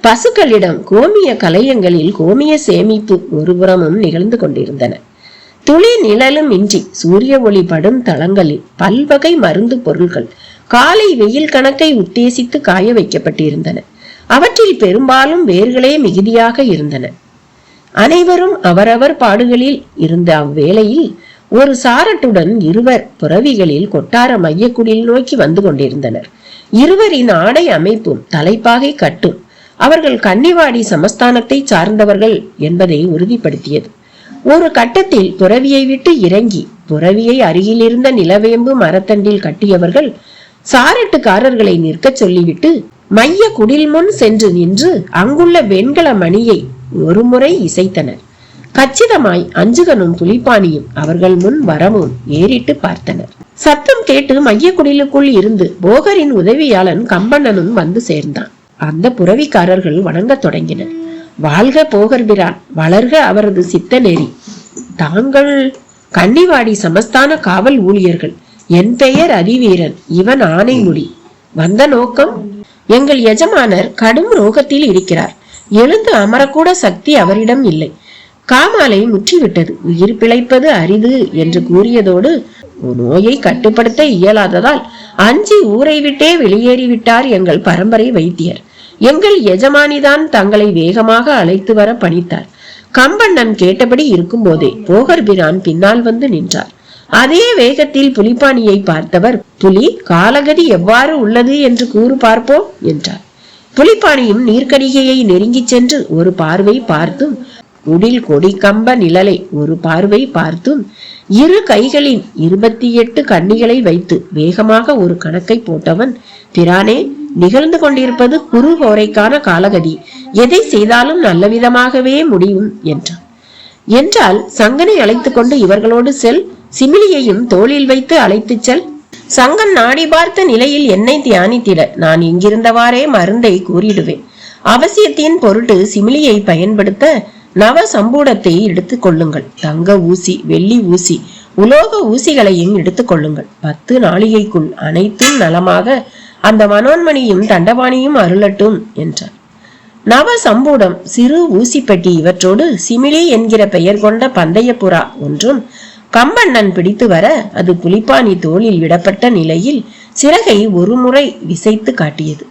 A: பசுக்களிடம் கோமிய கலையங்களில் கோமிய சேமிப்பு ஒருபுறமும் நிகழ்ந்து கொண்டிருந்தன. துளி நிழலும் இன்றி சூரிய ஒளி படும் தளங்களில் பல்வகை மருந்து பொருள்கள் காலை வெயில் கணக்கை உத்தேசித்து காய வைக்கப்பட்டிருந்தன. அவற்றில் பெரும்பாலும் வேர்களே மிகுதியாக இருந்தன. அனைவரும் அவரவர் பாடுகளில் இருந்த அவ்வேளையில் ஒரு சாரட்டுடன் இருவர் புறவிகளில் கொட்டார மையக்குடில் நோக்கி வந்து கொண்டிருந்தனர். இருவரின் ஆடை அமைப்பும் தலைப்பாகை கட்டும் அவர்கள் கன்னிவாடி சமஸ்தானத்தை சார்ந்தவர்கள் என்பதை உறுதிப்படுத்தியது. ஒரு கட்டத்தில் புறவியை விட்டு இறங்கி புறவியை அருகில் இருந்த நிலவேம்பு மரத்தண்டில் கட்டியவர்கள் சாரட்டுக்காரர்களை நிற்க சொல்லிவிட்டு மைய குடில் முன் சென்று நின்று அங்குள்ள வெண்கல மணியை ஒரு முறை இசைத்தனர். கச்சிதமாய் அஞ்சுகனும் புலிப்பாணியும் அவர்கள் முன் வரவும் ஏறிட்டு பார்த்தனர். சத்தம் கேட்டு மைய குடிலுக்குள் இருந்து போகரின் உதவியாளன் கம்பண்ணனும் வந்து சேர்ந்தான். அந்த புறவிக்காரர்கள் வணங்க தொடங்கினர். வாழ்க போகர் பிரான், வளர்க அவரது சித்த நெறி. தாங்கள் கன்னிவாடி சமஸ்தான காவல் ஊழியர்கள். என் பெயர் அதிவீரன், இவன் ஆனைமுடி. வந்த நோக்கம், எங்கள் எஜமானர் கடும் ரோகத்தில் இருக்கிறார். எழுந்து அமரக்கூட சக்தி அவரிடம் இல்லை. காமாலை முற்றிவிட்டது. உயிர் பிழைப்பது அரிது என்று கூறியதோடு நோயை கட்டுப்படுத்த இயலாததால் அஞ்சி ஊரை விட்டே வெளியேறிவிட்டார் எங்கள் பரம்பரை வைத்தியர். எங்கள் எஜமானிதான் தங்களை வேகமாக அழைத்து வர பணித்தார். கம்பண்ணன் கேட்டபடி இருக்கும் போதே போகர் பிரான் பின்னால் வந்து நின்றார். அதே வேகத்தில் புலிப்பாணியை பார்த்தவர், புலி காலகதி எவ்வாறு உள்ளது என்று கூறு பார்ப்போம் என்றார். புலிப்பாணியும் நீர்க்கடிகையை நெருங்கி சென்று ஒரு பார்வை பார்த்தும் உடில் கொடி கம்ப நிழலை ஒரு பார்வை பார்த்தும் இரு கைகளின் 28 கண்ணிகளை வைத்து வேகமாக ஒரு கணக்கை போட்டவன், பிரானே, நிகழ்ந்து கொண்டிருப்பது குரு ஹோரைக்கான காலகதி. எதை செய்தாலும் நல்ல விதமாகவே முடியும் என்றால் சங்கனை அழைத்துக் கொண்டு இவர்களோடு செல். சிமிலியையும் தோளில் வைத்து அழைத்து செல். சங்கன் நாடி பார்த்த நிலையில் என்னை தியானித்திட நான் இங்கிருந்தவாறே மருந்தை கூறிடுவேன். அவசியத்தின் பொருட்டு சிமிலியை பயன்படுத்த நவ சம்பூடத்தை எடுத்துக் கொள்ளுங்கள். தங்க ஊசி, வெள்ளி ஊசி, உலோக ஊசிகளையும் எடுத்துக் கொள்ளுங்கள். 10 நாளிகைக்குள் அனைத்தும் நலமாக அந்த மனோன்மணியும் தண்டபாணியும் அருளட்டும் என்றார். நவ சம்பூடம், சிறு ஊசிப்பட்டி இவற்றோடு சிமிலி என்கிற பெயர் கொண்ட பந்தய புறா ஒன்றும் கம்பண்ணன் பிடித்து வர அது புலிப்பாணி தோளில் விடப்பட்ட நிலையில் சிறகை ஒரு முறை விசைத்து காட்டியது.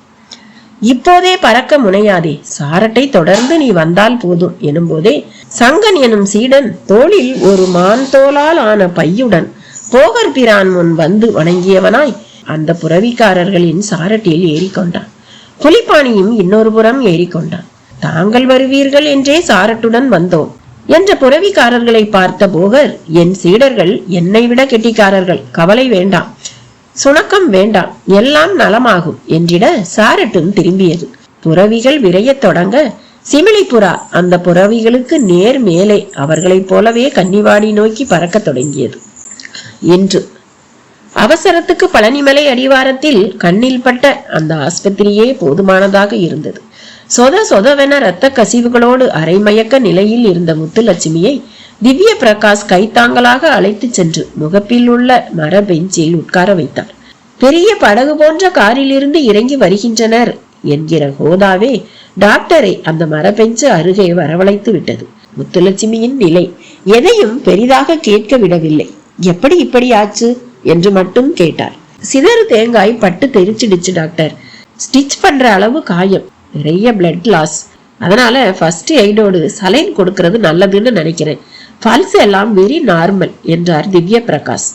A: இப்போதே பறக்க முனையாதே, சாரட்டை தொடர்ந்து நீ வந்தால் போதும் எனும் போதே சங்கன் எனும் சீடன் தோளில் ஒரு மான் தோளால் ஆன பையுடன் போகர் பிரான் முன் வந்து வணங்கியவனாய் அந்த புறவிக்காரர்களின் சாரட்டில் ஏறிக்கொண்டான். புலிப்பாணியும் இன்னொரு புறம் ஏறிக்கொண்டான். தாங்கள் வருவீர்கள் என்றே சாரட்டுடன் வந்தோம் என்ற புறவிக்காரர்களை பார்த்த போகர், என் சீடர்கள் என்னை விட கெட்டிக்காரர்கள், கவலை வேண்டாம், சுணக்கம் வேண்டாம், எல்லாம் நலமாகும் என்றிட சாரட்டும் திரும்பியது. புறவிகள் விரையத் தொடங்க சிமிலிப்புறா அந்த புறவிகளுக்கு நேர் மேலே அவர்களைப் போலவே கன்னிவாடி நோக்கி பறக்க தொடங்கியது. இன்று அவசரத்துக்கு பழனிமலை அடிவாரத்தில் கண்ணில் பட்ட அந்த ஆஸ்பத்திரியே போதுமானதாக இருந்தது. சொத சொதவென இரத்த கசிவுகளோடு அரைமயக்க நிலையில் இருந்த முத்துலட்சுமியை திவ்ய பிரகாஷ் கைத்தாங்களாக அழைத்து சென்று முகப்பில் உள்ள மர பெஞ்சில் உட்கார வைத்தார். பெரிய படகு போன்ற காரிலிருந்து இறங்கி வருகின்றனர் என்கிற ஹோதாவே டாக்டரை அந்த மர பெஞ்சு அருகே வரவழைத்து விட்டது. முத்துலட்சுமியின் நிலை எதையும் பெரிதாக கேட்க விடவில்லை. எப்படி இப்படி ஆச்சு என்று மட்டும் கேட்டார். சிதறு தேங்காய் பட்டு தெரிச்சிடுச்சு டாக்டர், ஸ்டிச் பண்ற அளவு காயம், நிறைய பிளட் லாஸ், அதனால ஃபர்ஸ்ட் எய்டோடு சலைன் கொடுக்கறது நல்லதுன்னு நினைக்கிறேன், பல்ஸ் எல்லாம் வெரி நார்மல் என்றார் திவ்ய பிரகாஷ்.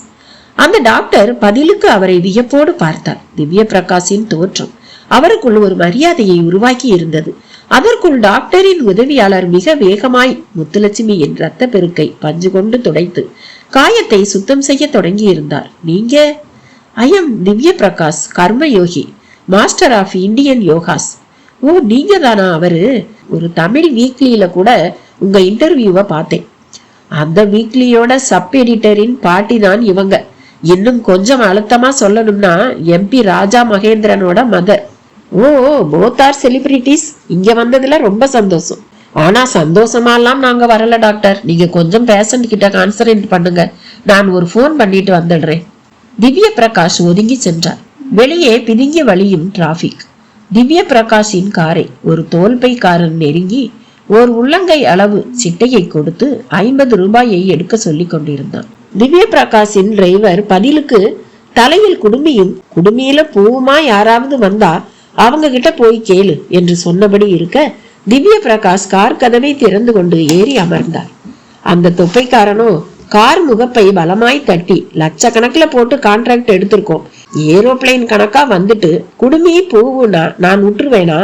A: அந்த டாக்டர் பதிலுக்கு அவரை வியப்போடு பார்த்தார். திவ்ய பிரகாஷின் தோற்றம் அவருக்குள் ஒரு மரியாதையை உருவாக்கி இருந்தது. அதற்குள் டாக்டரின் உதவியாளர் மிக வேகமாய் முத்துலட்சுமியின் இரத்த பெருக்கை பஞ்சு கொண்டு துடைத்து காயத்தை சுத்தம் செய்ய தொடங்கி இருந்தார். நீங்க? ஐயம் திவ்ய பிரகாஷ், கர்மயோகி, மாஸ்டர் ஆஃப் இந்தியன் யோகாஸ். ஓ, நீங்க தானா அவரு? ஒரு தமிழ் வீக்லியில கூட உங்க இன்டர்வியூவை பார்த்தேன். அந்த வீக்லியோட சப் எடிட்டரின் பாட்டி தான் இவங்க. இன்னும் கொஞ்சம் அழுத்தமா சொல்லணும்னா MP ராஜா மகேந்திரனோட mother. Oh, both are celebrities. இங்க வந்ததுல ரொம்ப சந்தோஷம். ஆனா சந்தோஷமாலாம் நாங்க வரல டாக்டர், நீங்க கொஞ்சம் பேஷண்ட் கிட்ட கான்சன்ட்ரேட் பண்ணுங்க, நான் ஒரு போன் பண்ணிட்டு வந்துடுறேன். திவ்ய பிரகாஷ் ஒதுங்கி சென்றார். வெளியே பிதுங்கி வழியும் டிராபிக். திவ்ய பிரகாஷின் காரை ஒரு தோல்பைக்காரன் நெருங்கி ஓர் உள்ளங்கை அளவு சிட்டையை கொடுத்து 50 ரூபாயை எடுக்க சொல்லி கொண்டிருந்தான். திவ்ய பிரகாஷின் டிரைவர் பதிலுக்கு தலையில் குடுமியும் குடுமியில பூவுமா யாராவது வந்தா அவங்க கிட்ட போய் கேளு என்று சொன்னபடி இருக்க திவ்ய பிரகாஷ் கார் கதவை திறந்து கொண்டு ஏறி அமர்ந்தார். அந்த தொப்பைக்காரனோ கார் முகப்பை பலமாய் தட்டி, லட்சக்கணக்குல போட்டு கான்ட்ராக்ட் எடுத்திருக்கோம், ஏரோப்ளைன் கணக்கா வந்துட்டு குடுமி பூவுனா நான் விட்டுருவேனா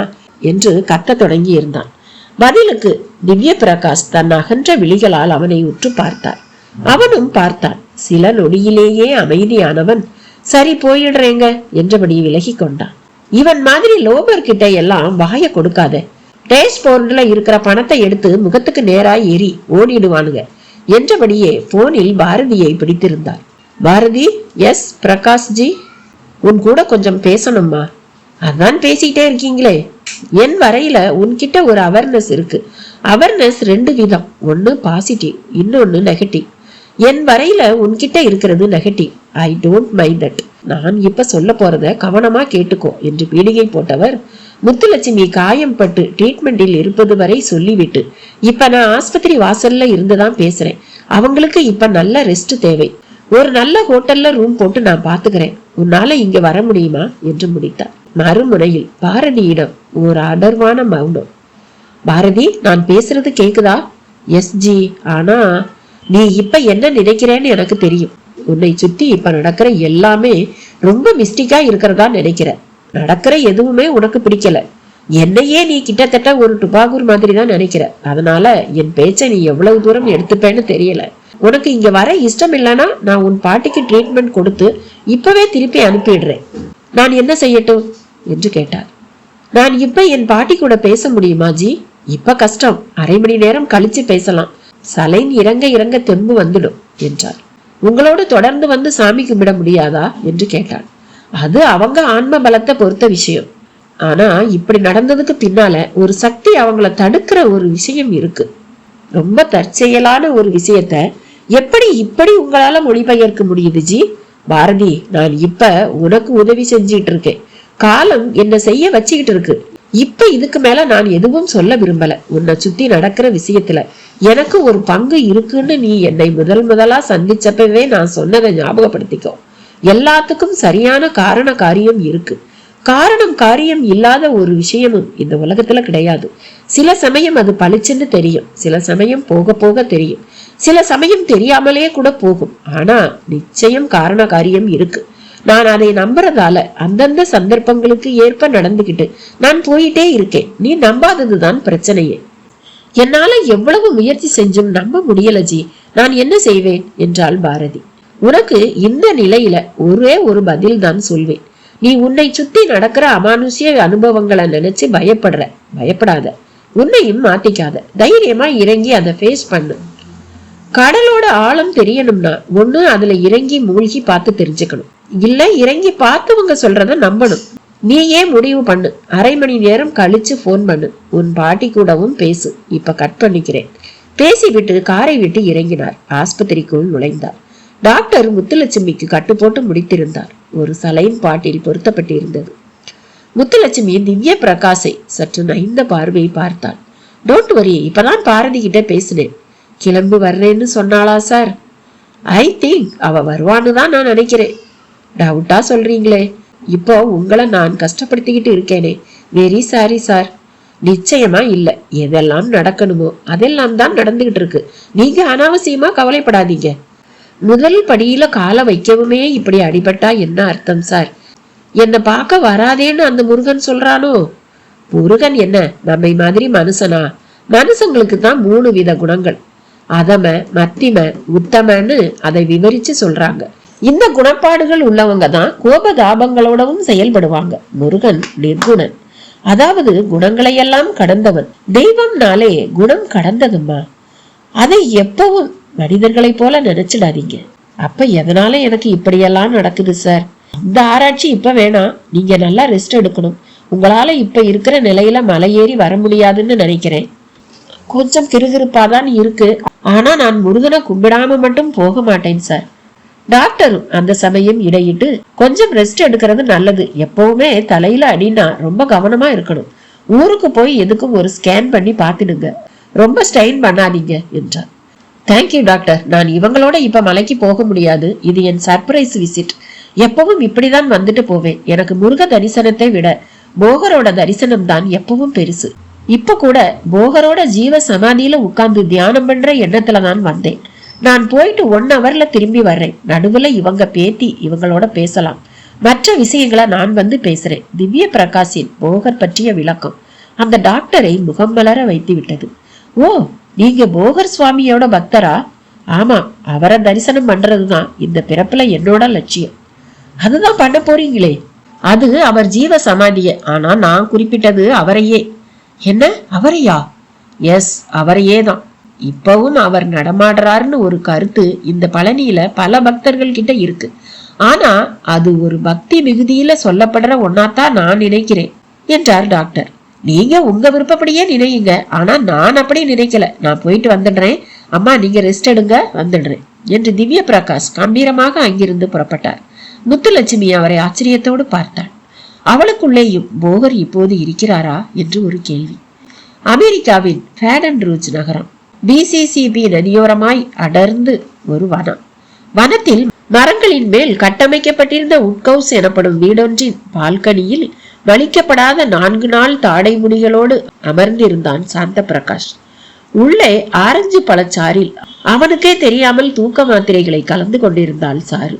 A: என்று கத்த தொடங்கி இருந்தான். பதிலுக்கு திவ்ய பிரகாஷ் தன் அகன்ற விழிகளால் அவனை உற்று பார்த்தார். அவனும் பார்த்தான். சில நொடியிலேயே அமைதியானவன் சரி போயிடுறேங்க என்றபடி விலகி கொண்டான். இவன் மாதிரி லோபர் கிட்ட எல்லாம் வாய கொடுக்காத, டேஷ் போர்டுல இருக்கிற பணத்தை எடுத்து முகத்துக்கு நேராய் ஏறி ஓடிடுவானுங்க என்றபடியே போனில் பாரதியை பிடித்திருந்தார். பாரதி, எஸ் பிரகாஷ் ஜி, உன் கூட கொஞ்சம் பேசணுமா? அதான் பேசிட்டே இருக்கீங்களே. என் வரையில உன்கிட்ட ஒரு அவேர்னஸ் இருக்கு. அவேர்னஸ் 2 விதம், ஒன்னு பாசிட்டிவ், இன்னொன்னு நெகட்டிவ். என் வரையில உன்கிட்ட இருக்கிறது negative. I don't mind that. நான் இப்ப சொல்ல போறத கவனமா கேட்டுக்கோ என்று பீடிகை போட்டவர் முத்துலட்சுமி காயம் பட்டு ட்ரீட்மெண்டில் இருப்பது வரை சொல்லிவிட்டு, இப்ப நான் ஆஸ்பத்திரி வாசல்ல இருந்துதான் பேசுறேன், அவங்களுக்கு இப்ப நல்ல ரெஸ்ட் தேவை, ஒரு நல்ல ஹோட்டல்ல ரூம் போட்டு நான் பாத்துக்கிறேன், உன்னால இங்க வர முடியுமா என்று முடித்தார். மறுமுனையில் பாரதியிடம் ஒரு அடர்வான மௌனம். பாரதி, நான் பேசுறது கேக்குதா? எஸ் ஜி, ஆனா நீ இப்ப என்ன நினைக்கிறேன்னு எனக்கு தெரியும். உன்னை சுத்தி இப்ப நடக்கிற எல்லாமே ரொம்ப மிஸ்டிக்கா இருக்கிறதா நினைக்கிற. நடக்கிற எதுவுமே உனக்கு பிடிக்கல. என்னையே நீ கிட்டத்தட்ட ஒரு டுபாகூர் மாதிரி தான் நினைக்கிற. அதனால என் பேச்சை நீ எவ்வளவு தூரம் எடுத்துப்பேன்னு தெரியல. உனக்கு இங்க வர இஷ்டம் இல்லைன்னா நான் உன் பாட்டிக்கு ட்ரீட்மெண்ட் கொடுத்து இப்பவே திருப்பி அனுப்பிடுறேன். நான் என்ன செய்யட்டும் என்று கேட்டார். நான் இப்ப என் பாட்டி கூட பேச முடியுமா ஜி? இப்ப கஷ்டம், அரை மணி நேரம் கழிச்சு பேசலாம். சலைன் இறங்க இறங்க தெம்பு வந்துடும் என்றார். உங்களோடு தொடர்ந்து வந்து சாமி கும்பிட முடியாதா என்று கேட்டார். அது அவங்க ஆன்ம பலத்தை பொறுத்த விஷயம். ஆனா இப்படி நடந்ததுக்கு பின்னால ஒரு சக்தி அவங்கள தடுக்கிற ஒரு விஷயம் இருக்கு. ரொம்ப தற்செயலான ஒரு விஷயத்த எப்படி இப்படி உங்களால மொழிபெயர்க்க முடியுது ஜி? பாரதி, நான் இப்ப உனக்கு உதவி செஞ்சிட்டு இருக்கேன். காலம் என்ன செய்ய வச்சுக்கிட்டு இருக்கு. இப்ப இதுக்கு மேல நான் எதுவும் சொல்ல விரும்பல. உன்னை சுத்தி நடக்கிற விஷயத்துல எனக்கு ஒரு பங்கு இருக்குன்னு நீ என்னை முதலா சந்திச்சப்பவே நான் சொன்னதை ஞாபகப்படுத்திக்கோ. எல்லாத்துக்கும் சரியான காரண காரியம் இருக்கு. காரணம் காரியம் இல்லாத ஒரு விஷயமும் இந்த உலகத்துல கிடையாது. சில சமயம் அது பளிச்சுன்னு தெரியும், சில சமயம் போக போக தெரியும், சில சமயம் தெரியாமலே கூட போகும். ஆனா நிச்சயம் காரண காரியம் இருக்கு. நான் அதை நம்புறதால அந்தந்த சந்தர்ப்பங்களுக்கு ஏற்ப நடந்துகிட்டு நான் போயிட்டே இருக்கேன். நீ நம்பாததுதான் பிரச்சனையே. என்னால எவ்வளவு முயற்சி செஞ்சும் நம்ப முடியல ஜி. நான் என்ன செய்வேன் என்றாள் பாரதி. உனக்கு இந்த நிலையில ஒரே ஒரு பதில் தான் சொல்வேன். நீ உன்னை சுத்தி நடக்கிற அமானுஷ்ய அனுபவங்களை நினைச்சு பயப்படாத. உன்னையும் மாத்திக்காத. தைரியமா இறங்கி அதை ஃபேஸ் பண்ணு. கடலோட ஆழம் தெரியணும்னா ஒண்ணு அதுல இறங்கி மூழ்கி பார்த்து தெரிஞ்சுக்கணும், இல்ல இறங்கி பார்த்தவங்க சொல்றத நம்பணும். நீ ஏன் முடிவு பண்ணு. 1/2 மணி நேரம் கழிச்சு போன் பண்ணு. உன் பாட்டி கூடவும் பேசு. இப்ப கட் பண்ணிக்கிறேன். பேசிவிட்டு காரை விட்டு இறங்கினார். ஆஸ்பத்திரிக்குள் நுழைந்தார். டாக்டர் முத்துலட்சுமிக்கு கட்டு போட்டு முடித்திருந்தார். ஒரு சலைன் பாட்டில் பொருத்தப்பட்டிருந்தது. முத்துலட்சுமி திவ்ய பிரகாசை சற்று நைந்த பார்வையை பார்த்தாள். டோன்ட் வரி, இப்பதான் பாரதி கிட்ட பேசினேன். கிளம்பு வர்றேன்னு சொன்னாளா சார்? ஐ திங்க் அவ வருவான்னு தான் நான் நினைக்கிறேன். டவுட்டா சொல்றீங்களே? இப்போ உங்களை நான் கஷ்டப்படுத்திக்கிட்டு இருக்கேனே. Very sorry sir. நிச்சயமா இல்ல. எதெல்லாம் நடக்கணுமோ அதெல்லாம் தான் நடந்துகிட்டு இருக்கு. நீங்க அனாவசியமா கவலைப்படாதீங்க. முதல் படியில கால வைக்கவுமே இப்படி அடிபட்டா என்ன அர்த்தம் சார்? என்ன பார்க்க வராதேன்னு அந்த முருகன் சொல்றானோ? முருகன் என்ன நம்மை மாதிரி மனுஷனா? மனுஷங்களுக்கு தான் 3 வித குணங்கள். அதம, மத்திம, உத்தமன்னு அதை விவரிச்சு சொல்றாங்க. இந்த குணப்பாடுகள் உள்ளவங்க தான் கோபதாபங்களோடவும் செயல்படுவாங்க. முருகன் நிர்குணன், அதாவது குணங்களை எல்லாம் கடந்தவன். தெய்வம்னாலே குணம் கடந்ததுமா. அதை எப்பவும் மனிதர்களை போல நினைச்சிடாதீங்க. அப்ப எதனால எனக்கு இப்படியெல்லாம் நடக்குது சார்? இந்த ஆராய்ச்சி இப்ப வேணாம். நீங்க நல்லா ரெஸ்ட் எடுக்கணும். உங்களால இப்ப இருக்கிற நிலையில மலை ஏறி வர முடியாதுன்னு நினைக்கிறேன். கொஞ்சம் கிறுகிறுப்பாதான் இருக்கு. ஆனா நான் முருகனை கும்பிடாம மட்டும் போக மாட்டேன் சார். டாக்டரும் அந்த சமயம் இடையிட்டு, கொஞ்சம் ரெஸ்ட் எடுக்கிறது நல்லது. எப்பவுமே தலையில அடினா ரொம்ப கவனமா இருக்கணும். ஊருக்கு போய் எதுக்கும் ஒரு ஸ்கேன் பண்ணி பாத்துடுங்க. ரொம்ப ஸ்ட்ரெயின் பண்ணாதீங்க என்றார். Thank you doctor. நான் இவங்களோட இப்ப மலைக்கு போக முடியாது. இது என் சர்ப்ரைஸ் விசிட். எப்பவும் இப்படிதான் வந்துட்டு போவேன். எனக்கு முருக தரிசனத்தை விட போகரோட தரிசனம் தான் எப்பவும் பெருசு. இப்ப கூட போகரோட ஜீவ சமாதியில உட்கார்ந்து தியானம் பண்ற எண்ணத்துலதான் வந்தேன். நான் போயிட்டு 1 ஹவர்ல திரும்பி வர்றேன். நடுவுல இவங்க பேத்தி இவங்களோட பேசலாம். மற்ற விஷயங்களை நான் வந்து பேசுறேன். திவ்ய பிரகாஷின் போகர் பற்றிய விளக்கம் அந்த டாக்டரை முகம் மலர வைத்து விட்டது. ஓ, நீங்க போகர் சுவாமியோட பக்தரா? ஆமா, அவரை தரிசனம் பண்றதுதான் இந்த பிறப்புல என்னோட லட்சியம். அதுதான் பண்ண போறீங்களே? அது அவர் ஜீவ சமாதிய. ஆனா நான் குறிப்பிட்டது அவரையே. என்ன, அவரையா? எஸ், அவரையே தான். இப்பவும் அவர் நடமாடுறாருன்னு ஒரு கருத்து இந்த பழனியில பல பக்தர்கள் கிட்ட இருக்கு. ஆனா அது ஒரு பக்தி மிகுதியில சொல்லப்படுற ஒன்னாத்தான் நான் நினைக்கிறேன் என்றார் டாக்டர். நீங்க உங்க விருப்பப்படியே நினையுங்க. ஆனா நான் அப்படி நினைக்கல. நான் போயிட்டு வந்துடுறேன். அம்மா நீங்க ரெஸ்ட் எடுங்க, வந்துடுறேன் என்று திவ்ய பிரகாஷ் கம்பீரமாக அங்கிருந்து புறப்பட்டார். முத்துலட்சுமி அவரை ஆச்சரியத்தோடு பார்த்தாள். அவளுக்குள்ளேயும் போகர் இப்போது இருக்கிறாரா என்று ஒரு கேள்வி. அமெரிக்காவின் பேடன் ரூஜ் நகரம். பிசிசிபி நதியோரமாய் அடர்ந்து ஒரு வனம். வனத்தில் மரங்களின் மேல் கட்டமைக்கப்பட்டிருந்த உட்கவுஸ் எனப்படும் வீடொன்றின் பால்கனியில் வலிக்கப்படாத 4 நாள் தாடை முடிகளோடு அமர்ந்திருந்தான் சாந்த பிரகாஷ். உள்ளே ஆரஞ்சு பழச்சாறில் அவனுக்கே தெரியாமல் தூக்க மாத்திரைகளை கலந்து கொண்டிருந்தாள் சாரு.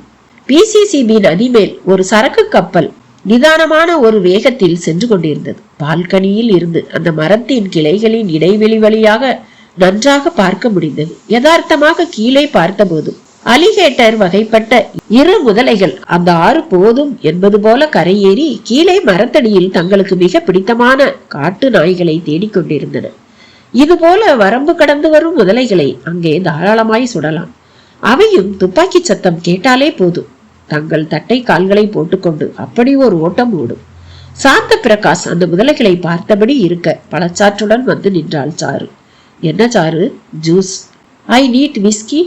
A: பிசிசிபி நதி மேல் ஒரு சரக்கு கப்பல் நிதானமான ஒரு வேகத்தில் சென்று கொண்டிருந்தது. பால்கனியில் இருந்து அந்த மரத்தின் கிளைகளின் இடைவெளி வழியாக நன்றாக பார்க்க முடிந்தது. யதார்த்தமாக கீழே பார்த்தபோது அலிகேட்டர் வகைப்பட்ட 2 முதலைகள் அந்த ஆறு போதும் என்பது போல கரையேறி கீழே மரத்தடியில் தங்களுக்கு மிக பிடித்தமான காட்டு நாய்களை தேடிக்கொண்டிருந்தன. இதுபோல வரம்பு கடந்து வரும் முதலைகளை அங்கே தாராளமாய் சுடலாம். அவையும் துப்பாக்கி சத்தம் கேட்டாலே போதும் தங்கள் தட்டை கால்களை போட்டுக்கொண்டு அப்படி ஒரு ஓட்டம் ஓடும். சாந்த பிரகாஷ் அந்த முதலைகளை பார்த்தபடி இருக்க பழச்சாற்றுடன் வந்து நின்றாள் சாரு. என்ன Charu? Juice. I need whisky.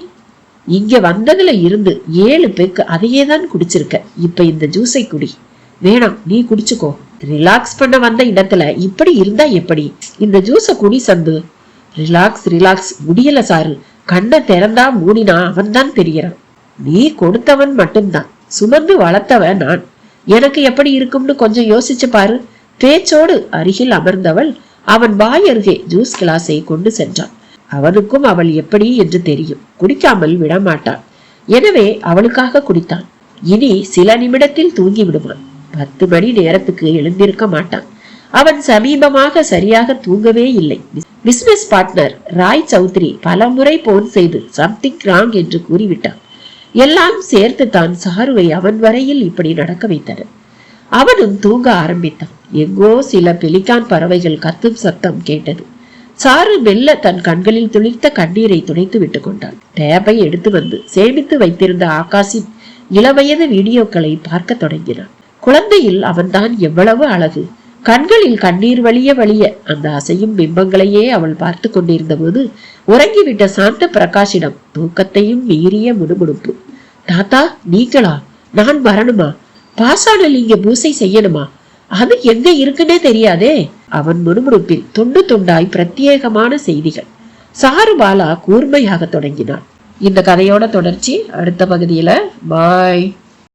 A: இங்க வந்ததுல இருந்து 7 பேக்கு அதையே தான் குடிச்சிருக்க. இப்ப இந்த ஜூஸை குடி. வேணாம், நீ குடிச்சுக்கோ. ரிலாக்ஸ் பண்ண வந்த இடத்துல இப்படி இருந்தா எப்படி? இந்த ஜூஸ குடி சந்து. ரிலாக்ஸ் ரிலாக்ஸ், முடியல சாரு. கண்ணை திறந்தா மூடினா அவன் தான் தெரியறான். நீ கொடுத்தவன் மட்டும்தான், சுமந்து வளர்த்தவன் நான். எனக்கு எப்படி இருக்கும்னு கொஞ்சம் யோசிச்சு பாரு. பேச்சோடு அருகில் அமர்ந்தவள் அவன் வாய் அருகே ஜூஸ் கிளாஸை கொண்டு சென்றான். அவனுக்கும் அவள் எப்படி என்று தெரியும். குடிக்காமல் விடமாட்டான். எனவே அவளுக்காக குடித்தான். இனி சில நிமிடத்தில் தூங்கி விடுவான். 10 மணி நேரத்துக்கு எழுந்திருக்க மாட்டான். அவன் சமீபமாக சரியாக தூங்கவே இல்லை. பிசினஸ் பார்ட்னர் ராய் சௌத்ரி பல முறை போன் செய்து சம்திங் ராங் என்று கூறிவிட்டான். எல்லாம் சேர்த்து தான் சாருவை அவன் வரையில் இப்படி நடக்க வைத்தனர். அவனும் தூங்க ஆரம்பித்தான். எங்கோ சில பெலிகான் பறவைகள் கத்தும் சத்தம் கேட்டது. சாரு மெல்ல தன் கண்களில் துளிர்த்த கண்ணீரை துடைத்து விட்டு கொண்டாள். டேபை எடுத்து வந்து சேமித்து வைத்திருந்த ஆகாஷின் இளவயது வீடியோக்களை பார்க்க தொடங்கினான். குழந்தையில் அவன்தான் எவ்வளவு அழகு! கண்களில் கண்ணீர் வழிய வழிய அந்த அசையும் பிம்பங்களையே அவள் பார்த்து கொண்டிருந்த போது உறங்கிவிட்ட சாந்த பிரகாஷிடம் தூக்கத்தையும் மீறிய முணுமுணுப்பு. தாத்தா, நீங்களா? நான் வரணுமா? பாசானல் இங்க பூசை செய்யணுமா? அது எங்க இருக்குன்னே தெரியாதே. அவன் முணுமுணுப்பில் துண்டு துண்டாய் பிரத்யேகமான செய்திகள். சாருபாலா கூர்மையாக தொடங்கினான். இந்த கதையோட தொடர்ச்சி அடுத்த பகுதியில. பாய்.